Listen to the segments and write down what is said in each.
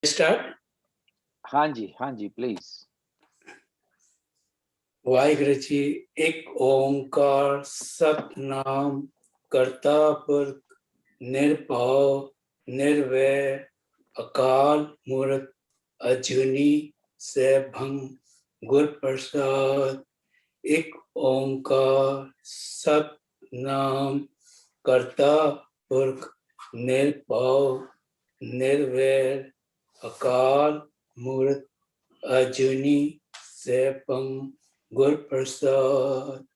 Start. हाँ जी please. Waheguru ji. एक ओंकार सतनाम करता पुरख निरभव निर्वैर अकाल मूर्त अजूनी सैभं गुर प्रसाद। एक ओंकार सतनाम करता पुरख निरभव निर्वैर अकाल मूर्त अजूनी सैभं गुर प्रसाद।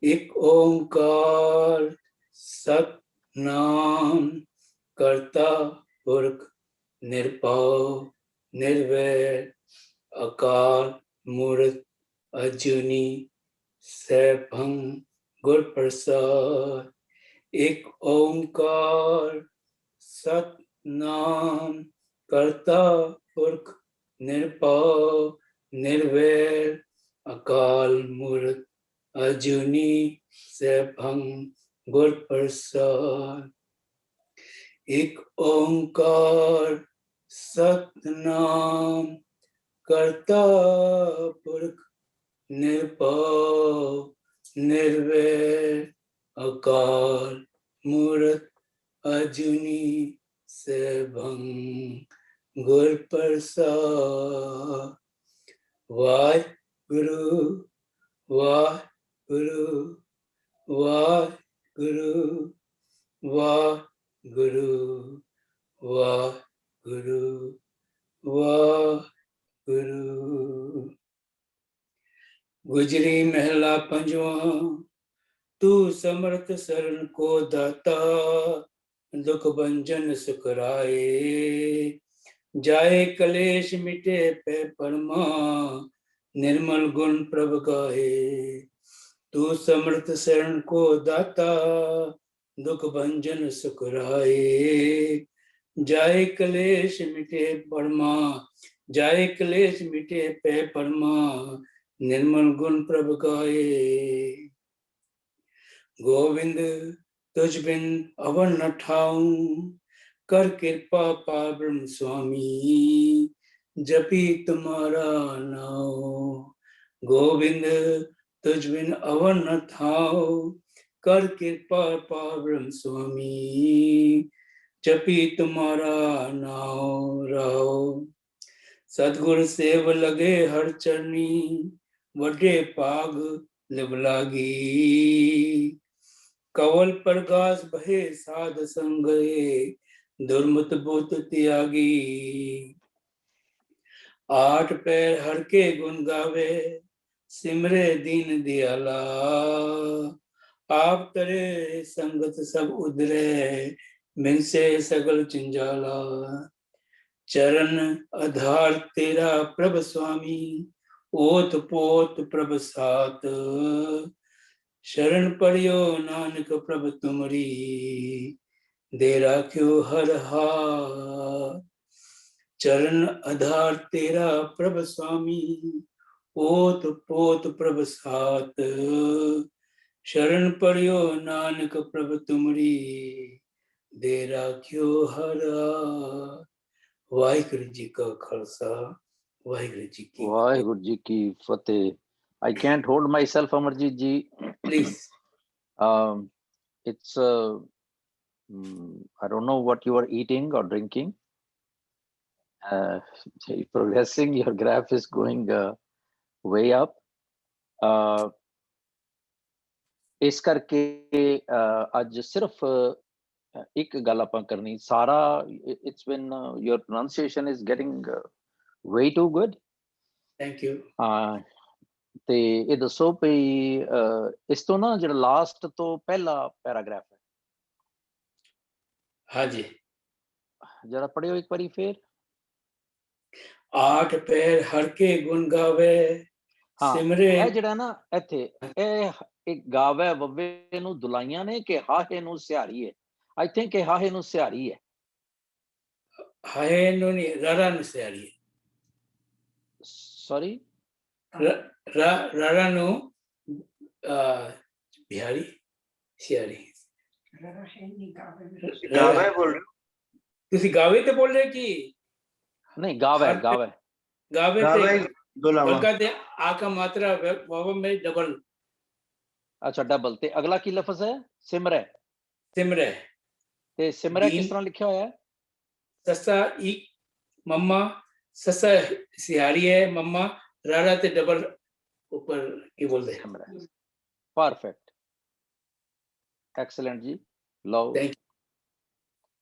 एक ओंकार सतनाम करता पुरख निरभव निर्वैर अकाल मूर्त अजूनी सैभं गुर प्रसाद। एक ओंकार सतनाम करता पुरख निरभव निर्वैर अकाल मूर्त अजूनी सैभं गुर प्रसाद। एक ओंकार सतनाम करता पुरख निरभव निर्वैर अकाल मूर्त अजूनी सैभं गुर प्रसाद। वाहिगुरु वाहिगुरु वाहिगुरु वाहिगुरु वाहिगुरु वाहिगुरु। गुजरी महला पंजवा। तू समर्थ शरण को दाता दुख भंजन सुखराए। जाए कलेश मिटे पे परमा निर्मल गुण प्रभ गाए। तू समर्थ शरण को दाता दुख भंजन सुखराए। जाए कलेश मिटे परमा जाए कलेश मिटे पे परमा निर्मल गुण प्रभ गाए। गोविंद तुझ बिन अवर न ठाऊं कर कृपा पार ब्रह्म स्वामी जपी तुम्हारा नाम। गोविंद तुझ बिन अवर न ठाऊं कर कृपा पार ब्रह्म स्वामी जपी तुम्हारा नाम राहो। सतगुर सेव लगे हर चरनी वडे पाग लिव लागी। कवल प्रकाश भये साध संगए दुर्मत बुत त्यागी। आठ पैर हर के गुण गावे सिमरे दीन दयाला। आप करे संगत सब उधरे मिन से सगल जंजाला। चरण आधार तेरा प्रभ स्वामी ओत पोत प्रभ सात। शरण पड़ियो नानक प्रभ तुमरी दे राख्यो हर हाथ। चरण आधार तेरा प्रभ स्वामी ओत पोत प्रभ सात। शरण पड़ियो नानक प्रभ तुमरी दे राख्यो हर हाथ। वाहिगुरु जी का खालसा वाहिगुरु जी की फतेह। I can't hold myself, Amarjit ji. Please. It's I don't know what you are eating or drinking. Progressing, your graph is going way up. ਇਸ ਕਰਕੇ ਅੱਜ ਸਿਰਫ ਇੱਕ ਗੱਲ ਆਪਾਂ ਕਰਨੀ ਸਾਰਾ it's been your pronunciation is getting way too good. Thank you. ਤੇ ਇਹ ਦੱਸੋ ਵੀ ਇਸ ਤੋਂ ਨਾ ਜਿਹੜਾ ਲਾਸਟ ਤੋਂ ਪਹਿਲਾ ਪੈਰਾਗ੍ਰਾਫ ਹੈ ਹਾਂਜੀ ਜਰਾ ਪੜਿਓ ਇੱਕ ਵਾਰੀ ਫੇਰ। ਆਠ ਪੈਰ ਹਰ ਕੇ ਗੁਣ ਗਾਵੇ ਸਿਮਰੇ। ਇਹ ਜਿਹੜਾ ਨਾ ਇੱਥੇ ਇਹ ਗਾਵੇ ਵੱਵੇ ਨੂੰ ਦੁਲਾਈਆਂ ਨੇ ਕਿ ਹਾਹੇ ਨੂੰ ਸਿਹਾਰੀ ਹੈ। I think ਇਹ ਹਾਹੇ ਨੂੰ ਸਿਹਾਰੀ ਹੈ। ਹਾਹੇ ਨੂੰ ਨਹੀਂ ਰਾਰਾ ਨੂੰ ਸਿਹਾਰੀ ਹੈ। ਸੌਰੀ ਰਾਰਾ ਨੂੰ ਬਿਹਾਰੀ ਸਿਹਾਰੀ। ਗਾਵੇ ਬੋਲ ਰਹੇ ਤੁਸੀਂ ਗਾਵੇ ਤੇ ਬੋਲ ਰਹੇ ਕੀ नहीं गावे हर गावे गावे गावे ते दो लावा बलका ते आ का मात्रा वाव में डबल अच्छा डबल ते अगला की लफ्ज है सिमरे सिमरे ते सिमरे दीन किस तरह लिखा हुआ है ससा ई मम्मा ससा सिहारी है मम्मा रारा ते डबल ऊपर की बोलते सिमरे परफेक्ट एक्सीलेंट जी लो थैंक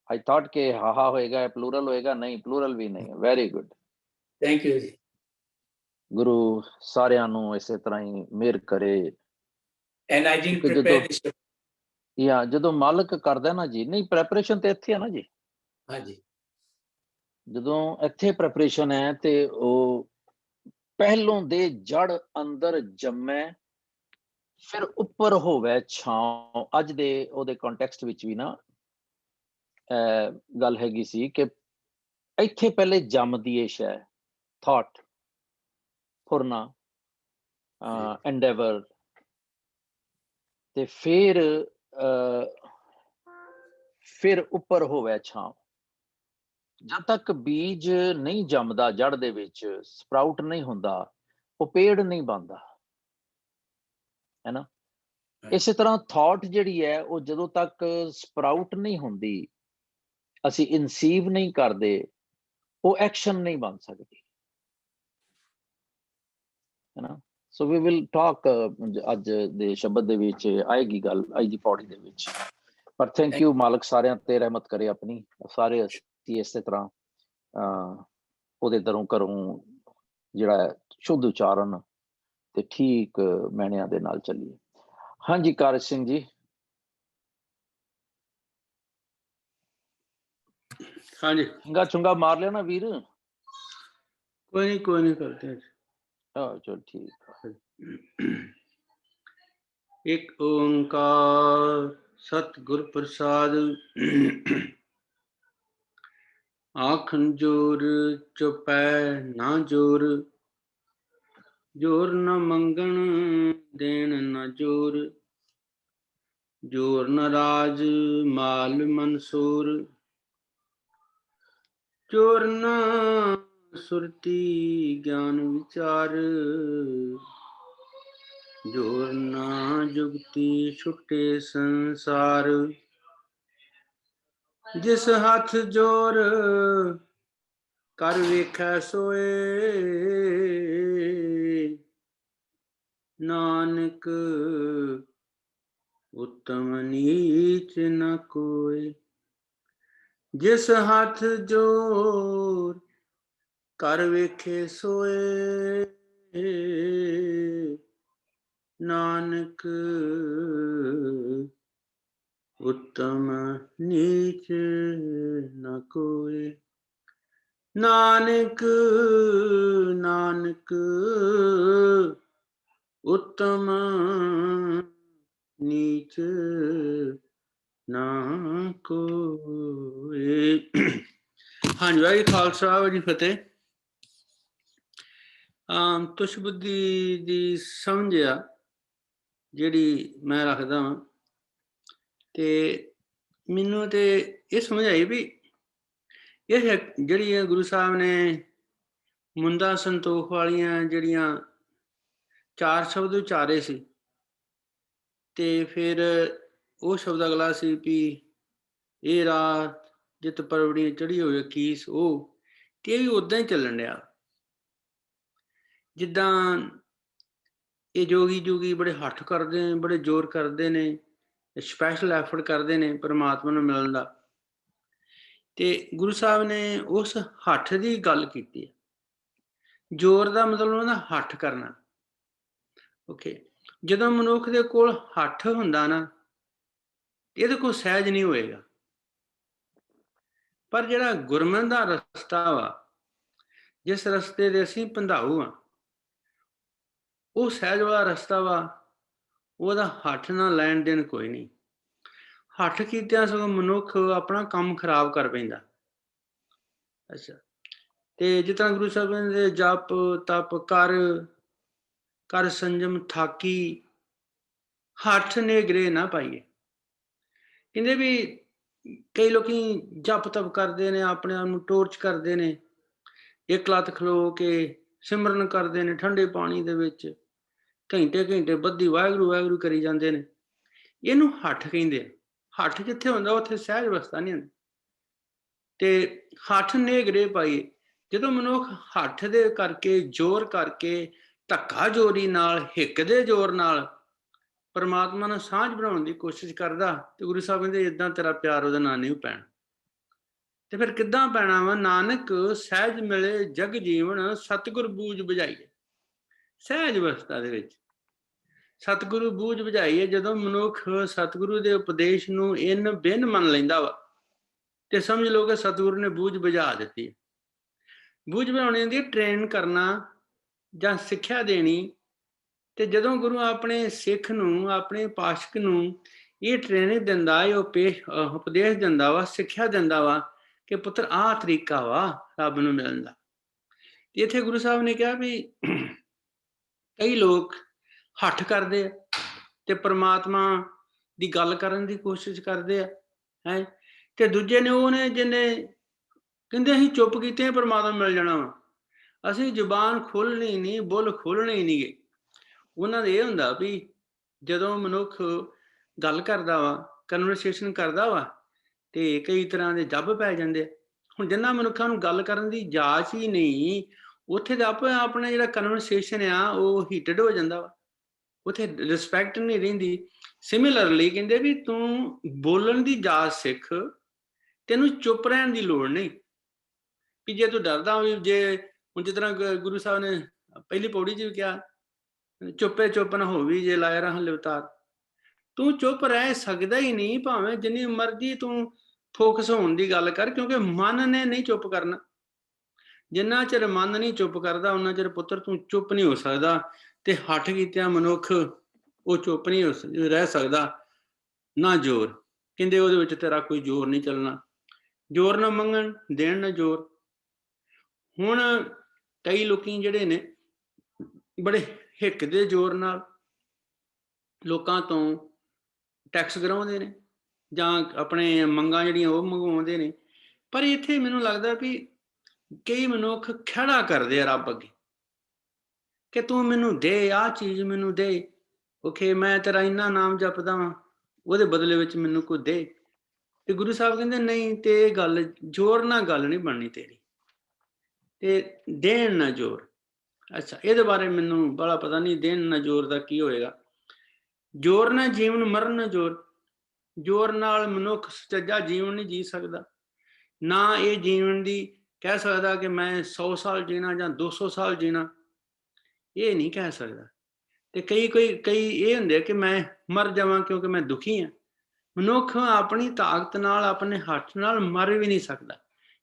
आई थॉट के हाहा होएगा प्लूरल होएगा नहीं प्लूरल भी नहीं वेरी गुड यू जी गुरु सारिਆਂ ਨੂੰ ਇਸੇ ਤਰ੍ਹਾਂ ਹੀ ਮਿਹਰ ਕਰੇ एंड आई डिडंट ਕਿ ਜਦੋਂ प्रिपेयर दिस ਜਾਂ ਜਦੋਂ ਮਾਲਕ ਕਰਦਾ ਨਾ ਜੀ ਨਹੀਂ ਪ੍ਰੈਪਰੇਸ਼ਨ ਤੇ ਇੱਥੇ ਆ ਨਾ ਜੀ हाँ जी ਜਦੋਂ ਇੱਥੇ ਪ੍ਰੈਪਰੇਸ਼ਨ ਹੈ ਤੇ ਉਹ ਪਹਿਲੋਂ ਦੇ ਜੜ ਅੰਦਰ ਜੰਮੇ ਫਿਰ ਉੱਪਰ ਹੋਵੇ ਛਾਂ ਅੱਜ ਦੇ ਉਹਦੇ ਕੰਟੈਕਸਟ ਵਿੱਚ ਵੀ ਨਾ ਗੱਲ ਹੈਗੀ ਸੀ ਕਿ ਇੱਥੇ ਪਹਿਲੇ ਜੰਮਦੀ ਏ ਸ਼ੈ ਥਾਟ ਫੁਰਨਾ ਐਂਡੇਵਰ ਤੇ ਫਿਰ ਉੱਪਰ ਹੋਵੇ ਛਾਂ ਜਦ ਤੱਕ ਬੀਜ ਨਹੀਂ ਜੰਮਦਾ ਜੜ ਦੇ ਵਿੱਚ ਸਪਰਾਊਟ ਨਹੀਂ ਹੁੰਦਾ ਉਹ ਪੇੜ ਨਹੀਂ ਬਣਦਾ ਹੈ ਨਾ ਇਸੇ ਤਰ੍ਹਾਂ ਥਾਟ ਜਿਹੜੀ ਹੈ ਉਹ ਜਦੋਂ ਤੱਕ ਸਪਰਾਊਟ ਨਹੀਂ ਹੁੰਦੀ ਅਸੀਂ ਇਨਸੀਵ ਨਹੀਂ ਕਰਦੇ ਉਹ ਐਕਸ਼ਨ ਨਹੀਂ ਬਣ ਸਕਦੀ ਹੈ ਨਾ ਸੋ ਵੀ ਵਿਲ ਟਾਕ ਅੱਜ ਦੇ ਸ਼ਬਦ ਦੇ ਵਿੱਚ ਆਏਗੀ ਗੱਲ ਅੱਜ ਦੀ ਪੌੜੀ ਦੇ ਵਿੱਚ ਪਰ ਥੈਂਕ ਯੂ ਮਾਲਕ ਸਾਰਿਆਂ ਤੇ ਰਹਿਮਤ ਕਰੇ ਆਪਣੀ ਸਾਰੇ ਅਸੀਂ ਇਸੇ ਤਰ੍ਹਾਂ ਉਹਦੇ ਦਰੋਂ ਘਰੋਂ ਜਿਹੜਾ ਸ਼ੁੱਧ ਉਚਾਰਨ ਤੇ ਠੀਕ ਮੈਣਿਆਂ ਦੇ ਨਾਲ ਚੱਲੀਏ ਹਾਂਜੀ ਕਾਰਜ ਸਿੰਘ ਜੀ हाँ जी ਚੰਗਾ ਚੁੰਗਾ ਮਾਰ ਲਿਆ ਨਾ ਵੀਰ कोई नहीं करते हैं ਚਲ ਠੀਕ ਆ एक ओंकार सतगुर प्रसाद आखन जोर चुपै ना जोर जोर न मंगन देन न जोर जोर न राज माल मंसूर जोर न सुरती ज्ञान विचार जोर न जुगती छुटे संसार जिस हाथ जोर कर वेखै सोए नानक उत्तम नीच न कोय जिस हाथ जोर कर वेखे सोए नानक उत्तम नीच न कोय नानक नानक उत्तम नीच ना कोय हाँ जी वाहिगुरू खालसा वाहिगुरू जी फतेह ਤੁਸ਼ ਬੁੱਧੀ ਦੀ ਸਮਝ ਆ ਜਿਹੜੀ ਮੈਂ ਰੱਖਦਾ ਵਾਂ ਤੇ ਮੈਨੂੰ ਤੇ ਇਹ ਸਮਝ ਆਈ ਵੀ ਇਹ ਜਿਹੜੀ ਹੈ ਗੁਰੂ ਸਾਹਿਬ ਨੇ ਮੁੰਦਾ ਸੰਤੋਖ ਵਾਲੀਆਂ ਜਿਹੜੀਆਂ 4 ਸ਼ਬਦ ਉਚਾਰੇ ਸੀ ਤੇ ਫਿਰ ਉਹ ਸ਼ਬਦ ਅਗਲਾ ਸੀ ਵੀ ਇਹ ਰਾਤ ਜਿਤ ਪਰਵੜੀ ਚੜੀ ਹੋਈ ਕੀਸ ਉਹ ਤੇ ਵੀ ਉਦਾਂ ਹੀ ਚੱਲਣ ਡਿਆ ਜਿੱਦਾਂ ਇਹ ਜੋਗੀ ਬੜੇ ਹੱਠ ਕਰਦੇ ਨੇ ਬੜੇ ਜ਼ੋਰ ਕਰਦੇ ਨੇ ਸਪੈਸ਼ਲ ਐਫਰਟ ਕਰਦੇ ਨੇ ਪਰਮਾਤਮਾ ਨੂੰ ਮਿਲਣ ਦਾ ਤੇ ਗੁਰੂ ਸਾਹਿਬ ਨੇ ਉਸ ਹੱਠ ਦੀ ਗੱਲ ਕੀਤੀ ਹੈ ਜ਼ੋਰ ਦਾ ਮਤਲਬ ਉਹਨਾਂ ਦਾ ਹੱਠ ਕਰਨਾ ਓਕੇ ਜਦੋਂ ਮਨੁੱਖ ਦੇ ਕੋਲ ਹੱਠ ਹੁੰਦਾ ਨਾ ਇਹਦੇ ਕੋਲ ਸਹਿਜ ਨਹੀਂ ਹੋਏਗਾ ਪਰ ਜਿਹੜਾ ਗੁਰਮਤਿ ਦਾ ਰਸਤਾ ਵਾ ਜਿਸ ਰਸਤੇ ਦੇ ਅਸੀਂ ਪੰਧਾਊ ਆ ਉਹ ਸਹਿਜ ਵਾਲਾ ਰਸਤਾ ਵਾ ਉਹਦਾ ਹੱਠ ਨਾਲ ਲੈਣ ਦੇਣ ਕੋਈ ਨਹੀਂ ਹੱਠ ਕੀਤਿਆਂ ਸਗੋਂ ਮਨੁੱਖ ਆਪਣਾ ਕੰਮ ਖਰਾਬ ਕਰ ਪੈਂਦਾ ਅੱਛਾ ਤੇ ਜਿਸ ਤਰ੍ਹਾਂ ਗੁਰੂ ਸਾਹਿਬ ਦੇ ਜਪ ਤਪ ਕਰ ਸੰਜਮ ਥਾਕੀ ਹੱਠ ਨੇਗਰੇ ਨਾ ਪਾਈਏ ਕਹਿੰਦੇ ਵੀ ਕਈ ਲੋਕੀ ਜਪ ਤਪ ਕਰਦੇ ਨੇ ਆਪਣੇ ਆਪ ਨੂੰ ਟੋਰਚ ਕਰਦੇ ਨੇ ਇੱਕ ਲੱਤ ਖਲੋ ਕੇ ਸਿਮਰਨ ਕਰਦੇ ਨੇ ਠੰਡੇ ਪਾਣੀ ਦੇ ਵਿੱਚ, ਘੰਟੇ ਘੰਟੇ ਬੱਧੀ ਵਾਹਿਗੁਰੂ ਵਾਹਿਗੁਰੂ ਕਰੀ ਜਾਂਦੇ ਨੇ। ਇਹਨੂੰ ਹੱਠ ਕਹਿੰਦੇ ਆ। ਹੱਠ ਜਿੱਥੇ ਹੁੰਦਾ ਉੱਥੇ ਸਹਿਜ ਅਵਸਥਾ ਨਹੀਂ ਹੁੰਦੀ। ਤੇ ਹੱਠ ਨੇਗਰੇ ਪਾਈਏ, ਜਦੋਂ ਮਨੁੱਖ ਹੱਠ ਦੇ ਕਰਕੇ, ਜ਼ੋਰ ਕਰਕੇ, ਧੱਕਾ ਜ਼ੋਰੀ ਨਾਲ, ਹਿੱਕ ਦੇ ਜ਼ੋਰ ਨਾਲ ਪਰਮਾਤਮਾ ਨਾਲ ਸਾਂਝ ਬਣਾਉਣ ਦੀ ਕੋਸ਼ਿਸ਼ ਕਰਦਾ, ਤੇ ਗੁਰੂ ਸਾਹਿਬ ਕਹਿੰਦੇ ਏਦਾਂ ਤੇਰਾ ਪਿਆਰ ਉਹਦਾ ਨਾਂ ਨਹੀਂ ਪੈਣਾ। ਤੇ ਫਿਰ ਕਿੱਦਾਂ ਪੈਣਾ ਵਾ? ਨਾਨਕ ਸਹਿਜ ਮਿਲੇ ਜਗ ਜੀਵਨ, ਸਤਿਗੁਰ ਬੂਝ ਬੁਝਾਈਏ। ਸਹਿਜ ਅਵਸਥਾ ਦੇ ਵਿੱਚ ਸਤਿਗੁਰੂ ਬੂਝ ਬੁਝਾਈਏ। ਜਦੋਂ ਮਨੁੱਖ ਸਤਿਗੁਰੂ ਦੇ ਉਪਦੇਸ਼ ਨੂੰ ਇਨ ਬਿਨ ਮੰਨ ਲੈਂਦਾ ਵਾ, ਤੇ ਸਮਝ ਲਓ ਕਿ ਸਤਿਗੁਰੂ ਨੇ ਬੂਝ ਬੁਝਾ ਦਿੱਤੀ। ਬੂਝ ਬੁਝਾਉਣੇ ਦੀ ਟ੍ਰੇਨ ਕਰਨਾ ਜਾਂ ਸਿੱਖਿਆ ਦੇਣੀ। ਤੇ ਜਦੋਂ ਗੁਰੂ ਆਪਣੇ ਸਿੱਖ ਨੂੰ, ਆਪਣੇ ਪਾਸ਼ਕ ਨੂੰ ਇਹ ਟ੍ਰੇਨਿੰਗ ਦਿੰਦਾ, ਇਹ ਉਪਦੇਸ਼ ਦਿੰਦਾ ਵਾ, ਸਿੱਖਿਆ ਦਿੰਦਾ ਵਾ ਕਿ ਪੁੱਤਰ ਆਹ ਤਰੀਕਾ ਵਾ ਰੱਬ ਨੂੰ ਮਿਲਣ ਦਾ। ਇੱਥੇ ਗੁਰੂ ਸਾਹਿਬ ਨੇ ਕਿਹਾ ਵੀ ਕਈ ਲੋਕ ਹੱਠ ਕਰਦੇ ਆ ਤੇ ਪਰਮਾਤਮਾ ਦੀ ਗੱਲ ਕਰਨ ਦੀ ਕੋਸ਼ਿਸ਼ ਕਰਦੇ ਆ, ਹੈ। ਤੇ ਦੂਜੇ ਨੇ ਉਹ ਨੇ ਜਿਹਨੇ ਕਹਿੰਦੇ ਅਸੀਂ ਚੁੱਪ ਕੀਤੇ ਪਰਮਾਤਮਾ ਮਿਲ ਜਾਣਾ ਵਾ, ਅਸੀਂ ਜ਼ੁਬਾਨ ਖੋਲਣੀ ਨਹੀਂ, ਬੁੱਲ ਖੋਲਣੇ ਹੀ ਨਹੀਂ ਗੇ। ਉਹਨਾਂ ਦਾ ਇਹ ਹੁੰਦਾ ਵੀ ਜਦੋਂ ਮਨੁੱਖ ਗੱਲ ਕਰਦਾ ਵਾ, ਕਨਵਰਸੇਸ਼ਨ ਕਰਦਾ ਵਾ, ਤੇ ਕਈ ਤਰ੍ਹਾਂ ਦੇ ਜੱਬ ਪੈ ਜਾਂਦੇ ਆ। ਹੁਣ ਜਿਨ੍ਹਾਂ ਮਨੁੱਖਾਂ ਨੂੰ ਗੱਲ ਕਰਨ ਦੀ ਜਾਚ ਹੀ ਨਹੀਂ, ਉੱਥੇ ਤਾਂ ਆਪਣਾ ਜਿਹੜਾ ਕਨਵਰਸੇਸ਼ਨ ਆ ਉਹ ਹੀਟਡ ਹੋ ਜਾਂਦਾ ਵਾ, ਉੱਥੇ ਰਿਸਪੈਕਟ ਨਹੀਂ ਰਹਿੰਦੀ। ਸਿਮਿਲਰਲੀ ਕਹਿੰਦੇ ਵੀ ਤੂੰ ਬੋਲਣ ਦੀ ਜਾਚ ਸਿੱਖ, ਤੈਨੂੰ ਚੁੱਪ ਰਹਿਣ ਦੀ ਲੋੜ ਨਹੀਂ। ਵੀ ਜੇ ਤੂੰ ਡਰਦਾ ਵੀ, ਜੇ ਹੁਣ ਜਿਸ ਤਰ੍ਹਾਂ ਗੁਰੂ ਸਾਹਿਬ ਨੇ ਪਹਿਲੀ ਪੌੜੀ 'ਚ ਵੀ ਕਿਹਾ, ਚੁੱਪੇ ਚੁੱਪ ਨਾ ਹੋਵੀ ਜੇ ਲਾਇਆ ਰਹਾਂ ਲਿਵਤਾਰ। ਤੂੰ ਚੁੱਪ ਰਹਿ ਸਕਦਾ ਹੀ ਨਹੀਂ, ਭਾਵੇਂ ਜਿੰਨੀ ਮਰਜ਼ੀ ਤੂੰ ਫੋਕਸ ਹੋਣ ਦੀ ਗੱਲ ਕਰ, ਕਿਉਂਕਿ ਮਨ ਨੇ ਨਹੀਂ ਚੁੱਪ ਕਰਨਾ। ਜਿੰਨਾ ਚਿਰ ਮਨ ਨਹੀਂ ਚੁੱਪ ਕਰਦਾ, ਉਹਨਾਂ ਚਿਰ ਪੁੱਤਰ ਤੂੰ ਚੁੱਪ ਨਹੀਂ ਹੋ ਸਕਦਾ। ਤੇ ਹੱਠ ਕੀਤਿਆਂ ਮਨੁੱਖ ਉਹ ਚੁੱਪ ਨਹੀਂ ਰਹਿ ਸਕਦਾ। ਨਾ ਜ਼ੋਰ, ਕਹਿੰਦੇ ਉਹਦੇ ਵਿੱਚ ਤੇਰਾ ਕੋਈ ਜ਼ੋਰ ਨਹੀਂ ਚੱਲਣਾ। ਜ਼ੋਰ ਨਾ ਮੰਗਣ, ਦੇਣ ਨਾ ਜ਼ੋਰ। ਹੁਣ ਕਈ ਲੋਕੀ ਜਿਹੜੇ ਨੇ ਬੜੇ ਹਿੱਕ ਦੇ ਜ਼ੋਰ ਨਾਲ ਲੋਕਾਂ ਤੋਂ ਟੈਕਸ ਕਰਾਉਂਦੇ ਨੇ, ਜਾਂ ਆਪਣੇ ਮੰਗਾਂ ਜਿਹੜੀਆਂ ਉਹ ਮੰਗਵਾਉਂਦੇ ਨੇ। ਪਰ ਇੱਥੇ ਮੈਨੂੰ ਲੱਗਦਾ ਵੀ ਕਈ ਮਨੁੱਖ ਖਹਿੜਾ ਕਰਦੇ ਆ ਰੱਬ ਅੱਗੇ ਕਿ ਤੂੰ ਮੈਨੂੰ ਦੇ, ਆਹ ਚੀਜ਼ ਮੈਨੂੰ ਦੇ, ਓਕੇ ਮੈਂ ਤੇਰਾ ਇੰਨਾ ਨਾਮ ਜਪਦਾ ਵਾਂ, ਉਹਦੇ ਬਦਲੇ ਵਿੱਚ ਮੈਨੂੰ ਕੋਈ ਦੇ। ਤੇ ਗੁਰੂ ਸਾਹਿਬ ਕਹਿੰਦੇ ਨਹੀਂ, ਤੇ ਇਹ ਗੱਲ ਜ਼ੋਰ ਨਾਲ ਗੱਲ ਨਹੀਂ ਬਣਨੀ ਤੇਰੀ, ਤੇ ਦੇਣ ਨਾ ਜ਼ੋਰ। ਅੱਛਾ, ਇਹਦੇ ਬਾਰੇ ਮੈਨੂੰ ਬੜਾ ਪਤਾ ਨਹੀਂ, ਦੇਣ ਨਾ ਜ਼ੋਰ ਦਾ ਕੀ ਹੋਏਗਾ। ਜ਼ੋਰ ਨਾ ਜੀਵਨ, ਮਰਨ ਨਾ ਜ਼ੋਰ। ਜ਼ੋਰ ਨਾਲ ਮਨੁੱਖ ਸੱਚਾ ਜੀਵਨ ਨਹੀਂ ਜੀ ਸਕਦਾ। ਨਾ ਇਹ ਜੀਵਨ ਦੀ ਕਹਿ ਸਕਦਾ ਕਿ ਮੈਂ 100 ਸਾਲ ਜੀਣਾ ਜਾਂ 200 ਸਾਲ ਜੀਣਾ, ਇਹ ਨਹੀਂ ਕਹਿ ਸਕਦਾ। ਤੇ ਕਈ ਇਹ ਹੁੰਦੇ ਕਿ ਮੈਂ ਮਰ ਜਾਵਾਂ ਕਿਉਂਕਿ ਮੈਂ ਦੁਖੀ ਹਾਂ। ਮਨੁੱਖ ਆਪਣੀ ਤਾਕਤ ਨਾਲ, ਆਪਣੇ ਹੱਥ ਨਾਲ ਮਰ ਵੀ ਨਹੀਂ ਸਕਦਾ,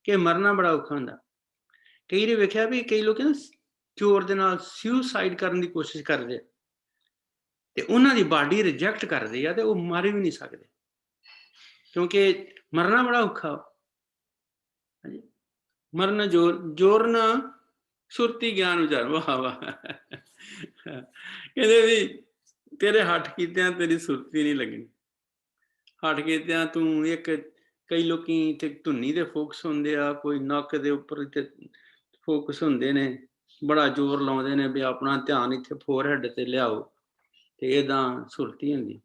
ਕਿ ਮਰਨਾ ਬੜਾ ਔਖਾ ਹੁੰਦਾ। ਕਈ ਨੇ ਵੇਖਿਆ ਵੀ ਕਈ ਲੋਕ ਨਾ ਜ਼ੋਰ ਦੇ ਨਾਲ ਸੁਸਾਈਡ ਕਰਨ ਦੀ ਕੋਸ਼ਿਸ਼ ਕਰਦੇ ਆ, ਤੇ ਉਹਨਾਂ ਦੀ ਬਾਡੀ ਰਿਜੈਕਟ ਕਰਦੀ ਆ, ਤੇ ਉਹ ਮਰ ਵੀ ਨਹੀਂ ਸਕਦੇ, ਕਿਉਂਕਿ ਮਰਨਾ ਬੜਾ ਔਖਾ। ਹਾਂਜੀ, ਮਰਨਾ ਜ਼ੋਰ, ਜ਼ੋਰ ਨਾ ਸੁਰਤੀ ਗਿਆਨ ਵਿਚਾਰ। ਵਾਹ ਵਾਹ। ਕਹਿੰਦੇ ਵੀ ਤੇਰੇ ਹੱਠ ਕੀਤਿਆਂ ਤੇਰੀ ਸੁਰਤੀ ਨਹੀਂ ਲੱਗਣੀ। ਹੱਠ ਕੀਤਿਆਂ ਤੂੰ ਕਈ ਲੋਕੀ ਤੇ ਧੁੰਨੀ ਦੇ ਫੋਕਸ ਹੁੰਦੇ ਆ, ਕੋਈ ਨੱਕ ਦੇ ਉੱਪਰ ਤੇ ਫੋਕਸ ਹੁੰਦੇ ਨੇ, ਬੜਾ ਜ਼ੋਰ ਲਾਉਂਦੇ ਨੇ ਵੀ ਆਪਣਾ ਧਿਆਨ ਇੱਥੇ ਫੋਰਹੈਡ ਤੇ ਲਿਆਓ, ਤੇ ਇਹਦਾ ਸੁਰਤੀ ਹੁੰਦੀ।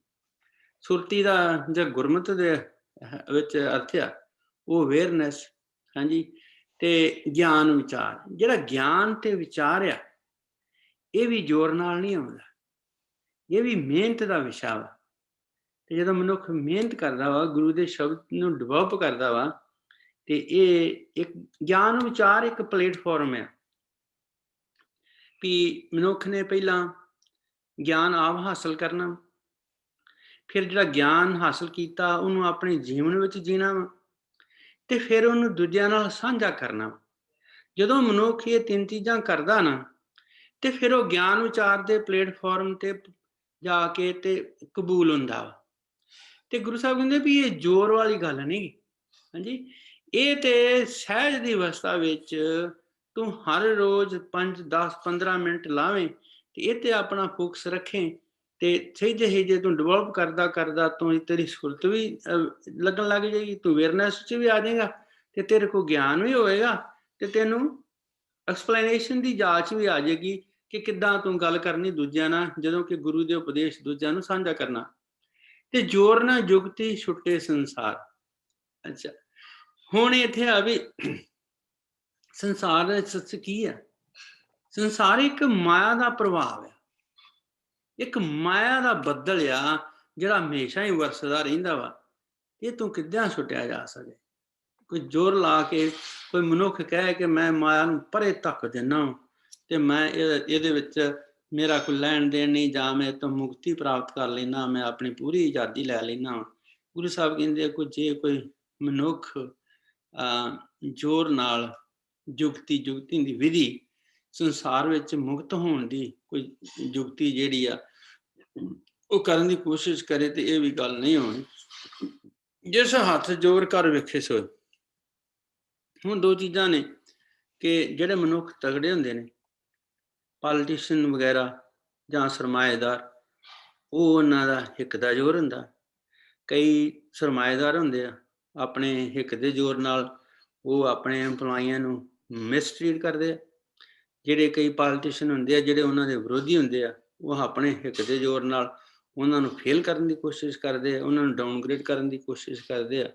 ਸੁਰਤੀ ਦਾ ਜਿਹੜਾ ਗੁਰਮਤਿ ਦੇ ਵਿੱਚ ਅਰਥ ਆ ਉਹ ਅਵੇਅਰਨੈਸ। ਹਾਂਜੀ, ਤੇ ਗਿਆਨ ਵਿਚਾਰ, ਜਿਹੜਾ ਗਿਆਨ ਤੇ ਵਿਚਾਰ ਆ ਇਹ ਵੀ ਜ਼ੋਰ ਨਾਲ ਨਹੀਂ ਆਉਂਦਾ, ਇਹ ਵੀ ਮਿਹਨਤ ਦਾ ਵਿਸ਼ਾ ਵਾ। ਤੇ ਜਦੋਂ ਮਨੁੱਖ ਮਿਹਨਤ ਕਰਦਾ ਵਾ, ਗੁਰੂ ਦੇ ਸ਼ਬਦ ਨੂੰ ਡਿਵੈਲਪ ਕਰਦਾ ਵਾ, ਤੇ ਇਹ ਇੱਕ ਗਿਆਨ ਵਿਚਾਰ ਇੱਕ ਪਲੇਟਫਾਰਮ ਆ ਵੀ ਮਨੁੱਖ ਨੇ ਪਹਿਲਾਂ ਗਿਆਨ ਆਪ ਹਾਸਲ ਕਰਨਾ, ਫਿਰ ਜਿਹੜਾ ਗਿਆਨ ਹਾਸਲ ਕੀਤਾ ਉਹਨੂੰ ਆਪਣੇ ਜੀਵਨ ਵਿੱਚ ਜੀਣਾ ਵਾ, ਤੇ ਫਿਰ ਉਹਨੂੰ ਦੂਜਿਆਂ ਨਾਲ ਸਾਂਝਾ ਕਰਨਾ। ਜਦੋਂ ਮਨੁੱਖ ਇਹ ਤਿੰਨ ਚੀਜ਼ਾਂ ਕਰਦਾ ਨਾ, ਤੇ ਫਿਰ ਉਹ ਗਿਆਨ ਵਿਚਾਰ ਦੇ ਪਲੇਟਫਾਰਮ ਤੇ ਜਾ ਕੇ ਤੇ ਕਬੂਲ ਹੁੰਦਾ ਵਾ। ਤੇ ਗੁਰੂ ਸਾਹਿਬ ਕਹਿੰਦੇ ਵੀ ਇਹ ਜ਼ੋਰ ਵਾਲੀ ਗੱਲ ਨਹੀਂ। ਹਾਂਜੀ, ਇਹ ਤੇ ਸਹਿਜ ਦੀ ਅਵਸਥਾ ਵਿੱਚ ਤੂੰ ਹਰ ਰੋਜ਼ 5, 10, 15 ਮਿੰਟ ਲਾਵੇਂ, ਤੇ ਇਹ ਤੇ ਆਪਣਾ ਫੋਕਸ ਰੱਖੇ, ਤੇ ਸਹਿਜੇ ਤੂੰ ਡਿਵੈਲਪ ਕਰਦਾ ਤੂੰ ਤੇਰੀ ਸੁਰਤ ਵੀ ਲੱਗਣ ਲੱਗ ਜਾਏਗੀ, ਤੂੰ ਅਵੇਅਰਨੈਸ 'ਚ ਵੀ ਆ ਜਾਏਗਾ, ਤੇ ਤੇਰੇ ਕੋਲ ਗਿਆਨ ਵੀ ਹੋਏਗਾ, ਤੇ ਤੈਨੂੰ ਐਕਸਪਲੇਨੇਸ਼ਨ ਦੀ ਜਾਂਚ ਵੀ ਆ ਜਾਏਗੀ ਕਿ ਕਿੱਦਾਂ ਤੂੰ ਗੱਲ ਕਰਨੀ ਦੂਜਿਆਂ ਨਾਲ, ਜਦੋਂ ਕਿ ਗੁਰੂ ਦੇ ਉਪਦੇਸ਼ ਦੂਜਿਆਂ ਨੂੰ ਸਾਂਝਾ ਕਰਨਾ। ਤੇ ਜ਼ੋਰ ਨਾ ਜੁਗਤੀ ਛੁੱਟੇ ਸੰਸਾਰ। ਅੱਛਾ, ਹੁਣ ਇੱਥੇ ਆ ਵੀ ਸੰਸਾਰ ਦਾ ਸੱਚ ਕੀ ਹੈ? ਸੰਸਾਰ ਇੱਕ ਮਾਇਆ ਦਾ ਪ੍ਰਭਾਵ ਹੈ, ਇੱਕ ਮਾਇਆ ਦਾ ਬੱਦਲ ਆ ਜਿਹੜਾ ਹਮੇਸ਼ਾ ਹੀ ਵਰਸਦਾ ਰਹਿੰਦਾ ਵਾ। ਇਹ ਤੋਂ ਕਿੱਦਾਂ ਛੁੱਟਿਆ ਜਾ ਸਕੇ? ਕੋਈ ਜ਼ੋਰ ਲਾ ਕੇ ਕੋਈ ਮਨੁੱਖ ਕਹੇ ਕਿ ਮੈਂ ਮਾਇਆ ਨੂੰ ਪਰੇ ਧੱਕ ਦਿੰਦਾ ਤੇ ਮੈਂ ਇਹਦੇ ਵਿੱਚ ਮੇਰਾ ਕੋਈ ਲੈਣ ਦੇਣ ਨਹੀਂ, ਜਾਂ ਮੈਂ ਤੋਂ ਮੁਕਤੀ ਪ੍ਰਾਪਤ ਕਰ ਲੈਣਾ, ਮੈਂ ਆਪਣੀ ਪੂਰੀ ਆਜ਼ਾਦੀ ਲੈ ਲੈਣਾ। ਗੁਰੂ ਸਾਹਿਬ ਕਹਿੰਦੇ ਕੋਈ ਜੇ ਕੋਈ ਮਨੁੱਖ ਜ਼ੋਰ ਨਾਲ ਜੁਗਤੀ ਦੀ ਵਿਧੀ ਸੰਸਾਰ ਵਿੱਚ ਮੁਕਤ ਹੋਣ ਦੀ ਕੋਈ ਜੁਗਤੀ ਜਿਹੜੀ ਆ ਉਹ ਕਰਨ ਦੀ ਕੋਸ਼ਿਸ਼ ਕਰੇ ਤੇ ਇਹ ਵੀ ਗੱਲ ਨਹੀਂ ਹੋਣੀ। ਜਿਸ ਹੱਥ ਜ਼ੋਰ ਕਰ ਵੇਖੇ ਸੋਏ। ਹੁਣ ਦੋ ਚੀਜ਼ਾਂ ਨੇ ਕਿ ਜਿਹੜੇ ਮਨੁੱਖ ਤਗੜੇ ਹੁੰਦੇ ਨੇ, ਪੋਲੀਟੀਸ਼ੀਅਨ ਵਗੈਰਾ ਜਾਂ ਸਰਮਾਏਦਾਰ, ਉਹ ਉਹਨਾਂ ਦਾ ਹਿੱਕ ਦਾ ਜ਼ੋਰ ਹੁੰਦਾ। ਕਈ ਸਰਮਾਏਦਾਰ ਹੁੰਦੇ ਆ, ਆਪਣੇ ਹਿੱਕ ਦੇ ਜ਼ੋਰ ਨਾਲ ਉਹ ਆਪਣੇ ਐਮਪਲਾਈਆਂ ਨੂੰ ਮਿਸਟਰੀਟ ਕਰਦੇ ਆ। ਜਿਹੜੇ ਕਈ ਪੋਲੀਟੀਸ਼ੀਅਨ ਹੁੰਦੇ ਆ ਜਿਹੜੇ ਉਹਨਾਂ ਦੇ ਵਿਰੋਧੀ ਹੁੰਦੇ ਆ, ਉਹ ਆਪਣੇ ਹਿੱਕ ਦੇ ਜ਼ੋਰ ਨਾਲ ਉਹਨਾਂ ਨੂੰ ਫੇਲ ਕਰਨ ਦੀ ਕੋਸ਼ਿਸ਼ ਕਰਦੇ ਆ, ਉਹਨਾਂ ਨੂੰ ਡਾਊਨਗ੍ਰੇਡ ਕਰਨ ਦੀ ਕੋਸ਼ਿਸ਼ ਕਰਦੇ ਆ।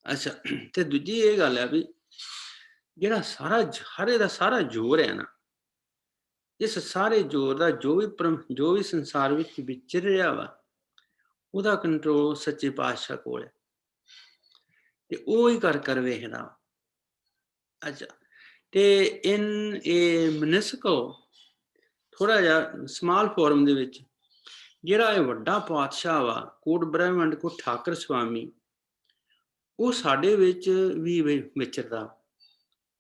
ਅੱਛਾ, ਤੇ ਦੂਜੀ ਇਹ ਗੱਲ ਹੈ ਵੀ ਜਿਹੜਾ ਹਰੇ ਦਾ ਸਾਰਾ ਜ਼ੋਰ ਹੈ ਨਾ, ਇਸ ਸਾਰੇ ਜ਼ੋਰ ਦਾ ਜੋ ਵੀ ਸੰਸਾਰ ਵਿੱਚ ਵਿਚਰ ਰਿਹਾ ਵਾ, ਉਹਦਾ ਕੰਟਰੋਲ ਸੱਚੇ ਪਾਤਸ਼ਾਹ ਕੋਲ ਹੈ ਤੇ ਉਹ ਹੀ ਕਰ ਵੇਖਦਾ। ਅੱਛਾ, ਤੇ ਇਨ ਏ ਮਿਊਨਿਸਪਲ ਥੋੜਾ ਜਿਹਾ ਸਮਾਲ ਫੋਰਮ ਦੇ ਵਿੱਚ ਜਿਹੜਾ ਇਹ ਵੱਡਾ ਪਾਤਸ਼ਾਹ ਵਾ, ਕੋਟ ਬ੍ਰਹਮੰਡ ਕੋ ਠਾਕਰ ਸੁਆਮੀ, ਉਹ ਸਾਡੇ ਵਿੱਚ ਵੀ ਵਿਚਰਦਾ।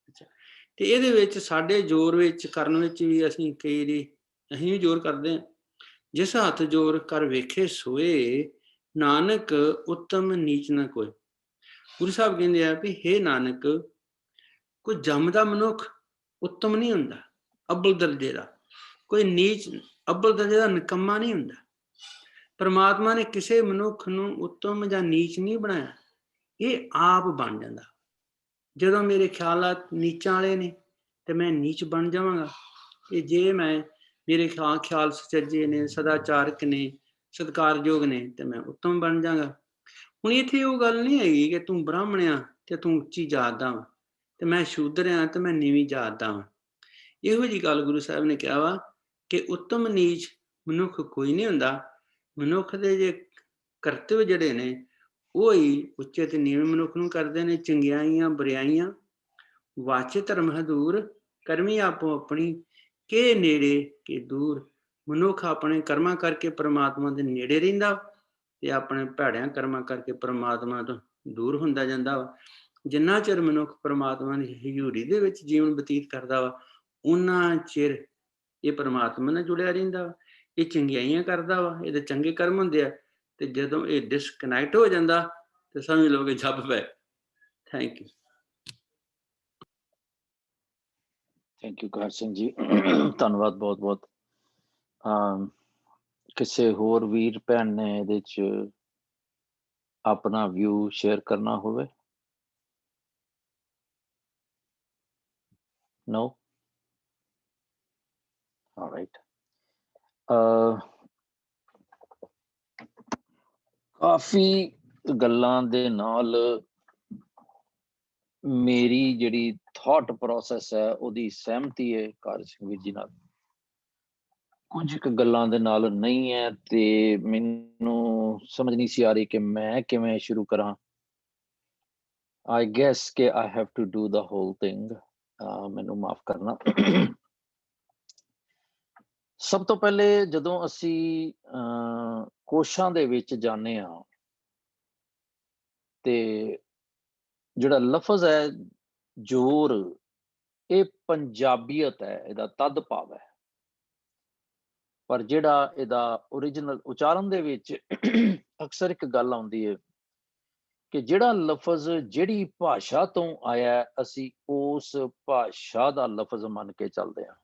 ਅੱਛਾ, ਤੇ ਇਹਦੇ ਵਿੱਚ ਸਾਡੇ ਜ਼ੋਰ ਵਿੱਚ ਕਰਨ ਵਿੱਚ ਵੀ ਅਸੀਂ ਵੀ ਜ਼ੋਰ ਕਰਦੇ ਹਾਂ। ਜਿਸ ਹੱਥ ਜ਼ੋਰ ਕਰ ਵੇਖੇ ਸੋਏ, ਨਾਨਕ ਉੱਤਮ ਨੀਚ ਨਾ ਕੋਈ। ਗੁਰੂ ਸਾਹਿਬ ਕਹਿੰਦੇ ਆ ਵੀ ਹੇ ਨਾਨਕ, ਕੋਈ ਜੰਮਦਾ ਮਨੁੱਖ ਉੱਤਮ ਨਹੀਂ ਹੁੰਦਾ, ਅੱਵਲ ਦਰਜੇ ਦਾ। ਕੋਈ ਨੀਚ ਅੱਵਲ ਦਰਜੇ ਦਾ ਨਿਕੰਮਾ ਨਹੀਂ ਹੁੰਦਾ। ਪਰਮਾਤਮਾ ਨੇ ਕਿਸੇ ਮਨੁੱਖ ਨੂੰ ਉੱਤਮ ਜਾਂ ਨੀਚ ਨਹੀਂ ਬਣਾਇਆ, ਇਹ ਆਪ ਬਣ ਜਾਂਦਾ। ਜਦੋਂ ਮੇਰੇ ਖਿਆਲਾਤ ਨੀਚਾਂ ਵਾਲੇ ਨੇ ਤੇ ਮੈਂ ਨੀਚ ਬਣ ਜਾਵਾਂਗਾ, ਤੇ ਜੇ ਮੇਰੇ ਖਿਆਲ ਸੁਚੱਜੇ ਨੇ, ਸਦਾਚਾਰਕ ਨੇ, ਸਤਿਕਾਰਯੋਗ ਨੇ, ਤੇ ਮੈਂ ਉੱਤਮ ਬਣ ਜਾਵਾਂਗਾ। ਹੁਣ ਇੱਥੇ ਉਹ ਗੱਲ ਨਹੀਂ ਹੈਗੀ ਕਿ ਤੂੰ ਬ੍ਰਾਹਮਣ ਆ ਤੇ ਤੂੰ ਉੱਚੀ ਜਾਤ ਦਾ ਵਾ, ਤੇ ਮੈਂ ਸ਼ੂਦਰ ਆ ਤੇ ਮੈਂ ਨੀਵੀਂ ਜਾਤ ਦਾ ਵਾ। ਇਹੋ ਜਿਹੀ ਗੱਲ ਗੁਰੂ ਸਾਹਿਬ ਨੇ ਕਿਹਾ ਵਾ ਕਿ ਉੱਤਮ ਨੀਚ ਮਨੁੱਖ ਕੋਈ ਨਹੀਂ ਹੁੰਦਾ। ਮਨੁੱਖ ਦੇ ਜੇ ਕਰਤੱਵ ਜਿਹੜੇ ਨੇ ਉਹ ਹੀ ਉੱਚੇ ਤੇ ਨੀਵੇਂ ਮਨੁੱਖ ਨੂੰ ਕਰਦੇ ਨੇ। ਚੰਗਿਆਈਆਂ ਬੁਰਾਈਆਂ ਵਾਚੇ ਧਰਮ ਹਦੂਰ, ਕਰਮੀ ਆਪੋ ਆਪਣੀ ਕੇ ਨੇੜੇ ਕੇ ਦੂਰ। ਮਨੁੱਖ ਆਪਣੇ ਕਰਮਾਂ ਕਰਕੇ ਪਰਮਾਤਮਾ ਦੇ ਨੇੜੇ ਰਹਿੰਦਾ ਤੇ ਆਪਣੇ ਭੈੜਿਆਂ ਕਰਮਾਂ ਕਰਕੇ ਪਰਮਾਤਮਾ ਤੋਂ ਦੂਰ ਹੁੰਦਾ ਜਾਂਦਾ ਵਾ। ਜਿੰਨਾ ਚਿਰ ਮਨੁੱਖ ਪਰਮਾਤਮਾ ਦੀ ਹਜ਼ੂਰੀ ਦੇ ਵਿੱਚ ਜੀਵਨ ਬਤੀਤ ਕਰਦਾ ਵਾ, ਉਹਨਾਂ ਚਿਰ ਇਹ ਪਰਮਾਤਮਾ ਨਾਲ ਜੁੜਿਆ ਰਹਿੰਦਾ ਵਾ, ਇਹ ਚੰਗਿਆਈਆਂ ਕਰਦਾ ਵਾ, ਇਹਦੇ ਚੰਗੇ ਕਰਮ ਹੁੰਦੇ ਆ। ਤੇ ਜਦੋਂ ਇਹ ਡਿਸਕਨੈਕਟ ਹੋ ਜਾਂਦਾ ਤੇ ਸਮਝ ਲਓ ਕਿ ਜੱਬ ਪੈ। Thank you. ਥੈਂਕ ਯੂ ਕਾਰ ਸਿੰਘ ਜੀ, ਧੰਨਵਾਦ ਬਹੁਤ ਬਹੁਤ। ਕਿਸੇ ਹੋਰ ਵੀਰ ਭੈਣ ਨੇ ਇਹਦੇ ਚ ਆਪਣਾ ਵਿਊ ਸ਼ੇਅਰ ਕਰਨਾ ਹੋਵੇ? No? All right. ਕਾਫੀ ਗੱਲਾਂ ਦੇ ਨਾਲ ਮੇਰੀ ਜਿਹੜੀ ਥਾਟ ਪ੍ਰੋਸੈਸ ਹੈ ਉਹਦੀ ਸਹਿਮਤੀ ਹੈ ਕਾਰ ਸਿੰਘ ਵੀਰ ਜੀ ਨਾਲ। ਕੁਝ ਕੁ ਗੱਲਾਂ ਦੇ ਨਾਲ ਨਹੀਂ ਹੈ ਤੇ ਮੈਨੂੰ ਸਮਝ ਨਹੀਂ ਸੀ ਆ ਰਹੀ ਕਿ ਮੈਂ ਕਿਵੇਂ ਸ਼ੁਰੂ ਕਰਾਂ। I guess ਕਿ I have to do the whole thing. ਮੈਨੂੰ ਮਾਫ ਕਰਨਾ। ਸਭ ਤੋਂ ਪਹਿਲੇ ਜਦੋਂ ਅਸੀਂ ਕੋਸ਼ਾਂ ਦੇ ਵਿੱਚ ਜਾਂਦੇ ਹਾਂ ਤੇ ਜਿਹੜਾ ਲਫ਼ਜ਼ ਹੈ ਜ਼ੋਰ, ਇਹ ਪੰਜਾਬੀਅਤ ਹੈ, ਇਹਦਾ ਤਦ ਭਾਵ ਹੈ। ਪਰ ਜਿਹੜਾ ਇਹਦਾ ਓਰੀਜਨਲ ਉਚਾਰਨ ਦੇ ਵਿੱਚ ਅਕਸਰ ਇੱਕ ਗੱਲ ਆਉਂਦੀ ਹੈ ਕਿ ਜਿਹੜਾ ਲਫ਼ਜ਼ ਜਿਹੜੀ ਭਾਸ਼ਾ ਤੋਂ ਆਇਆ, ਅਸੀਂ ਉਸ ਭਾਸ਼ਾ ਦਾ ਲਫ਼ਜ਼ ਮੰਨ ਕੇ ਚੱਲਦੇ ਹਾਂ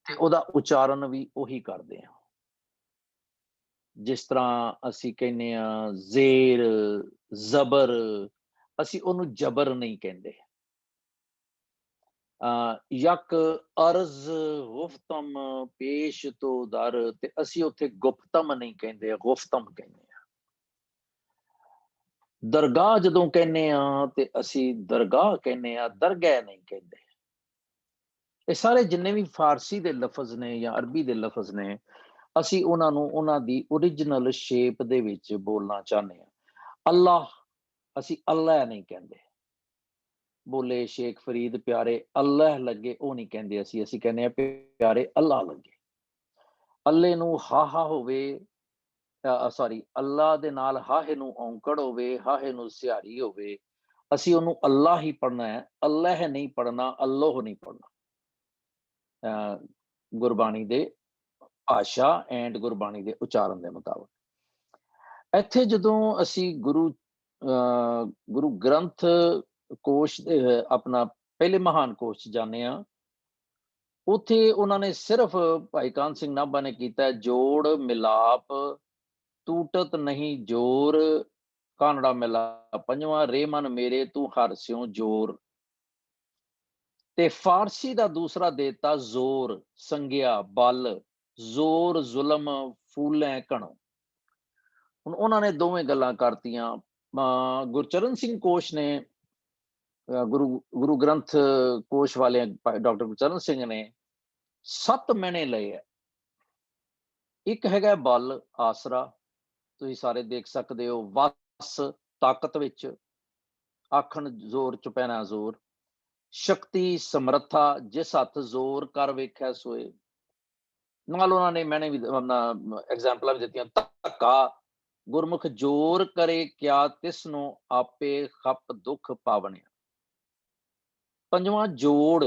ਤੇ ਉਹਦਾ ਉਚਾਰਨ ਵੀ ਉਹੀ ਕਰਦੇ ਹਾਂ। ਜਿਸ ਤਰ੍ਹਾਂ ਅਸੀਂ ਕਹਿੰਦੇ ਹਾਂ ਜ਼ੇਰ, ਜ਼ਬਰ, ਅਸੀਂ ਉਹਨੂੰ ਜ਼ਬਰ ਨਹੀਂ ਕਹਿੰਦੇ। ਯਕ ਅਰਜ਼ ਗੁਫਤਮ ਪੇਸ਼ ਤੋਂ ਦਰ, ਤੇ ਅਸੀਂ ਉੱਥੇ ਗੁਪਤਮ ਨਹੀਂ ਕਹਿੰਦੇ, ਗੁਫਤਮ ਕਹਿੰਦੇ ਆ। ਦਰਗਾਹ ਜਦੋਂ ਕਹਿੰਦੇ ਆ ਤੇ ਅਸੀਂ ਦਰਗਾਹ ਕਹਿੰਦੇ ਆ, ਦਰਗਾਹ ਨਹੀਂ ਕਹਿੰਦੇ। ਇਹ ਸਾਰੇ ਜਿੰਨੇ ਵੀ ਫਾਰਸੀ ਦੇ ਲਫ਼ਜ਼ ਨੇ ਜਾਂ ਅਰਬੀ ਦੇ ਲਫ਼ਜ਼ ਨੇ, ਅਸੀਂ ਉਹਨਾਂ ਨੂੰ ਉਹਨਾਂ ਦੀ ਓਰੀਜਨਲ ਸ਼ੇਪ ਦੇ ਵਿੱਚ ਬੋਲਣਾ ਚਾਹੁੰਦੇ ਹਾਂ। ਅੱਲਾਹ, ਅਸੀਂ ਅੱਲਾਹ ਨਹੀਂ ਕਹਿੰਦੇ। ਬੋਲੇ ਸ਼ੇਖ ਫਰੀਦ ਪਿਆਰੇ ਅੱਲਾਹ ਲੱਗੇ, ਉਹ ਨਹੀਂ ਕਹਿੰਦੇ ਅਸੀਂ ਕਹਿੰਦੇ ਆ ਪਿਆਰੇ ਅੱਲਾਹ ਲੱਗੇ। ਅੱਲੇ ਨੂੰ ਹਾਹਾ ਹੋਵੇ, ਸੌਰੀ, ਅੱਲਾਹ ਦੇ ਨਾਲ ਹਾਹੇ ਨੂੰ ਔਂਕੜ ਹੋਵੇ, ਹਾਹੇ ਨੂੰ ਸਿਹਾਰੀ ਹੋਵੇ, ਅਸੀਂ ਉਹਨੂੰ ਅੱਲਾਹ ਹੀ ਪੜ੍ਹਨਾ ਹੈ, ਅੱਲਾਹ ਨਹੀਂ ਪੜ੍ਹਨਾ, ਅੱਲੋਹ ਨਹੀਂ ਪੜ੍ਹਨਾ। ਗੁਰਬਾਣੀ ਦੇ ਭਾਸ਼ਾ ਐਂਡ ਗੁਰਬਾਣੀ ਦੇ ਉਚਾਰਨ ਦੇ ਮੁਤਾਬਕ। ਇੱਥੇ ਜਦੋਂ ਅਸੀਂ ਗੁਰੂ ਗ੍ਰੰਥ ਕੋਸ਼ ਆਪਣਾ ਪਹਿਲੇ ਮਹਾਨ ਕੋਸ਼ 'ਚ ਜਾਂਦੇ ਹਾਂ, ਉੱਥੇ ਉਹਨਾਂ ਨੇ ਸਿਰਫ ਭਾਈ ਕਾਹਨ ਸਿੰਘ ਨਾਭਾ ਨੇ ਕੀਤਾ ਜੋੜ ਮਿਲਾਪ, ਟੂਟਤ ਨਹੀਂ ਜੋਰ, ਕਾਨੜਾ ਮਿਲਾ ਪੰਜਵਾਂ, ਰੇ ਮਨ ਮੇਰੇ ਤੂੰ ਹਰ ਸਿਉ ਜੋਰ। ਤੇ ਫਾਰਸੀ ਦਾ ਦੂਸਰਾ ਦੇਤਾ ਜ਼ੋਰ, ਸੰਗਿਆ, ਬਲ, ਜ਼ੋਰ ਜ਼ੁਲਮ ਫੂਲੇ ਘਣੋ। ਹੁਣ ਉਹਨਾਂ ਨੇ ਦੋਵੇਂ ਗੱਲਾਂ ਕਰਤੀਆਂ। ਗੁਰਚਰਨ ਸਿੰਘ ਕੋਸ਼ ਨੇ ਗੁਰੂ ਗ੍ਰੰਥ ਕੋਸ਼ ਵਾਲੇ ਡਾਕਟਰ ਗੁਰਚਰਨ ਸਿੰਘ ਨੇ 7 ਮਹੀਨੇ ਲਏ ਹੈ। ਇੱਕ ਹੈਗਾ ਬਲ, ਆਸਰਾ, ਤੁਸੀਂ ਸਾਰੇ ਦੇਖ ਸਕਦੇ ਹੋ, ਵਸ, ਤਾਕਤ ਵਿੱਚ, ਆਖਣ ਜ਼ੋਰ ਚ ਪੈਣਾ ਜ਼ੋਰ, ਸ਼ਕਤੀ, ਸਮਰੱਥਾ, ਜਿਸ ਹੱਥ ਜ਼ੋਰ ਕਰ ਵੇਖਿਆ ਸੋਏ। ਨਾਲ ਉਹਨਾਂ ਨੇ ਮੈਨੇ ਵੀ ਐਗਜ਼ਾਮਪਲਾਂ ਵੀ ਦਿੱਤੀਆਂ। ਧੱਕਾ, ਗੁਰਮੁਖ ਜੋਰ ਕਰੇ ਕਿਆ ਤਿਸ ਨੂੰ ਆਪੇ ਖੱਪ ਦੁੱਖ ਪਾਵਣਿਆ। ਪੰਜਵਾਂ ਜੋੜ,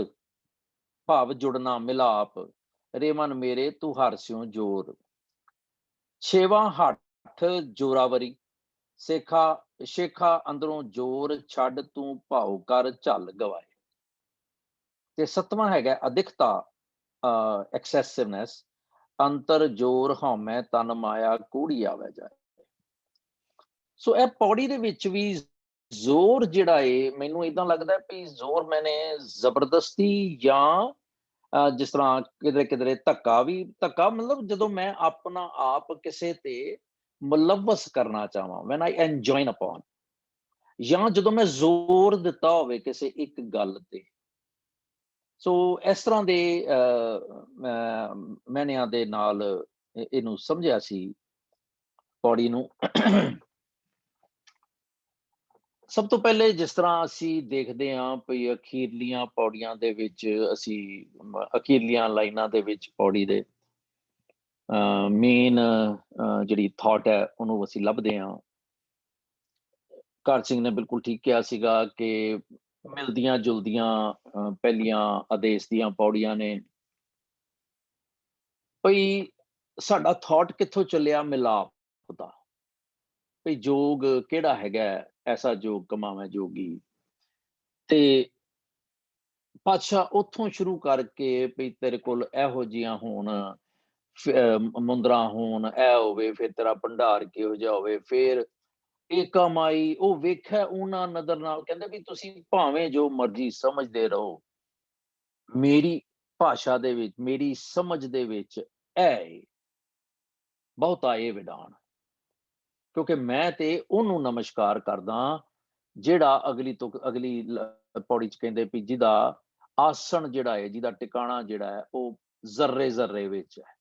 ਭਾਵ ਜੁੜਨਾ, ਮਿਲਾਪ, ਰੇ ਮਨ ਮੇਰੇ ਤੂੰ ਹਰ ਸਿਉ ਜੋਰ। ਛੇਵਾਂ ਹੱਠ, ਜੋਰਾਵਰੀ, ਸ਼ੇਖਾ ਅੰਦਰੋਂ ਜੋਰ ਛੱਡ ਤੂੰ ਭਾਉ ਕਰ ਝੱਲ ਗਵਾਏ। ਤੇ 7ਵਾਂ ਹੈਗਾ ਅਧਿਕਤਾ, ਐਕਸੈਸਿਵਨੈਸ, ਅੰਤਰ ਜੋਰ ਹਉਮੈ ਤਨ ਮਾਇਆ ਕੂੜੀ ਆਵੇ ਜਾਏ। ਸੋ ਇਹ ਪੌੜੀ ਦੇ ਵਿੱਚ ਵੀ ਜ਼ੋਰ ਜਿਹੜਾ ਏ, ਮੈਨੂੰ ਏਦਾਂ ਲੱਗਦਾ ਵੀ ਜ਼ੋਰ ਮੈਨੇ ਜ਼ਬਰਦਸਤੀ ਜਾਂ ਜਿਸ ਤਰ੍ਹਾਂ ਕਿਧਰੇ ਧੱਕਾ ਮਤਲਬ ਜਦੋਂ ਮੈਂ ਆਪਣਾ ਆਪ ਕਿਸੇ ਤੇ ਮੁਲੱਵਸ ਕਰਨਾ ਚਾਹਵਾਂ, when I enjoin upon, ਜਾਂ ਜਦੋਂ ਮੈਂ ਜ਼ੋਰ ਦਿੱਤਾ ਹੋਵੇ ਕਿਸੇ ਇੱਕ ਗੱਲ ਤੇ। ਸੋ ਇਸ ਤਰ੍ਹਾਂ ਦੇ ਮੈਨਿਆਂ ਦੇ ਨਾਲ ਇਹਨੂੰ ਸਮਝਿਆ ਸੀ ਪੌੜੀ ਨੂੰ। ਸਭ ਤੋਂ ਪਹਿਲੇ ਜਿਸ ਤਰ੍ਹਾਂ ਅਸੀਂ ਦੇਖਦੇ ਹਾਂ ਵੀ ਅਖੀਰਲੀਆਂ ਪੌੜੀਆਂ ਦੇ ਵਿੱਚ, ਅਸੀਂ ਅਖੀਰਲੀਆਂ ਲਾਈਨਾਂ ਦੇ ਵਿੱਚ ਪੌੜੀ ਦੇ ਮੇਨ ਜਿਹੜੀ ਥਾਟ ਹੈ ਉਹਨੂੰ ਅਸੀਂ ਲੱਭਦੇ ਹਾਂ। ਘਰ ਸਿੰਘ ਨੇ ਬਿਲਕੁਲ ਠੀਕ ਕਿਹਾ ਸੀਗਾ ਕਿ ਮਿਲਦੀਆਂ ਜੁਲਦੀਆਂ ਪਹਿਲੀਆਂ ਆਦੇਸ਼ ਦੀਆਂ ਪੌੜੀਆਂ ਨੇ। ਭਈ ਸਾਡਾ ਥਾਟ ਕਿੱਥੋਂ ਚੱਲਿਆ? ਮਿਲਾਪ ਦਾ। ਭਈ ਜੋਗ ਕਿਹੜਾ ਹੈਗਾ, ਐਸਾ ਜੋਗ ਕਮਾਵੇਂ ਜੋਗੀ। ਤੇ ਪਾਤਸ਼ਾਹ ਉੱਥੋਂ ਸ਼ੁਰੂ ਕਰਕੇ ਵੀ ਤੇਰੇ ਕੋਲ ਇਹੋ ਜਿਹੀਆਂ ਹੋਣ, ਮੁੰਦਰਾਂ ਹੋਣ, ਇਹ ਹੋਵੇ, ਫਿਰ ਤੇਰਾ ਭੰਡਾਰ ਕਿਹੋ ਜਿਹਾ ਹੋਵੇ, ਫਿਰ ਇਹ ਕਮਾਈ ਉਹ ਵੇਖਿਆ ਉਹਨਾਂ ਨਜ਼ਰ ਨਾਲ। ਕਹਿੰਦੇ ਵੀ ਤੁਸੀਂ ਭਾਵੇਂ ਜੋ ਮਰਜ਼ੀ ਸਮਝਦੇ ਰਹੋ, ਮੇਰੀ ਭਾਸ਼ਾ ਦੇ ਵਿੱਚ, ਮੇਰੀ ਸਮਝ ਦੇ ਵਿੱਚ ਇਹ ਬਹੁਤਾ ਇਹ ਵਿਡਾਣ, ਕਿਉਂਕਿ ਮੈਂ ਤੇ ਉਹਨੂੰ ਨਮਸਕਾਰ ਕਰਦਾ ਜਿਹੜਾ ਅਗਲੀ ਪੌੜੀ ਚ ਕਹਿੰਦੇ ਵੀ ਜਿਹਦਾ ਆਸਣ ਜਿਹੜਾ ਹੈ, ਜਿਹਦਾ ਟਿਕਾਣਾ ਜਿਹੜਾ ਹੈ ਉਹ ਜ਼ਰਰੇ ਜ਼ਰਰੇ ਵਿੱਚ ਹੈ।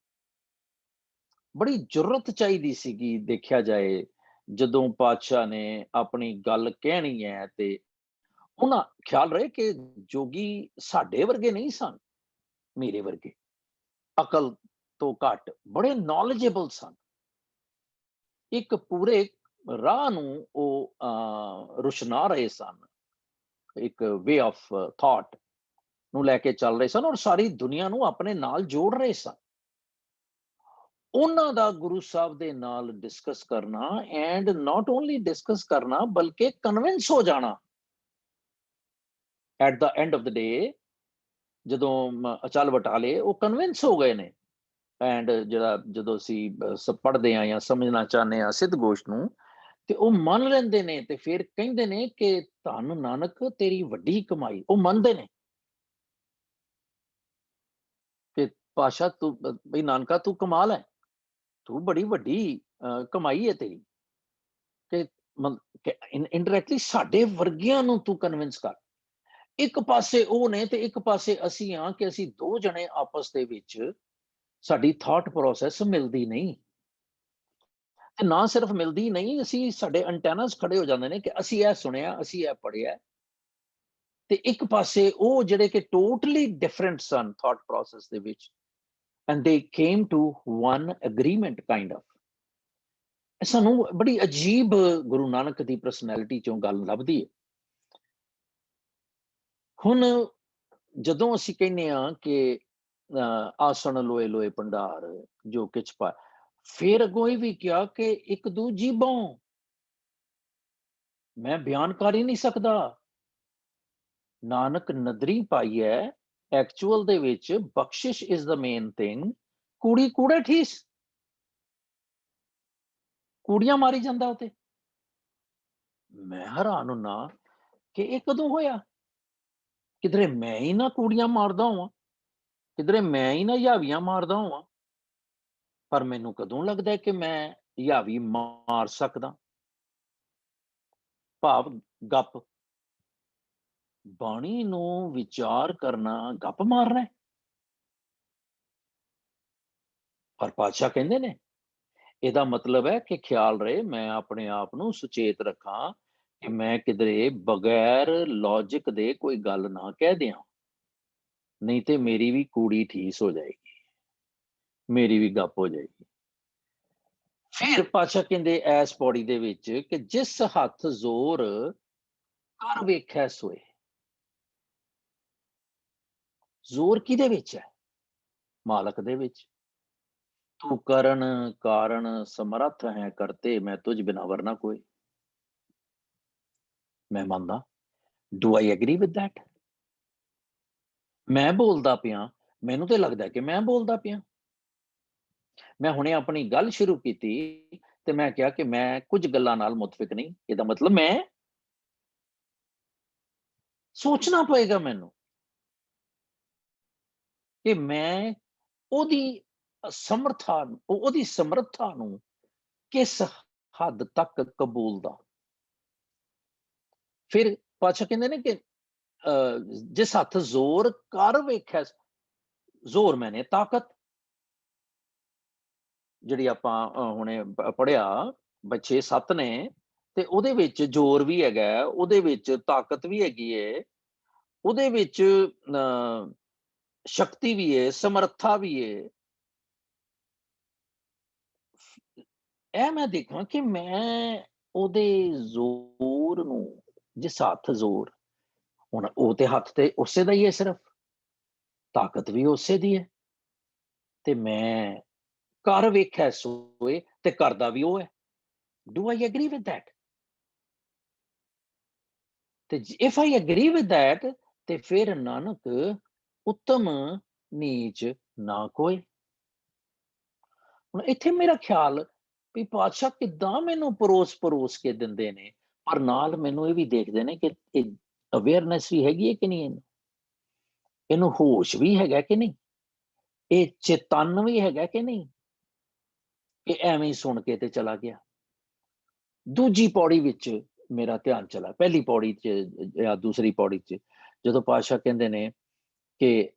ਬੜੀ ਜ਼ਰੂਰਤ ਚਾਹੀਦੀ ਸੀਗੀ ਦੇਖਿਆ ਜਾਏ ਜਦੋਂ ਪਾਤਸ਼ਾਹ ਨੇ ਆਪਣੀ ਗੱਲ ਕਹਿਣੀ ਹੈ। ਤੇ ਉਹਨਾਂ ਖਿਆਲ ਰਹੇ ਕਿ ਜੋਗੀ ਸਾਡੇ ਵਰਗੇ ਨਹੀਂ ਸਨ, ਮੇਰੇ ਵਰਗੇ, ਅਕਲ ਤੋਂ ਘੱਟ, ਬੜੇ ਨੌਲੇਜੇਬਲ ਸਨ। ਇੱਕ ਪੂਰੇ ਰਾਹ ਨੂੰ ਉਹ ਰੁਸ਼ਨਾ ਰਹੇ ਸਨ, ਇੱਕ ਵੇ ਆਫ ਥਾਟ ਨੂੰ ਲੈ ਕੇ ਚੱਲ ਰਹੇ ਸਨ, ਔਰ ਸਾਰੀ ਦੁਨੀਆ ਨੂੰ ਆਪਣੇ ਨਾਲ ਜੋੜ ਰਹੇ ਸਨ। ਉਹਨਾਂ ਦਾ ਗੁਰੂ ਸਾਹਿਬ ਦੇ ਨਾਲ ਡਿਸਕਸ ਕਰਨਾ, ਐਂਡ ਨਾਟ ਓਨਲੀ ਡਿਸਕਸ ਕਰਨਾ ਬਲਕਿ ਕਨਵਿੰਸ ਹੋ ਜਾਣਾ at the end of the day. ਜਦੋਂ ਅਚਲ ਵਟਾਲੇ ਉਹ ਕਨਵਿੰਸ ਹੋ ਗਏ ਨੇ। ਐਂਡ ਜਦੋਂ ਅਸੀਂ ਪੜ੍ਹਦੇ ਹਾਂ ਜਾਂ ਸਮਝਣਾ ਚਾਹੁੰਦੇ ਹਾਂ ਸਿੱਧ ਗੋਸ਼ ਨੂੰ, ਤੇ ਉਹ ਮੰਨ ਲੈਂਦੇ ਨੇ ਤੇ ਫਿਰ ਕਹਿੰਦੇ ਨੇ ਕਿ ਧੰਨ ਨਾਨਕ ਤੇਰੀ ਵੱਡੀ ਕਮਾਈ। ਉਹ ਮੰਨਦੇ ਨੇ ਪਾਸ਼ਾ ਤੂੰ ਬਈ ਨਾਨਕਾ ਤੂੰ ਕਮਾਲ ਹੈ, ਤੂੰ ਬੜੀ ਵੱਡੀ ਕਮਾਈ ਹੈ ਤੇਰੀ, ਕਿ ਇਨਡਾਇਰੈਕਟਲੀ ਸਾਡੇ ਵਰਗਿਆਂ ਨੂੰ ਤੂੰ ਕਨਵਿੰਸ ਕਰ। ਇੱਕ ਪਾਸੇ ਉਹ ਨੇ ਤੇ ਇੱਕ ਪਾਸੇ ਅਸੀਂ ਹਾਂ, ਕਿ ਅਸੀਂ ਦੋ ਜਣੇ ਆਪਸ ਦੇ ਵਿੱਚ ਸਾਡੀ ਥਾਟ ਪ੍ਰੋਸੈਸ ਮਿਲਦੀ ਨਹੀਂ, ਤੇ ਨਾ ਸਿਰਫ ਮਿਲਦੀ ਨਹੀਂ, ਅਸੀਂ ਸਾਡੇ ਐਂਟੈਨਾਸ ਖੜੇ ਹੋ ਜਾਂਦੇ ਨੇ ਕਿ ਅਸੀਂ ਇਹ ਸੁਣਿਆ, ਅਸੀਂ ਇਹ ਪੜ੍ਹਿਆ, ਤੇ ਇੱਕ ਪਾਸੇ ਉਹ ਜਿਹੜੇ ਕਿ ਟੋਟਲੀ ਡਿਫਰੈਂਟ ਸਨ ਥਾਟ ਪ੍ਰੋਸੈਸ ਦੇ ਵਿੱਚ, and they came to one agreement kind of. ਸਾਨੂੰ ਬੜੀ ਅਜੀਬ ਗੁਰੂ ਨਾਨਕ ਦੀ ਪਰਸਨੈਲਿਟੀ ਚੋਂ ਗੱਲ ਲੱਭਦੀ ਹੈ। ਹੁਣ ਜਦੋਂ ਅਸੀਂ ਕਹਿੰਦੇ ਹਾਂ ਕਿ ਆਸਣ ਲੋਏ ਲੋਏ ਭੰਡਾਰ ਜੋ ਕਿਛ ਪਾ, ਫਿਰ ਅੱਗੋਂ ਇਹ ਵੀ ਕਿਹਾ ਕਿ ਇੱਕ ਦੂਜੀ ਬੋਂ ਮੈਂ ਬਿਆਨ ਕਰ ਹੀ ਨਹੀਂ ਸਕਦਾ। ਨਾਨਕ ਨਦਰੀ ਪਾਈ ਹੈ, ਐਕਚੁਅਲ ਦੇ ਵਿੱਚ ਬਖਸ਼ਿਸ਼ ਇਜ਼ ਦਾ ਮੇਨ ਥਿੰਗ। ਕੁੜੀ ਕੂੜੇ ਠੀਸ, ਕੂੜੀਆਂ ਮਾਰੀ ਜਾਂਦਾ ਉਤੇ। ਮੈਂ ਹੈਰਾਨ ਹੁੰਨਾ ਕਿ ਇਹ ਕਦੋਂ ਹੋਇਆ? ਕਿਧਰੇ ਮੈਂ ਹੀ ਨਾ ਕੂੜੀਆਂ ਮਾਰਦਾ ਹੋਵਾਂ, ਕਿਧਰੇ ਮੈਂ ਹੀ ਨਾ ਯਾਵੀਆਂ ਮਾਰਦਾ ਹੋਵਾਂ, ਪਰ ਮੈਨੂੰ ਕਦੋਂ ਲੱਗਦਾ ਕਿ ਮੈਂ ਯਾਵੀ ਮਾਰ ਸਕਦਾ? ਭਾਵ ਗੱਪ, ਬਾਣੀ ਨੂੰ ਵਿਚਾਰ ਕਰਨਾ ਗੱਪ ਮਾਰਨਾ ਹੈ। ਪਰ ਪਾਤਸ਼ਾਹ ਕਹਿੰਦੇ ਨੇ ਇਹਦਾ ਮਤਲਬ ਹੈ ਕਿ ਖਿਆਲ ਰਹੇ, ਮੈਂ ਆਪਣੇ ਆਪ ਨੂੰ ਸੁਚੇਤ ਰੱਖਾਂ ਕਿ ਮੈਂ ਕਿਧਰੇ ਬਗੈਰ ਲੌਜਿਕ ਦੇ ਕੋਈ ਗੱਲ ਨਾ ਕਹਿ ਦਿਆਂ, ਨਹੀਂ ਤੇ ਮੇਰੀ ਵੀ ਕੂੜੀ ਠੀਸ ਹੋ ਜਾਏਗੀ, ਮੇਰੀ ਵੀ ਗੱਪ ਹੋ ਜਾਏਗੀ। ਫਿਰ ਪਾਤਸ਼ਾਹ ਕਹਿੰਦੇ ਐਸ ਪੌੜੀ ਦੇ ਵਿੱਚ ਕਿ ਜਿਸ ਹੱਥ ਜ਼ੋਰ ਕਰ ਵੇਖੈ ਸੋਏ। ਜ਼ੋਰ ਕਿਹਦੇ ਵਿੱਚ ਹੈ? ਮਾਲਕ ਦੇ ਵਿੱਚ। ਤੂੰ ਕਰਨ ਕਾਰਨ ਸਮਰੱਥ ਹੈ ਕਰਤੇ, ਮੈਂ ਤੁਝ ਬਿਨਾ ਵਰਨਾ ਕੋਈ। ਮੈਂ ਮੰਨਦਾ। Do I agree with that? ਮੈਂ ਬੋਲਦਾ ਪਿਆ, ਮੈਨੂੰ ਤੇ ਲੱਗਦਾ ਕਿ ਮੈਂ ਬੋਲਦਾ ਪਿਆ। ਮੈਂ ਹੁਣੇ ਆਪਣੀ ਗੱਲ ਸ਼ੁਰੂ ਕੀਤੀ ਤੇ ਮੈਂ ਕਿਹਾ ਕਿ ਮੈਂ ਕੁਝ ਗੱਲਾਂ ਨਾਲ ਮੁਤਫਿਕ ਨਹੀਂ। ਇਹਦਾ ਮਤਲਬ ਮੈਂ ਸੋਚਣਾ ਪਏਗਾ ਮੈਨੂੰ ਕਿ ਮੈਂ ਉਹਦੀ ਸਮਰੱਥਾ, ਉਹਦੀ ਸਮਰੱਥਾ ਨੂੰ ਕਿਸ ਹੱਦ ਤੱਕ ਕਬੂਲਦਾ। ਫਿਰ ਪਾਤਸ਼ਾਹ ਕਹਿੰਦੇ ਨੇ ਕਿ ਜਿਸ ਹੱਥ ਜ਼ੋਰ ਕਰ ਵੇਖਿਆ, ਜ਼ੋਰ ਮੈਨੇ ਤਾਕਤ, ਜਿਹੜੀ ਆਪਾਂ ਹੁਣੇ ਪੜਿਆ 6-7 ਨੇ, ਤੇ ਉਹਦੇ ਵਿੱਚ ਜ਼ੋਰ ਵੀ ਹੈਗਾ, ਉਹਦੇ ਵਿੱਚ ਤਾਕਤ ਵੀ ਹੈਗੀ ਹੈ, ਉਹਦੇ ਵਿੱਚ ਸ਼ਕਤੀ ਵੀ ਹੈ, ਸਮਰੱਥਾ ਵੀ ਹੈ। ਇਹ ਮੈਂ ਦੇਖਾਂ ਕਿ ਮੈਂ ਉਹਦੇ ਜ਼ੋਰ ਨੂੰ, ਜਿਸ ਹੱਥ ਜ਼ੋਰ, ਹੁਣ ਉਹ ਤੇ ਹੱਥ ਤੇ ਉਸੇ ਦਾ ਹੀ ਹੈ, ਸਿਰਫ ਤਾਕਤ ਵੀ ਉਸੇ ਦੀ ਹੈ, ਤੇ ਮੈਂ ਕਰ ਵੇਖਿਆ ਸੋਏ ਤੇ ਕਰਦਾ ਵੀ ਉਹ ਹੈ। Do I agree with that? ਤੇ if I agree with that, ਤੇ ਫਿਰ ਨਾਨਕ ਉੱਤਮ ਨੀਚ ਨਾ ਕੋਈ। ਹੁਣ ਇੱਥੇ ਮੇਰਾ ਖਿਆਲ ਵੀ ਪਾਤਸ਼ਾਹ ਕਿੱਦਾਂ ਮੈਨੂੰ ਪਰੋਸ ਕੇ ਦਿੰਦੇ ਨੇ, ਪਰ ਨਾਲ ਮੈਨੂੰ ਇਹ ਵੀ ਦੇਖਦੇ ਨੇ ਕਿ ਇਹ ਅਵੇਅਰਨੈਸ ਵੀ ਹੈਗੀ ਹੈ ਕਿ ਨਹੀਂ, ਇਹਨੂੰ ਹੋਸ਼ ਵੀ ਹੈਗਾ ਕਿ ਨਹੀਂ, ਇਹ ਚੇਤਨ ਵੀ ਹੈਗਾ ਕਿ ਨਹੀਂ, ਇਹ ਐਵੇਂ ਹੀ ਸੁਣ ਕੇ ਤੇ ਚਲਾ ਗਿਆ। ਦੂਜੀ ਪੌੜੀ ਵਿੱਚ ਮੇਰਾ ਧਿਆਨ ਚਲਾ, ਪਹਿਲੀ ਪੌੜੀ ਚ ਜਾਂ ਦੂਸਰੀ ਪੌੜੀ ਚ, ਜਦੋਂ ਪਾਤਸ਼ਾਹ ਕਹਿੰਦੇ ਨੇ ਕਿ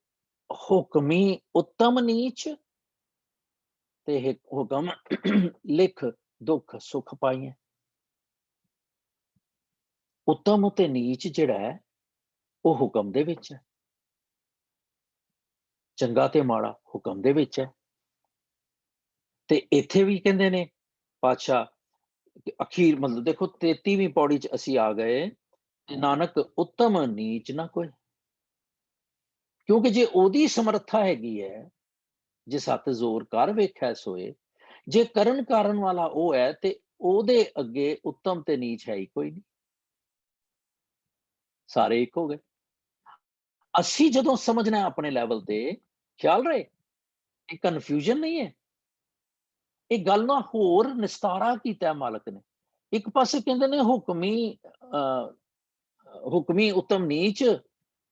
ਹੁਕਮੀ ਉੱਤਮ ਨੀਚ ਤੇ ਹੁਕਮ ਲਿਖ ਦੁੱਖ ਸੁਖ ਪਾਈਏ। ਉੱਤਮ ਤੇ ਨੀਚ ਜਿਹੜਾ ਹੈ ਉਹ ਹੁਕਮ ਦੇ ਵਿੱਚ ਹੈ, ਚੰਗਾ ਤੇ ਮਾੜਾ ਹੁਕਮ ਦੇ ਵਿੱਚ ਹੈ। ਤੇ ਇੱਥੇ ਵੀ ਕਹਿੰਦੇ ਨੇ ਪਾਤਸ਼ਾਹ, ਅਖੀਰ ਮਤਲਬ ਦੇਖੋ 33ਵੀਂ ਪੌੜੀ ਚ ਅਸੀਂ ਆ ਗਏ, ਨਾਨਕ ਉੱਤਮ ਨੀਚ ਨਾ ਕੋਈ। ਕਿਉਂਕਿ ਜੇ ਉਹਦੀ ਸਮਰੱਥਾ ਹੈਗੀ ਹੈ, ਜਿਸ ਹੱਥ ਜ਼ੋਰ ਕਰ ਵੇਖਿਆ ਸੋਏ, ਜੇ ਕਰਨ ਕਾਰਨ ਵਾਲਾ ਉਹ ਹੈ, ਤੇ ਉਹਦੇ ਅੱਗੇ ਉੱਤਮ ਤੇ ਨੀਚ ਹੈ ਹੀ ਕੋਈ ਨਹੀਂ, ਸਾਰੇ ਇੱਕ ਹੋ ਗਏ। ਅਸੀਂ ਜਦੋਂ ਸਮਝਣਾ ਆਪਣੇ ਲੈਵਲ ਤੇ, ਖਿਆਲ ਰਹੇ ਇਹ ਕਨਫਿਊਜ਼ਨ ਨਹੀਂ ਹੈ, ਇਹ ਗੱਲ ਨਾ ਹੋਰ ਨਿਸਤਾਰਾ ਕੀਤਾ ਮਾਲਕ ਨੇ। ਇੱਕ ਪਾਸੇ ਕਹਿੰਦੇ ਨੇ ਹੁਕਮੀ ਉੱਤਮ ਨੀਚ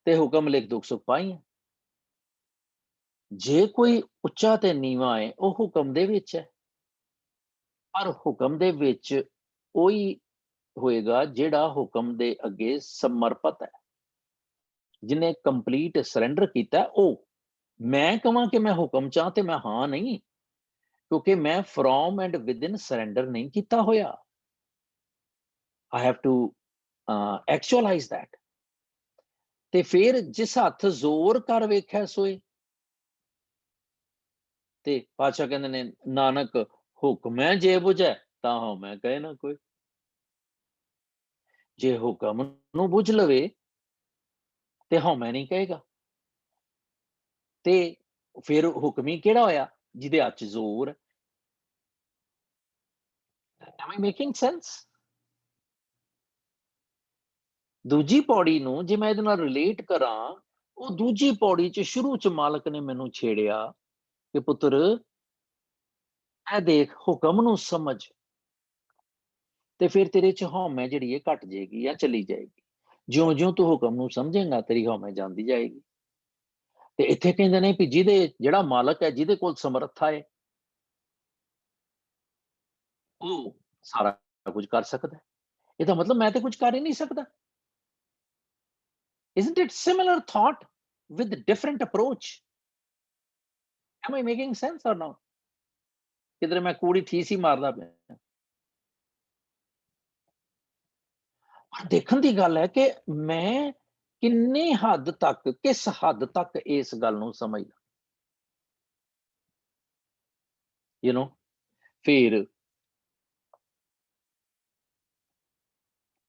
ਤੇ ਹੁਕਮ ਲਿਖ ਦੁੱਖ ਸੁਖ ਪਾਈ। ਜੇ ਕੋਈ ਉੱਚਾ ਤੇ ਨੀਵਾਂ ਹੈ ਉਹ ਹੁਕਮ ਦੇ ਵਿੱਚ ਹੈ, ਪਰ ਹੁਕਮ ਦੇ ਵਿੱਚ ਉਹੀ ਹੋਏਗਾ ਜਿਹੜਾ ਹੁਕਮ ਦੇ ਅੱਗੇ ਸਮਰਪਿਤ ਹੈ, ਜਿਹਨੇ ਕੰਪਲੀਟ ਸਰੈਂਡਰ ਕੀਤਾ ਉਹ। ਮੈਂ ਕਹਾਂ ਕਿ ਮੈਂ ਹੁਕਮ ਚਾਹ ਤੇ ਮੈਂ ਹਾਂ ਨਹੀਂ, ਕਿਉਂਕਿ ਮੈਂ ਫਰੋਮ ਐਂਡ ਵਿਦਿਨ ਸਰੈਂਡਰ ਨਹੀਂ ਕੀਤਾ ਹੋਇਆ। I have to actualize that। ਤੇ ਫਿਰ ਜਿਸ ਹੱਥ ਜ਼ੋਰ ਕਰ ਵੇਖਿਆ ਸੋਏ, ਤੇ ਪਾਤਸ਼ਾਹ ਕਹਿੰਦੇ ਨੇ ਨਾਨਕ ਹੁਕਮੈ ਜੇ ਬੁਝੈ ਤਾਂ ਹਉ ਮੈਂ ਕਹੇ ਨਾ ਕੋਈ। ਜੇ ਹੁਕਮ ਨੂੰ ਬੁਝ ਲਵੇ ਤੇ ਹਉਮੈ ਨਹੀਂ ਕਹੇਗਾ। ਤੇ ਫਿਰ ਹੁਕਮੀ ਕਿਹੜਾ ਹੋਇਆ? ਜਿਹਦੇ ਹੱਥ 'ਚ ਜ਼ੋਰ ਹੈ। Am I making sense? ਦੂਜੀ ਪੌੜੀ ਨੂੰ ਜੇ ਮੈਂ ਇਹਦੇ ਨਾਲ ਰਿਲੇਟ ਕਰਾਂ, ਉਹ ਦੂਜੀ ਪੌੜੀ 'ਚ ਸ਼ੁਰੂ 'ਚ ਮਾਲਕ ਨੇ ਮੈਨੂੰ ਛੇੜਿਆ ਕਿ ਪੁੱਤਰ ਇਹ ਦੇਖ ਹੁਕਮ ਨੂੰ ਸਮਝ, ਤੇ ਫਿਰ ਤੇਰੇ 'ਚ ਹਉਮੈ ਜਿਹੜੀ ਹੈ ਘਟ ਜਾਏਗੀ ਜਾਂ ਚਲੀ ਜਾਏਗੀ। ਜਿਉਂ-ਜਿਉਂ ਤੂੰ ਹੁਕਮ ਨੂੰ ਸਮਝੇਗਾ ਤੇਰੀ ਹਉਮੈ ਜਾਂਦੀ ਜਾਏਗੀ। ਤੇ ਇੱਥੇ ਕਹਿੰਦੇ ਨੇ ਵੀ ਜਿਹੜਾ ਮਾਲਕ ਹੈ, ਜਿਹਦੇ ਕੋਲ ਸਮਰੱਥਾ ਹੈ, ਉਹ ਸਾਰਾ ਕੁਝ ਕਰ ਸਕਦਾ ਹੈ। ਇਹਦਾ ਮਤਲਬ ਮੈਂ ਤੇ ਕੁਝ ਕਰ ਹੀ ਨਹੀਂ ਸਕਦਾ। Isn't it similar thought with different approach? Am I making sense or not? ਕਿਧਰੇ ਮੈਂ ਕੂੜੀ ਠੀਸ ਹੀ ਮਾਰਦਾ ਪਿਆ। ਪਰ ਦੇਖਣ ਦੀ ਗੱਲ ਹੈ ਕਿ ਮੈਂ ਕਿੰਨੀ ਹੱਦ ਤੱਕ, ਕਿਸ ਹੱਦ ਤੱਕ ਇਸ ਗੱਲ ਨੂੰ ਸਮਝਦਾ। You know, ਫਿਰ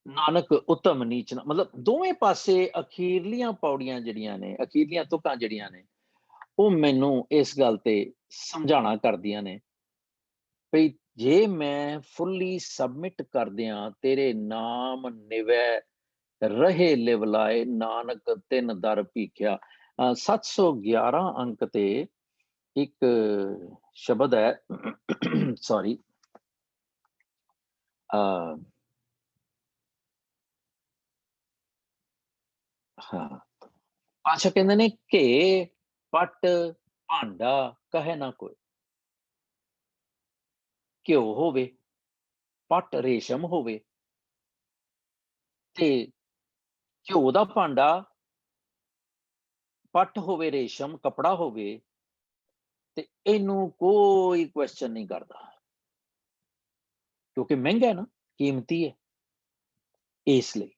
ਨਾਨਕ ਉੱਤਮ ਨੀਚ ਨਾ, ਮਤਲਬ ਦੋਵੇਂ ਪਾਸੇ ਅਖੀਰਲੀਆਂ ਪੌੜੀਆਂ ਜਿਹੜੀਆਂ ਨੇ, ਅਖੀਰਲੀਆਂ ਤੁਕਾਂ ਜਿਹੜੀਆਂ ਨੇ, ਉਹ ਮੈਨੂੰ ਇਸ ਗੱਲ ਤੇ ਸਮਝਾਉਣਾ ਕਰਦੀਆਂ ਨੇ ਵੀ ਜੇ ਮੈਂ ਫੁੱਲੀ ਸਬਮਿਟ ਕਰਦਿਆਂ ਤੇਰੇ ਨਾਮ ਨਿਵੈ ਰਹੇ ਲਿਵਲਾਏ ਨਾਨਕ ਤਿੰਨ ਦਰ ਭੀਖਿਆ। 711 ਅੰਕ ਤੇ ਇੱਕ ਸ਼ਬਦ ਹੈ, ਸੌਰੀ, ਹਾਂ, ਪਾਤਸ਼ਾਹ ਕਹਿੰਦੇ ਨੇ ਘੇ ਪੱਟ ਭਾਂਡਾ ਕਹੇ ਨਾ ਕੋਈ। ਘਿਓ ਹੋਵੇ, ਪੱਟ ਰੇਸ਼ਮ ਹੋਵੇ, ਤੇ ਘਿਓ ਦਾ ਭਾਂਡਾ, ਪੱਟ ਹੋਵੇ, ਰੇਸ਼ਮ ਕਪੜਾ ਹੋਵੇ, ਤੇ ਇਹਨੂੰ ਕੋਈ ਕੁਐਸਚਨ ਨਹੀਂ ਕਰਦਾ, ਕਿਉਂਕਿ ਮਹਿੰਗਾ ਹੈ ਨਾ, ਕੀਮਤੀ ਹੈ। ਇਸ ਲਈ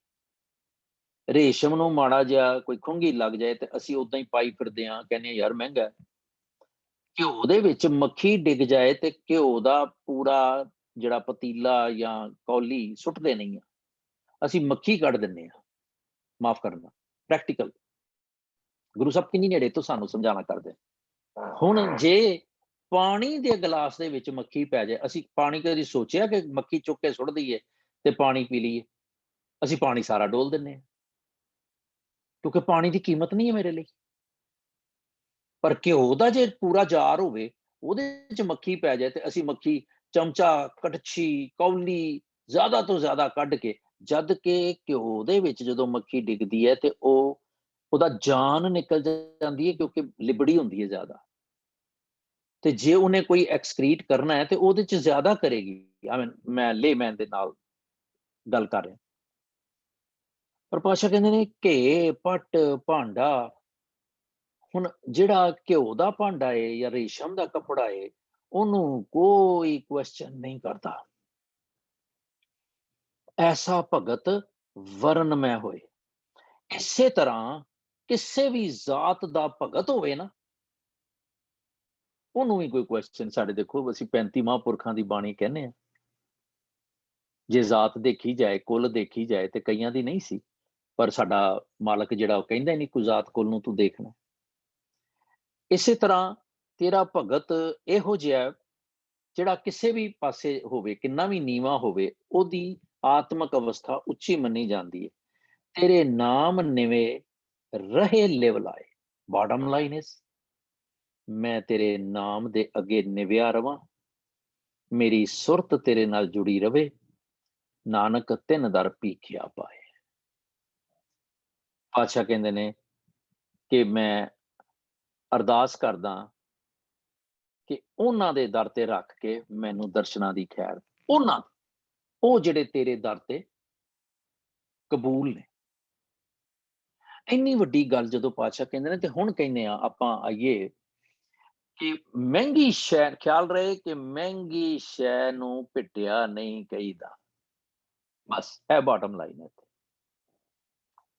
ਰੇਸ਼ਮ ਨੂੰ ਮਾੜਾ ਜਿਹਾ ਕੋਈ ਖੁੰਘੀ ਲੱਗ ਜਾਏ ਤੇ ਅਸੀਂ ਉਦਾਂ ਹੀ ਪਾਈ ਫਿਰਦੇ ਹਾਂ, ਕਹਿੰਦੇ ਹਾਂ ਯਾਰ ਮਹਿੰਗਾ ਹੈ। ਘਿਓ ਦੇ ਵਿੱਚ ਮੱਖੀ ਡਿੱਗ ਜਾਏ ਤੇ ਘਿਓ ਦਾ ਪੂਰਾ ਜਿਹੜਾ ਪਤੀਲਾ ਜਾਂ ਕੌਲੀ ਸੁੱਟਦੇ ਨਹੀਂ ਆ, ਅਸੀਂ ਮੱਖੀ ਕੱਢ ਦਿੰਦੇ ਹਾਂ। ਮਾਫ ਕਰਨਾ, ਪ੍ਰੈਕਟੀਕਲ ਗੁਰੂ ਸਾਹਿਬ ਕਿੰਨੀ ਨੇੜੇ ਤੋਂ ਸਾਨੂੰ ਸਮਝਾਉਣਾ ਕਰਦੇ। ਹੁਣ ਜੇ ਪਾਣੀ ਦੇ ਗਲਾਸ ਦੇ ਵਿੱਚ ਮੱਖੀ ਪੈ ਜਾਏ, ਅਸੀਂ ਪਾਣੀ ਕਦੀ ਸੋਚਿਆ ਕਿ ਮੱਖੀ ਚੁੱਕ ਕੇ ਸੁੱਟ ਦਈਏ ਤੇ ਪਾਣੀ ਪੀ ਲਈਏ? ਅਸੀਂ ਪਾਣੀ ਸਾਰਾ ਡੋਲ ਦਿੰਦੇ ਹਾਂ, ਕਿਉਂਕਿ ਪਾਣੀ ਦੀ ਕੀਮਤ ਨਹੀਂ ਹੈ ਮੇਰੇ ਲਈ। ਪਰ ਘਿਓ ਦਾ ਜੇ ਪੂਰਾ ਜਾਰ ਹੋਵੇ, ਉਹਦੇ ਚ ਮੱਖੀ ਪੈ ਜਾਏ ਤੇ ਅਸੀਂ ਮੱਖੀ ਚਮਚਾ, ਕੜਛੀ, ਕੌਲੀ ਜ਼ਿਆਦਾ ਤੋਂ ਜ਼ਿਆਦਾ ਕੱਢ ਕੇ, ਜਦ ਕਿ ਘਿਓ ਦੇ ਵਿੱਚ ਜਦੋਂ ਮੱਖੀ ਡਿੱਗਦੀ ਹੈ ਤੇ ਉਹਦਾ ਜਾਨ ਨਿਕਲ ਜਾਂਦੀ ਹੈ, ਕਿਉਂਕਿ ਲਿਬੜੀ ਹੁੰਦੀ ਹੈ ਜ਼ਿਆਦਾ। ਤੇ ਜੇ ਉਹਨੇ ਕੋਈ ਐਕਸਕ੍ਰੀਟ ਕਰਨਾ ਹੈ ਤੇ ਉਹਦੇ ਚ ਜ਼ਿਆਦਾ ਕਰੇਗੀ। ਮੈਂ ਲੇਮੈਨ ਦੇ ਨਾਲ ਗੱਲ ਕਰ ਰਿਹਾ। ਪਰ ਪਾਤਸ਼ਾਹ ਕਹਿੰਦੇ ਨੇ ਘੇ ਪੱਟ ਭਾਂਡਾ। ਹੁਣ ਜਿਹੜਾ ਘਿਓ ਦਾ ਭਾਂਡਾ ਹੈ ਜਾਂ ਰੇਸ਼ਮ ਦਾ ਕੱਪੜਾ ਹੈ, ਉਹਨੂੰ ਕੋਈ ਕੁਐਸਚਨ ਨਹੀਂ ਕਰਦਾ। ਐਸਾ ਭਗਤ ਵਰਨਮੈ ਹੋਏ। ਇਸੇ ਤਰ੍ਹਾਂ ਕਿਸੇ ਵੀ ਜ਼ਾਤ ਦਾ ਭਗਤ ਹੋਵੇ ਨਾ, ਉਹਨੂੰ ਵੀ ਕੋਈ ਕੁਐਸਚਨ, ਸਾਡੇ ਦੇਖੋ ਅਸੀਂ 35 ਮਹਾਂਪੁਰਖਾਂ ਦੀ ਬਾਣੀ ਕਹਿੰਦੇ ਆ, ਜੇ ਜ਼ਾਤ ਦੇਖੀ ਜਾਏ, ਕੁੱਲ ਦੇਖੀ ਜਾਏ ਤੇ ਕਈਆਂ ਦੀ ਨਹੀਂ ਸੀ, ਪਰ ਸਾਡਾ ਮਾਲਕ ਜਿਹੜਾ ਉਹ ਕਹਿੰਦਾ ਨਹੀਂ ਕੋਈ ਜ਼ਾਤ ਕੁੱਲ ਨੂੰ ਤੂੰ ਦੇਖਣਾ। ਇਸੇ ਤਰ੍ਹਾਂ ਤੇਰਾ ਭਗਤ ਇਹੋ ਜਿਹਾ ਜਿਹੜਾ ਕਿਸੇ ਵੀ ਪਾਸੇ ਹੋਵੇ, ਕਿੰਨਾ ਵੀ ਨੀਵਾਂ ਹੋਵੇ, ਉਹਦੀ ਆਤਮਕ ਅਵਸਥਾ ਉੱਚੀ ਮੰਨੀ ਜਾਂਦੀ ਹੈ। ਤੇਰੇ ਨਾਮ ਨਿਵੇ ਰਹੇ ਲਿਵਲਾਏ। ਬਾਟਮ ਲਾਈਨ ਇਸ, ਮੈਂ ਤੇਰੇ ਨਾਮ ਦੇ ਅੱਗੇ ਨਿਵਿਆ ਰਵਾਂ, ਮੇਰੀ ਸੁਰਤ ਤੇਰੇ ਨਾਲ ਜੁੜੀ ਰਵੇ, ਨਾਨਕ ਤਿੰਨ ਦਰ ਭੀਖਿਆ ਪਾਏ। ਪਾਤਸ਼ਾਹ ਕਹਿੰਦੇ ਨੇ ਕਿ ਮੈਂ ਅਰਦਾਸ ਕਰਦਾ ਕਿ ਉਹਨਾਂ ਦੇ ਦਰ ਤੇ ਰੱਖ ਕੇ ਮੈਨੂੰ ਦਰਸ਼ਨਾਂ ਦੀ ਖੈਰ, ਉਹਨਾਂ ਉਹ ਜਿਹੜੇ ਤੇਰੇ ਦਰ ਤੇ ਕਬੂਲ ਨੇ। ਇੰਨੀ ਵੱਡੀ ਗੱਲ ਜਦੋਂ ਪਾਤਸ਼ਾਹ ਕਹਿੰਦੇ ਨੇ, ਤੇ ਹੁਣ ਕਹਿੰਦੇ ਆ ਆਪਾਂ ਆਈਏ ਕਿ ਮਹਿੰਗੀ ਸ਼ੈ, ਖਿਆਲ ਰਹੇ ਕਿ ਮਹਿੰਗੀ ਸ਼ੈ ਨੂੰ ਪਿੱਟਿਆ ਨਹੀਂ ਕਹੀਦਾ। ਬਸ ਇਹ ਬਾਟਮ ਲਾਈਨ ਹੈ।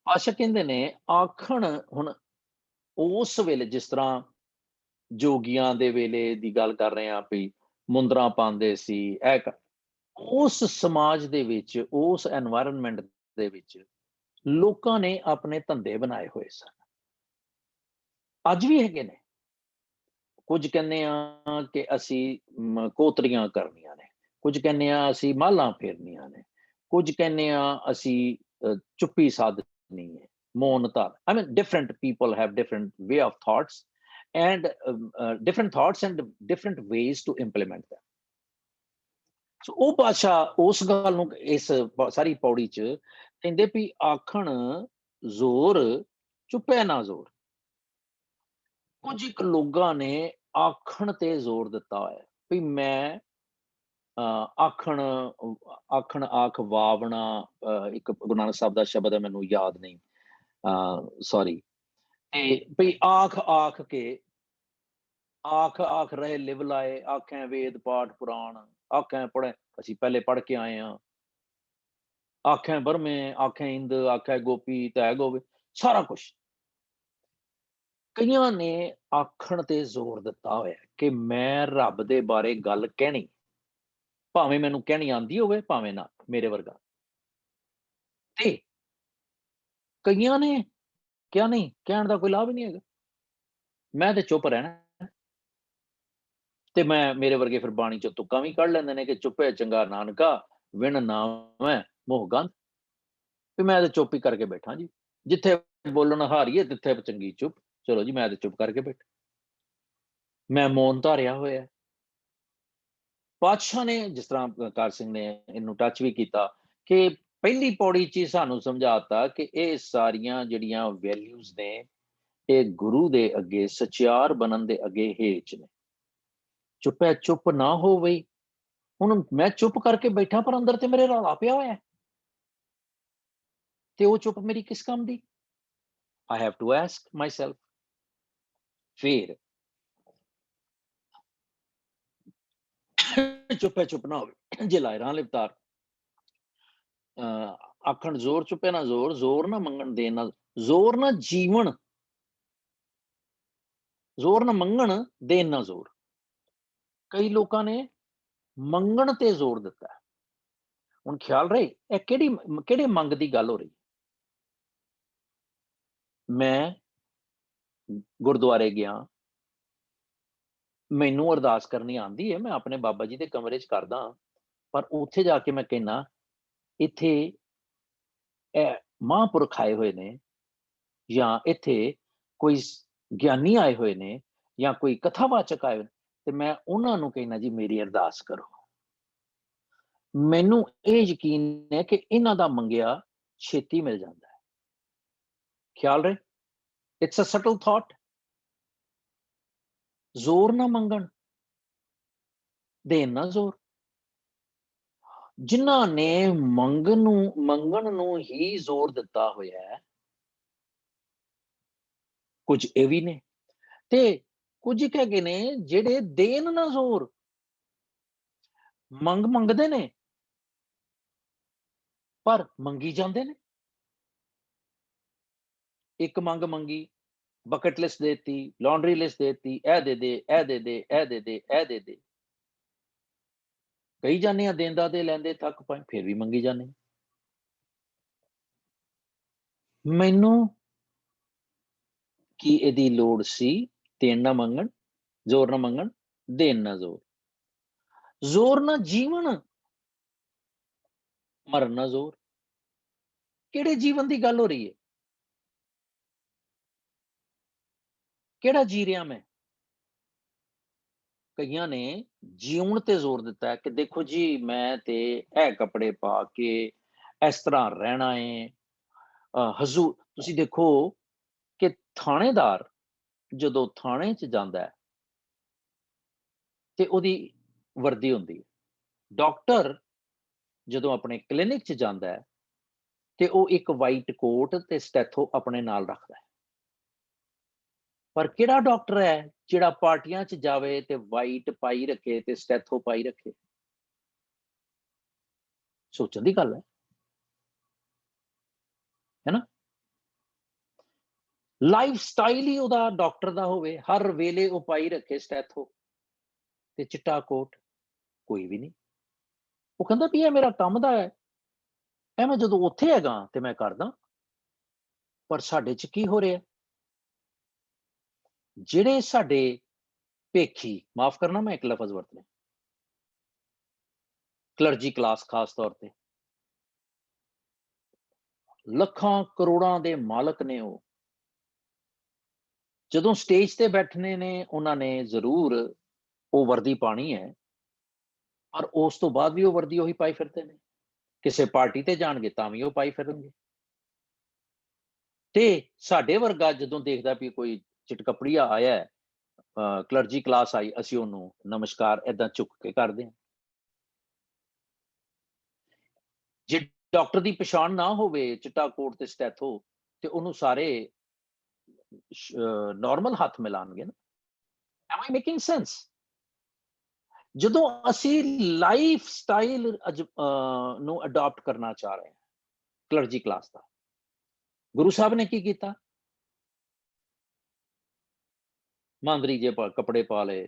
ਪਾਤਸ਼ਾਹ ਕਹਿੰਦੇ ਨੇ ਆਖਣ, ਹੁਣ ਉਸ ਵੇਲੇ ਜਿਸ ਤਰ੍ਹਾਂ ਜੋਗੀਆਂ ਦੇ ਵੇਲੇ ਦੀ ਗੱਲ ਕਰ ਰਹੇ ਹਾਂ ਵੀ ਮੁੰਦਰਾਂ ਪਾਉਂਦੇ ਸੀ, ਉਸ ਸਮਾਜ ਦੇ ਵਿੱਚ, ਉਸ ਐਨਵਾਇਰਨਮੈਂਟ ਦੇ ਵਿੱਚ ਲੋਕਾਂ ਨੇ ਆਪਣੇ ਧੰਦੇ ਬਣਾਏ ਹੋਏ ਸਨ। ਅੱਜ ਵੀ ਹੈਗੇ ਨੇ। ਕੁਝ ਕਹਿੰਦੇ ਆ ਕਿ ਅਸੀਂ ਕੋਤਰੀਆਂ ਕਰਨੀਆਂ ਨੇ, ਕੁਝ ਕਹਿੰਦੇ ਆ ਅਸੀਂ ਮਾਲਾਂ ਫੇਰਨੀਆਂ ਨੇ, ਕੁਝ ਕਹਿੰਦੇ ਆ ਅਸੀਂ ਚੁੱਪੀ ਸਾਧਨੀ ਹੈ, ਮੌਨ ਧਾਰ। I mean, different people have different way of thoughts and different thoughts and different ways to implement them. So ਉਹ ਪਾਤਸ਼ਾਹ ਉਸ ਗੱਲ ਨੂੰ ਇਸ ਸਾਰੀ ਪੌੜੀ ਚ ਕਹਿੰਦੇ ਵੀ ਆਖਣ ਜ਼ੋਰ ਚੁੱਪੇ ਨਾ ਜ਼ੋਰ। ਕੁਝ ਇੱਕ ਲੋਕਾਂ ਨੇ ਆਖਣ ਤੇ ਜ਼ੋਰ ਦਿੱਤਾ ਹੋਇਆ ਵੀ ਮੈਂ ਆਖਣ, ਆਖਣ ਆਖ ਵਾਵਣਾ, ਇੱਕ ਗੁਰੂ ਨਾਨਕ ਸਾਹਿਬ ਦਾ ਸ਼ਬਦ ਹੈ, ਮੈਨੂੰ ਯਾਦ ਨਹੀਂ, ਸੌਰੀ। ਤੇ ਵੀ ਆਖ ਆਖ ਕੇ, ਆਖ ਆਖ ਰਹੇ ਲਿਵ ਲਾਏ, ਆਖੇ ਵੇਦ ਪਾਠ ਪੁਰਾਣ, ਆਖੇ ਪੜ੍ਹੇ, ਅਸੀਂ ਪਹਿਲੇ ਪੜ੍ਹ ਕੇ ਆਏ ਹਾਂ, ਆਖੇ ਬਰਮੇ, ਆਖੇ ਇੰਦ, ਆਖੇ ਗੋਪੀ ਤੈ ਗੋਵੇ, ਸਾਰਾ ਕੁਛ। ਕਈਆਂ ਨੇ ਆਖਣ ਤੇ ਜ਼ੋਰ ਦਿੱਤਾ ਹੋਇਆ ਕਿ ਮੈਂ ਰੱਬ ਦੇ ਬਾਰੇ ਗੱਲ ਕਹਿਣੀ, ਭਾਵੇਂ ਮੈਨੂੰ ਕਹਿਣੀ ਆਉਂਦੀ ਹੋਵੇ ਭਾਵੇਂ ਨਾ, ਮੇਰੇ ਵਰਗਾ। ਤੇ ਕਈਆਂ ਨੇ ਕਿਹਾ ਨਹੀਂ, ਕਹਿਣ ਦਾ ਕੋਈ ਲਾਭ ਹੀ ਨਹੀਂ ਹੈਗਾ, ਮੈਂ ਤੇ ਚੁੱਪ ਰਹਿਣਾ। ਤੇ ਮੇਰੇ ਵਰਗੇ ਫਿਰ ਬਾਣੀ ਚੋਂ ਤੁੱਕਾਂ ਵੀ ਕੱਢ ਲੈਂਦੇ ਨੇ ਕਿ ਚੁੱਪੇ ਚੰਗਾ ਨਾਨਕਾ, ਵਿਣ ਨਾਵੇਂ ਮੋਹ ਗੰਧ। ਵੀ ਮੈਂ ਤੇ ਚੁੱਪ ਹੀ ਕਰਕੇ ਬੈਠਾ ਜੀ, ਜਿੱਥੇ ਬੋਲਣ ਹਾਰੀਏ ਤਿੱਥੇ ਚੰਗੀ ਚੁੱਪ। ਚਲੋ ਜੀ, ਮੈਂ ਤੇ ਚੁੱਪ ਕਰਕੇ ਬੈਠਾ, ਮੈਂ ਮੌਨ ਧਾਰਿਆ ਹੋਇਆ। ਪਾਤਸ਼ਾਹ ਨੇ ਜਿਸ ਤਰ੍ਹਾਂ ਕਰ ਸਿੰਘ ਨੇ ਇਹਨੂੰ ਟੱਚ ਵੀ ਕੀਤਾ ਕਿ ਪਹਿਲੀ ਪੌੜੀ ਚ ਹੀ ਸਾਨੂੰ ਸਮਝਾਤਾ ਕਿ ਇਹ ਸਾਰੀਆਂ ਜਿਹੜੀਆਂ ਵੈਲਿਊਜ਼ ਨੇ ਇਹ ਗੁਰੂ ਦੇ ਅੱਗੇ, ਸਚਿਆਰ ਬਣਨ ਦੇ ਅੱਗੇ ਹੇਚ ਨੇ। ਚੁੱਪੈ ਚੁੱਪ ਨਾ ਹੋ ਬਈ। ਹੁਣ ਮੈਂ ਚੁੱਪ ਕਰਕੇ ਬੈਠਾ ਪਰ ਅੰਦਰ ਤੇ ਮੇਰੇ ਰੌਲਾ ਪਿਆ ਹੋਇਆ, ਤੇ ਉਹ ਚੁੱਪ ਮੇਰੀ ਕਿਸ ਕੰਮ ਦੀ? I have to ask myself. ਫਿਰ ਚੁੱਪੇ ਚੁੱਪ ਨਾ ਹੋਵੇ, ਜੇ ਲਾਇਰਾਂ ਲਿਵਤਾਰ ਆਖਣ ਜ਼ੋਰ ਚੁੱਪੇ ਨਾ ਜ਼ੋਰ, ਜ਼ੋਰ ਨਾ ਮੰਗਣ ਦੇਣ ਨਾਲ, ਜ਼ੋਰ ਨਾ ਜੀਵਨ, ਜ਼ੋਰ ਨਾ ਮੰਗਣ ਦੇਣ ਨਾ ਜ਼ੋਰ। ਕਈ ਲੋਕਾਂ ਨੇ ਮੰਗਣ ਤੇ ਜ਼ੋਰ ਦਿੱਤਾ। ਹੁਣ ਖਿਆਲ ਰਹੇ ਇਹ ਕਿਹੜੇ ਮੰਗ ਦੀ ਗੱਲ ਹੋ ਰਹੀ? ਮੈਂ ਗੁਰਦੁਆਰੇ ਗਿਆ, ਮੈਨੂੰ ਅਰਦਾਸ ਕਰਨੀ ਆਉਂਦੀ ਹੈ, ਮੈਂ ਆਪਣੇ ਬਾਬਾ ਜੀ ਦੇ ਕਮਰੇ ਚ ਕਰਦਾ, ਪਰ ਉੱਥੇ ਜਾ ਕੇ ਮੈਂ ਕਹਿਣਾ ਇੱਥੇ ਇਹ ਮਹਾਂਪੁਰਖ ਆਏ ਹੋਏ ਨੇ, ਜਾਂ ਇੱਥੇ ਕੋਈ ਗਿਆਨੀ ਆਏ ਹੋਏ ਨੇ, ਜਾਂ ਕੋਈ ਕਥਾਵਾਚਕ ਆਏ ਹੋਏ ਨੇ, ਤੇ ਮੈਂ ਉਹਨਾਂ ਨੂੰ ਕਹਿਣਾ ਜੀ ਮੇਰੀ ਅਰਦਾਸ ਕਰੋ। ਮੈਨੂੰ ਇਹ ਯਕੀਨ ਹੈ ਕਿ ਇਹਨਾਂ ਦਾ ਮੰਗਿਆ ਛੇਤੀ ਮਿਲ ਜਾਂਦਾ ਹੈ। ਖਿਆਲ ਰਹੇ, ਇਟਸ ਅ ਸਟਲ ਥਾਟ। ਜ਼ੋਰ ਨਾ ਮੰਗਣ, ਦੇਣ ਨਾ ਜ਼ੋਰ। ਜਿਨ੍ਹਾਂ ਨੇ ਮੰਗਣ ਨੂੰ ਹੀ ਜ਼ੋਰ ਦਿੱਤਾ ਹੋਇਆ ਹੈ, ਕੁਝ ਇਹ ਵੀ ਨੇ, ਤੇ ਕੁਝ ਹੈਗੇ ਨੇ ਜਿਹੜੇ ਦੇਣ ਨਾ ਜ਼ੋਰ। ਮੰਗਦੇ ਨੇ ਪਰ ਮੰਗੀ ਜਾਂਦੇ ਨੇ। ਇੱਕ ਮੰਗੀ, ਬਕਟ ਲਿਸਟ ਦੇਤੀ, ਲਾਂਡਰੀ ਲਿਸਟ ਦੇਤੀ, ਇਹ ਦੇ ਦੇ, ਇਹ ਦੇ ਦੇ, ਇਹ ਦੇ ਦੇ, ਇਹ ਦੇ ਦੇ। ਕਈ ਜਾਨੇ ਆ ਦੇਂਦਾ ਤੇ ਲੈਂਦੇ ਥੱਕ ਪਏ, ਫਿਰ ਵੀ ਮੰਗੀ ਜਾਂਦੇ। ਮੈਨੂੰ ਕੀ ਇਹਦੀ ਲੋੜ ਸੀ? ਦੇਣ ਨਾ ਮੰਗਣ, ਜ਼ੋਰ ਨਾ ਮੰਗਣ, ਦੇਣ ਨਾ ਜ਼ੋਰ। ਜ਼ੋਰ ਨਾ ਜੀਵਨ, ਮਰਨ ਨਾ ਜ਼ੋਰ। ਕਿਹੜੇ ਜੀਵਨ ਦੀ ਗੱਲ ਹੋ ਰਹੀ ਹੈ? ਕਿਹੜਾ ਜੀ ਰਿਹਾ ਮੈਂ? ਕਈਆਂ ਨੇ ਜਿਉਣ ਤੇ ਜ਼ੋਰ ਦਿੱਤਾ ਹੈ ਕਿ ਦੇਖੋ ਜੀ ਮੈਂ ਤੇ ਇਹ ਕੱਪੜੇ ਪਾ ਕੇ ਇਸ ਤਰ੍ਹਾਂ ਰਹਿਣਾ ਹੈ। ਹਜ਼ੂਰ ਤੁਸੀਂ ਦੇਖੋ ਕਿ ਥਾਣੇਦਾਰ ਜਦੋਂ ਥਾਣੇ 'ਚ ਜਾਂਦਾ ਹੈ ਤੇ ਉਹਦੀ ਵਰਦੀ ਹੁੰਦੀ ਹੈ। ਡਾਕਟਰ ਜਦੋਂ ਆਪਣੇ ਕਲੀਨਿਕ 'ਚ ਜਾਂਦਾ ਹੈ ਤੇ ਉਹ ਇੱਕ ਵਾਈਟ ਕੋਟ ਤੇ ਸਟੈਥੋ ਆਪਣੇ ਨਾਲ ਰੱਖਦਾ ਹੈ। ਪਰ ਕਿਹੜਾ ਡਾਕਟਰ ਹੈ ਜਿਹੜਾ ਪਾਰਟੀਆਂ 'ਚ ਜਾਵੇ ਤੇ ਵਾਈਟ ਪਾਈ ਰੱਖੇ ਤੇ ਸਟੈਥੋ ਪਾਈ ਰੱਖੇ? ਸੋਚਣ ਦੀ ਗੱਲ ਹੈ ਨਾ। ਲਾਈਫ ਸਟਾਈਲ ਹੀ ਉਹਦਾ ਡਾਕਟਰ ਦਾ ਹੋਵੇ, ਹਰ ਵੇਲੇ ਉਹ ਪਾਈ ਰੱਖੇ ਸਟੈਥੋ ਤੇ ਚਿੱਟਾ ਕੋਟ, ਕੋਈ ਵੀ ਨਹੀਂ। ਉਹ ਕਹਿੰਦਾ ਵੀ ਇਹ ਮੇਰਾ ਕੰਮ ਦਾ ਹੈ, ਇਹ ਮੈਂ ਜਦੋਂ ਉੱਥੇ ਹੈਗਾ ਤੇ ਮੈਂ ਕਰਦਾ। ਪਰ ਸਾਡੇ 'ਚ ਕੀ ਹੋ ਰਿਹਾ? ਜਿਹੜੇ ਸਾਡੇ ਭੇਖੀ, ਮਾਫ ਕਰਨਾ ਮੈਂ ਇੱਕ ਲਫ਼ਜ਼ ਵਰਤ ਲਿਆ, ਕਲਰਜੀ ਕਲਾਸ ਖਾਸ ਤੌਰ ਤੇ, ਲੱਖਾਂ ਕਰੋੜਾਂ ਦੇ ਮਾਲਕ ਨੇ, ਉਹ ਜਦੋਂ ਸਟੇਜ ਤੇ ਬੈਠਣੇ ਨੇ ਉਹਨਾਂ ਨੇ ਜ਼ਰੂਰ ਉਹ ਵਰਦੀ ਪਾਣੀ ਹੈ, ਪਰ ਉਸ ਤੋਂ ਬਾਅਦ ਵੀ ਉਹ ਵਰਦੀ ਉਹੀ ਪਾਈ ਫਿਰਦੇ ਨੇ। ਕਿਸੇ ਪਾਰਟੀ ਤੇ ਜਾਣਗੇ ਤਾਂ ਵੀ ਉਹ ਪਾਈ ਫਿਰਨਗੇ। ਤੇ ਸਾਡੇ ਵਰਗਾ ਜਦੋਂ ਦੇਖਦਾ ਵੀ ਕੋਈ ਚਿਟਕਪੜੀਆ ਆਇਆ ਹੈ, ਕਲਰਜੀ ਕਲਾਸ ਆਈ, ਅਸੀਂ ਉਹਨੂੰ ਨਮਸਕਾਰ ਏਦਾਂ ਝੁੱਕ ਕੇ ਕਰਦੇ ਹਾਂ। ਜੇ ਡਾਕਟਰ ਦੀ ਪਛਾਣ ਨਾ ਹੋਵੇ, ਚਿੱਟਾ ਕੋਟ ਤੇ ਸਟੈਥੋ, ਤੇ ਉਹਨੂੰ ਸਾਰੇ ਨਾਰਮਲ ਹੱਥ ਮਿਲਾਣਗੇ ਨਾ। M I making sense? ਜਦੋਂ ਅਸੀਂ ਲਾਈਫ ਸਟਾਈਲ ਨੂੰ ਅਡਾਪਟ ਕਰਨਾ ਚਾਹ ਰਹੇ ਹਾਂ ਕਲਰਜੀ ਕਲਾਸ ਦਾ, ਗੁਰੂ ਸਾਹਿਬ ਨੇ ਕੀ ਕੀਤਾ? ਮਾਂਦਰੀ ਜੇ ਕੱਪੜੇ ਪਾ ਲਏ।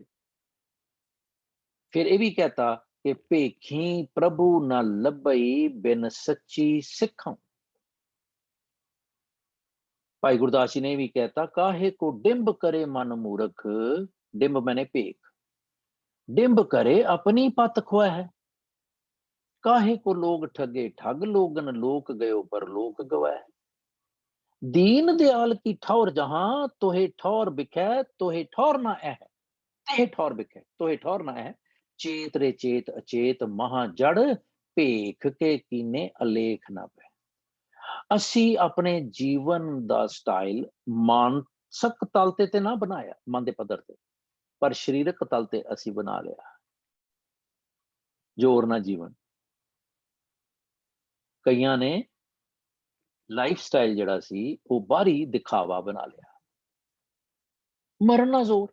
ਫਿਰ ਇਹ ਵੀ ਕਹਿਤਾ ਕਿ ਭੇਖੀ ਪ੍ਰਭੂ ਨਾ ਲੱਭਈ ਬਿਨ ਸੱਚੀ ਸਿੱਖਾਂ। ਭਾਈ ਗੁਰਦਾਸ ਜੀ ਨੇ ਵੀ ਕਹਿਤਾ, ਕਾਹੇ ਕੋ ਡਿੰਬ ਕਰੇ ਮਨ ਮੂਰਖ, ਡਿੰਬ ਮੈਨੇ ਭੇਖ, ਡਿੰਬ करे अपनी पत खोआ है, काहे को लोग ठगे ठग लोगन, लोक गयो पर लोक गवाए। दीन दयाल की ठौर जहां, तोहे ठौर बिखै, तोहे ठौर ना है, तेहे ठौर बिखै, तोहे ठौर ना है। चेत रे चेत अचेत महा जड़, ਭੇਖ ਕੇ ਕੀਨੇ ਅਲੇਖ ਨਾ ਪੈ। ਅਸੀਂ ਆਪਣੇ ਜੀਵਨ ਦਾ ਸਟਾਈਲ ਮਾਨਸਿਕ ਤਲ ਤੇ ਨਾ ਬਣਾਇਆ, ਮਨ ਦੇ ਪੱਧਰ ਤੇ, ਪਰ ਸਰੀਰਕ ਤਲ ਤੇ ਅਸੀਂ ਬਣਾ ਲਿਆ। ਜ਼ੋਰ ਨਾ ਜੀਵਨ। ਕਈਆਂ ਨੇ ਲਾਈਫ ਸਟਾਈਲ ਜਿਹੜਾ ਸੀ ਉਹ ਬਾਹਰੀ ਦਿਖਾਵਾ ਬਣਾ ਲਿਆ। ਮਰਨ ਨਾ ਜ਼ੋਰ।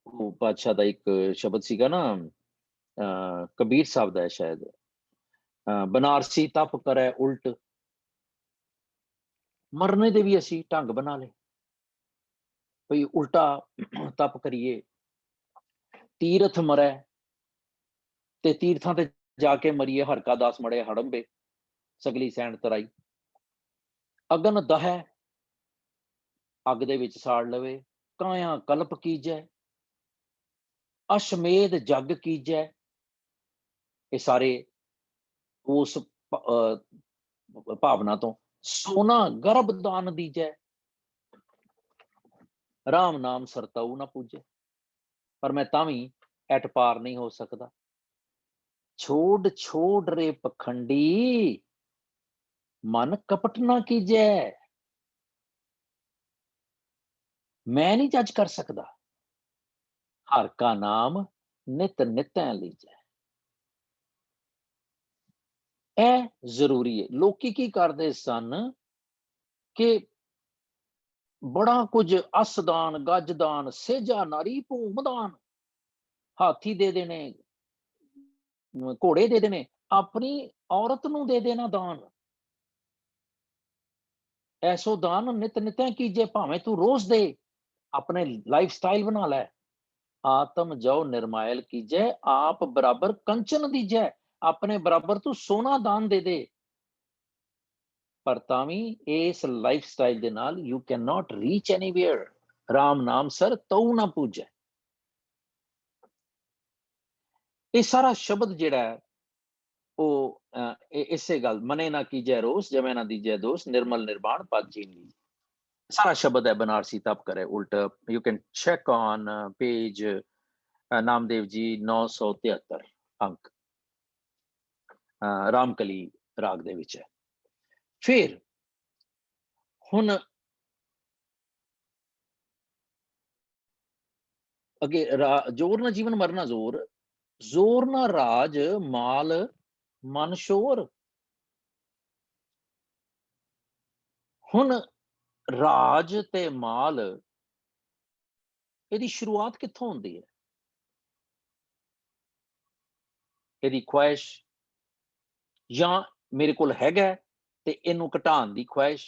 ਉਹ ਬਾਦਸ਼ਾਹ ਦਾ ਇੱਕ ਸ਼ਬਦ ਸੀਗਾ ਨਾ, ਕਬੀਰ ਸਾਹਿਬ ਦਾ ਹੈ ਸ਼ਾਇਦ, ਬਨਾਰਸੀ ਤਪ ਕਰੈ ਉਲਟ। ਮਰਨੇ ਦੇ ਵੀ ਅਸੀਂ ਢੰਗ ਬਣਾ ਲਏ, ਭਈ ਉਲਟਾ ਤਪ ਕਰੀਏ। ਤੀਰਥ ਮਰੈ ਤੇ ਤੀਰਥਾਂ ਤੇ ਜਾ ਕੇ ਮਰੀਏ, ਹਰਕਾ ਦਾਸ ਮੜੇ ਹੜੰਬੇ, ਸਗਲੀ ਸੈਣ ਤਰਾਈ। ਅਗਨ ਦਹੈ, ਅੱਗ ਦੇ ਵਿੱਚ ਸਾੜ ਲਵੇ, ਕਾਇਆ ਕਲਪ ਕੀਜੈ, ਅਸ਼ਮੇਧ ਜਗ ਕੀਜੈ। ਇਹ ਸਾਰੇ ਉਸ ਭਾਵਨਾ ਤੋਂ। ਸੋਨਾ ਗਰਭ ਦਾਨ ਦੀਜੈ, ਰਾਮ ਨਾਮ ਸਰਤਾਉ ਨਾ ਪੂਜੈ। ਪਰ ਮੈਂ ਤਾਂ ਵੀ ਐਟ ਪਾਰ ਨਹੀਂ ਹੋ ਸਕਦਾ। ਛੋੜ ਛੋੜ ਰੇ ਪਖੰਡੀ, ਮਨ ਕਪਟ ਨਾ ਕੀਜੈ। ਮੈਂ ਨਹੀਂ ਜੱਜ ਕਰ ਸਕਦਾ। ਹਰ ਕਾ ਨਾਮ ਨਿਤ ਨਿਤੈ ਲੀਜੈ। ਇਹ ਜ਼ਰੂਰੀ ਹੈ। ਲੋਕੀ ਕੀ ਕਰਦੇ ਸਨ ਕਿ ਬੜਾ ਕੁਝ ਅਸਦਾਨ, ਗੱਜਦਾਨ, ਸੇਜਾ ਨਾਰੀ ਭੂਮਦਾਨ, ਹਾਥੀ ਦੇ ਦੇਣੇ, ਘੋੜੇ ਦੇ ਦੇਣੇ, ਆਪਣੀ ਔਰਤ ਨੂੰ ਦੇ ਦੇਣਾ ਦਾਨ। ਐਸੋ ਦਾਨ ਨਿਤ ਨਿਤੈ ਕੀਜੇ, ਭਾਵੇਂ ਤੂੰ ਰੋਜ਼ ਦੇ। ਆਪਣੇ ਲਾਈਫ ਸਟਾਈਲ ਬਣਾ ਲੈ। ਆਤਮ ਜੋ ਨਿਰਮਾਇਲ ਕੀਜੈ, ਆਪ ਬਰਾਬਰ ਕੰਚਨ ਦੀਜੈ। ਆਪਣੇ ਬਰਾਬਰ ਤੂੰ ਸੋਨਾ ਦਾਨ ਦੇ ਦੇ। ਪਰ ਤਾਂ ਵੀ ਇਸ ਲਾਈਫ ਸਟਾਈਲ ਦੇ ਨਾਲ you can not reach anywhere. Ram ਨਾਮ ਸਰ ਤਉ ਨਾ ਪੂਜੈ। ਇਹ ਸਾਰਾ ਸ਼ਬਦ ਜਿਹੜਾ ਉਹ ਇਸੇ ਗੱਲ, ਮਨੇ ਨਾ ਕੀਜੈ ਰੋਸ, ਜਮੈ ਨਾ ਦੀਜੈ ਦੋਸ, ਨਿਰਮਲ ਨਿਰਵਾਣ ਪਦ ਜੀਨ ਲੀਜੈ। ਸਾਰਾ ਸ਼ਬਦ ਹੈ ਬਨਾਰਸੀ ਤਪ ਕਰੇ ਉਲਟ। You can check on page Namdev ji 973 ਅੰਕ, ਰਾਮਕਲੀ ਰਾਗ ਦੇ ਵਿੱਚ ਹੈ। ਫਿਰ ਹੁਣ अगे जोर ना जीवन मरना जोर, जोर ना राज माल मन शोर। हुण राज ते माल ਇਹਦੀ ਸ਼ੁਰੂਆਤ ਕਿੱਥੋਂ ਹੁੰਦੀ ਹੈ? ਇਹਦੀ ਖੁਆਇਸ਼, ਜਾਂ ਮੇਰੇ ਕੋਲ ਹੈਗਾ ਤੇ ਇਹਨੂੰ ਘਟਾਉਣ ਦੀ ਖੁਆਇਸ਼।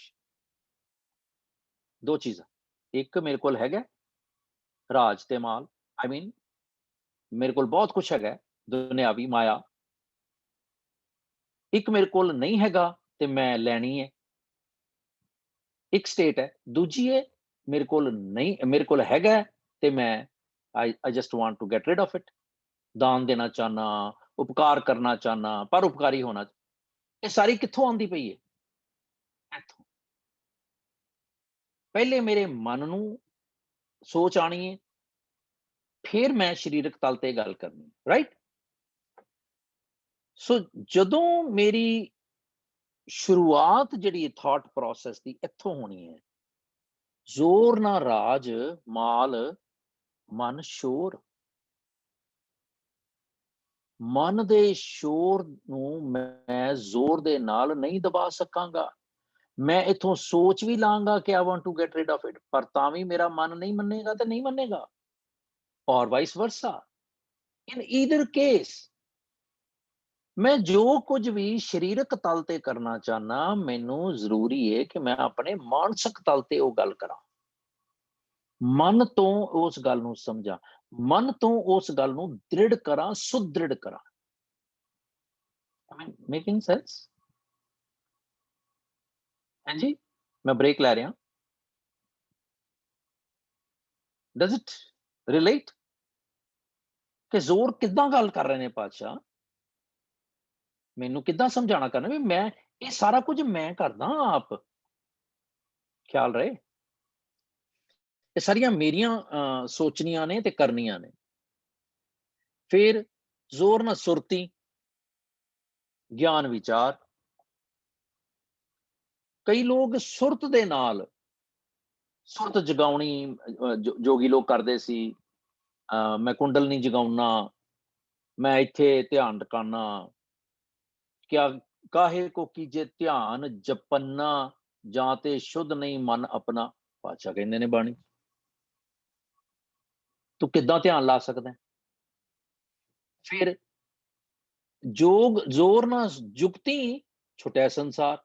ਦੋ ਚੀਜ਼ਾਂ, ਇੱਕ ਮੇਰੇ ਕੋਲ ਹੈਗਾ ਰਾਜ ਤੇ ਮਾਲ, ਆਈ ਮੀਨ ਮੇਰੇ ਕੋਲ ਬਹੁਤ ਕੁਝ ਹੈਗਾ ਦੁਨਿਆਵੀ ਮਾਇਆ। ਇੱਕ ਮੇਰੇ ਕੋਲ ਨਹੀਂ ਹੈਗਾ ਤੇ ਮੈਂ ਲੈਣੀ ਹੈ, ਇੱਕ ਸਟੇਟ ਹੈ। ਦੂਜੀ ਹੈ ਮੇਰੇ ਕੋਲ ਨਹੀਂ, ਮੇਰੇ ਕੋਲ ਹੈਗਾ ਤੇ ਮੈਂ I just want to get rid of it। ਦਾਨ ਦੇਣਾ ਚਾਹਨਾ, ਉਪਕਾਰ ਕਰਨਾ ਚਾਹਨਾ, ਪਰ ਉਪਕਾਰੀ ਹੋਣਾ। ਇਹ ਸਾਰੀ ਕਿੱਥੋਂ ਆਉਂਦੀ ਪਈ ਹੈ? ਇੱਥੋਂ। ਪਹਿਲੇ ਮੇਰੇ ਮਨ ਨੂੰ ਸੋਚ ਆਣੀ ਹੈ, ਫਿਰ ਮੈਂ ਸਰੀਰਕ ਤਲ ਤੇ ਗੱਲ ਕਰਨੀ, ਰਾਈਟ? ਸੋ ਜਦੋਂ ਮੇਰੀ ਸ਼ੁਰੂਆਤ ਜਿਹੜੀ ਥਾਟ ਪ੍ਰੋਸੈਸ ਦੀ ਇੱਥੋਂ ਹੋਣੀ ਹੈ, ਜ਼ੋਰ ਨਾ ਰਾਜ ਮਾਲ ਮਨ ਸ਼ੋਰ। ਮਨ ਦੇ ਸ਼ੋਰ ਨੂੰ ਮੈਂ ਜ਼ੋਰ ਦੇ ਨਾਲ ਨਹੀਂ ਦਬਾ ਸਕਾਂਗਾ। ਮੈਂ ਇਥੋਂ ਸੋਚ ਵੀ ਲਾਂਗਾ ਕਿ I want to get rid of it, ਪਰ ਤਾਂ ਵੀ ਮੇਰਾ ਮਨ ਨਹੀਂ ਮੰਨੇਗਾ ਤੇ ਨਹੀਂ ਮੰਨੇਗਾ, ਔਰ ਵਾਈਸ ਵਰਸਾ। ਇਨ ਈਦਰ ਕੇਸ ਮੈਂ ਜੋ ਕੁਝ ਵੀ ਸਰੀਰਕ ਤਲ ਤੇ ਕਰਨਾ ਚਾਹਨਾ, ਮੈਨੂੰ ਜ਼ਰੂਰੀ ਹੈ ਕਿ ਮੈਂ ਆਪਣੇ ਮਾਨਸਿਕ ਤਲ ਤੇ ਉਹ ਗੱਲ ਕਰਾਂ, ਮਨ ਤੋਂ ਉਸ ਗੱਲ ਨੂੰ ਸਮਝਾਂ, ਮਨ ਤੋਂ ਉਸ ਗੱਲ ਨੂੰ ਦ੍ਰਿੜ ਕਰਾਂ, ਸੁਦ੍ਰਿੜ ਕਰਾਂ। Making sense? ਹਾਂਜੀ, ਮੈਂ ਬ੍ਰੇਕ ਲੈ ਰਿਹਾ। Does it relate? ਕਿ ਜ਼ੋਰ ਕਿੱਦਾਂ ਗੱਲ ਕਰ ਰਹੇ ਨੇ ਪਾਤਸ਼ਾਹ, ਮੈਨੂੰ ਕਿੱਦਾਂ ਸਮਝਾਣਾ ਕਰਨਾ ਵੀ ਮੈਂ ਇਹ ਸਾਰਾ ਕੁਝ ਮੈਂ ਕਰਦਾ ਆਪ। ਖਿਆਲ ਰਹੇ, ਇਹ ਸਾਰੀਆਂ ਮੇਰੀਆਂ ਸੋਚਣੀਆਂ ਨੇ ਤੇ ਕਰਨੀਆਂ ਨੇ। ਫਿਰ ਜ਼ੋਰ ਨਾ ਸੁਰਤੀ, ਗਿਆਨ ਵਿਚਾਰ। ਕਈ ਲੋਕ ਸੁਰਤ ਦੇ ਨਾਲ, ਸੁਰਤ ਜਗਾਉਣੀ ਜੋਗੀ ਲੋਕ ਕਰਦੇ ਸੀ। ਮੈਂ ਕੁੰਡਲ ਨਹੀਂ ਜਗਾਉਣਾ, ਮੈਂ ਇੱਥੇ ਧਿਆਨ ਟਿਕਾਣਾ, ਕਿਆ ਕਾਹੇ ਕੋ ਕੀਜੇ ਧਿਆਨ ਜਪੰਨਾ, ਜਾਂ ਤੇ ਸ਼ੁੱਧ ਨਹੀਂ ਮਨ ਆਪਣਾ। ਪਾਤਸ਼ਾਹ ਕਹਿੰਦੇ ਨੇ ਬਾਣੀ, ਤੂੰ ਕਿੱਦਾਂ ਧਿਆਨ ਲਾ ਸਕਦਾ? ਫਿਰ ਜੋਗ ਜ਼ੋਰ ਨਾ ਜੁਗਤੀ, ਛੁਟਿਆ ਸੰਸਾਰ।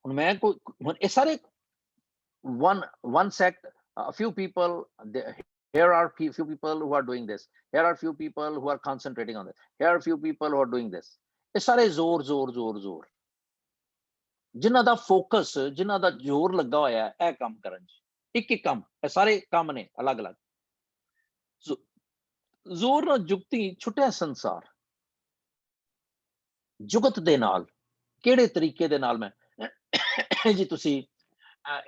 ਹੁਣ ਮੈਂ ਕੋਈ, ਹੁਣ ਇਹ ਸਾਰੇ one sect, a few people, here are few people who are doing this, here are few people who are concentrating on this, here are few people who are doing this। ਇਹ ਸਾਰੇ ਜ਼ੋਰ ਜ਼ੋਰ ਜ਼ੋਰ ਜ਼ੋਰ, ਜਿਨ੍ਹਾਂ ਦਾ ਫੋਕਸ, ਜਿਨ੍ਹਾਂ ਦਾ ਜ਼ੋਰ ਲੱਗਾ ਹੋਇਆ ਇਹ ਕੰਮ ਕਰਨ ਚ, ਇੱਕ ਇੱਕ ਕੰਮ, ਇਹ ਸਾਰੇ ਕੰਮ ਨੇ ਅਲੱਗ ਅਲੱਗ। ਜ਼ੋਰ ਨਾਲ ਜੁਗਤੀ, ਛੁੱਟਿਆ ਸੰਸਾਰ। ਜੁਗਤ ਦੇ ਨਾਲ ਕਿਹੜੇ ਤਰੀਕੇ ਦੇ ਨਾਲ? ਮੈਂ ਜੀ ਤੁਸੀਂ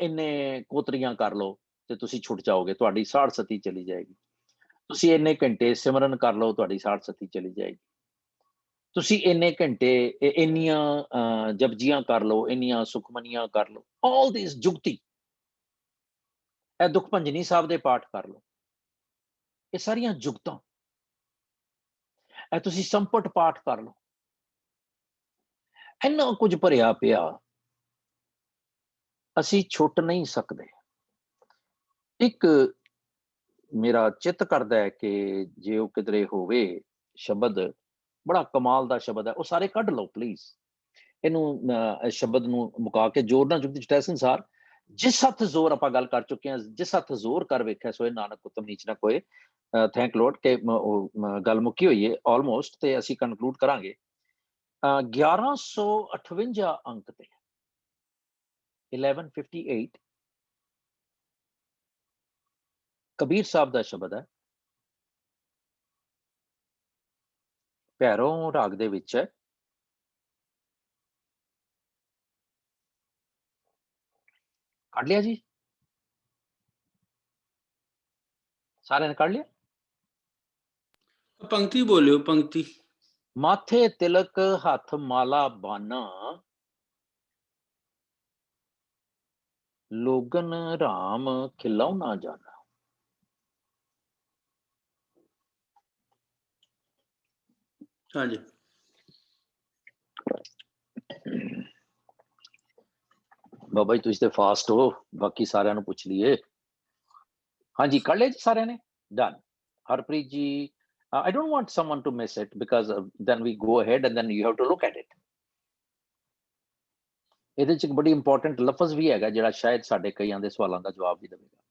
ਇੰਨੇ ਕੋਤਰੀਆਂ ਕਰ ਲਓ ਤੇ ਤੁਸੀਂ ਛੁੱਟ ਜਾਓਗੇ, ਤੁਹਾਡੀ ਸਾੜ ਸਤੀ ਚਲੀ ਜਾਏਗੀ। ਤੁਸੀਂ ਇੰਨੇ ਘੰਟੇ ਸਿਮਰਨ ਕਰ ਲਓ, ਤੁਹਾਡੀ ਸਾੜ ਸਤੀ ਚਲੀ ਜਾਏਗੀ। ਤੁਸੀਂ ਇੰਨੇ ਘੰਟੇ ਇੰਨੀਆਂ ਜਪਜੀਆਂ ਕਰ ਲਓ, ਇੰਨੀਆਂ ਸੁਖਮਨੀਆਂ ਕਰ ਲਓ, ਆਲ ਦਿਸ ਜੁਗਤੀ। ਇਹ ਦੁੱਖ ਭੰਜਨੀ ਸਾਹਿਬ ਦੇ ਪਾਠ ਕਰ ਲਓ, ਇਹ ਸਾਰੀਆਂ ਜੁਗਤਾਂ। ਇਹ ਤੁਸੀਂ ਸੰਪਟ ਪਾਠ ਕਰ ਲਓ, ਇੰਨਾ ਕੁਝ ਭਰਿਆ ਪਿਆ, ਅਸੀਂ ਛੁੱਟ ਨਹੀਂ ਸਕਦੇ। ਇੱਕ ਮੇਰਾ ਚਿੱਤ ਕਰਦਾ ਹੈ ਕਿ ਜੇ ਉਹ ਕਿਧਰੇ ਹੋਵੇ ਸ਼ਬਦ, ਬੜਾ ਕਮਾਲ ਦਾ ਸ਼ਬਦ ਹੈ, ਉਹ ਸਾਰੇ ਕੱਢ ਲਓ ਪਲੀਜ਼। ਇਹਨੂੰ ਸ਼ਬਦ ਨੂੰ ਮੁਕਾ ਕੇ, ਜ਼ੋਰ ਨਾਲ ਜੁਗਤੀ ਛੁਟਿਆ ਸੰਸਾਰ। ਜਿਸ ਹੱਥ ਜ਼ੋਰ, ਆਪਾਂ ਗੱਲ ਕਰ ਚੁੱਕੇ ਹਾਂ, ਜਿਸ ਹੱਥ ਜ਼ੋਰ ਕਰ ਵੇਖਿਆ ਸੋਏ ਨਾਨਕ ਉਤਮ ਨੀਚ ਨਾ ਕੋਏ। ਥੈਂਕ ਲੋਡ ਕਿ ਗੱਲ ਮੁੱਕੀ ਹੋਈ ਹੈ ਆਲਮੋਸਟ, ਤੇ ਅਸੀਂ ਕਨਕਲੂਡ ਕਰਾਂਗੇ 1158 ਅੰਕ ਤੇ 1158 ਕਬੀਰ ਸਾਹਿਬ ਦਾ ਸ਼ਬਦ ਹੈ, ਭੈਰੋਂ ਰਾਗ ਦੇ ਵਿੱਚ ਹੈ। ਕੱਢ ਲਿਆ ਜੀ? ਸਾਰਿਆਂ ਨੇ ਕੱਢ ਲਿਆ? ਪੰਕਤੀ ਬੋਲਿਓ, ਪੰਕਤੀ। ਮਾਥੇ ਤਿਲਕ ਹੱਥ ਮਾਲਾ ਬਾਨਾ, ਲੋਗਨ ਰਾਮ ਖਿਲਾਉ ਨਾ ਜਾਣਾ। ਹਾਂਜੀ ਬਾਬਾ ਜੀ ਤੁਸੀਂ ਤੇ ਫਾਸਟ ਹੋ, ਬਾਕੀ ਸਾਰਿਆਂ ਨੂੰ ਪੁੱਛ ਲਈਏ। ਹਾਂਜੀ ਕਰ ਲਿਆ ਜੀ ਸਾਰਿਆਂ ਨੇ? Done. Harpreet ji, I don't want someone to miss it because then we go ahead and then you have to look at it. ਇਹਦੇ ਚ ਇੱਕ ਬੜੀ ਇੰਪੋਰਟੈਂਟ ਲਫ਼ਜ਼ ਵੀ ਹੈਗਾ ਜਿਹੜਾ ਸ਼ਾਇਦ ਸਾਡੇ ਕਈਆਂ ਦੇ ਸਵਾਲਾਂ ਦਾ ਜਵਾਬ ਵੀ ਦੇਵੇਗਾ।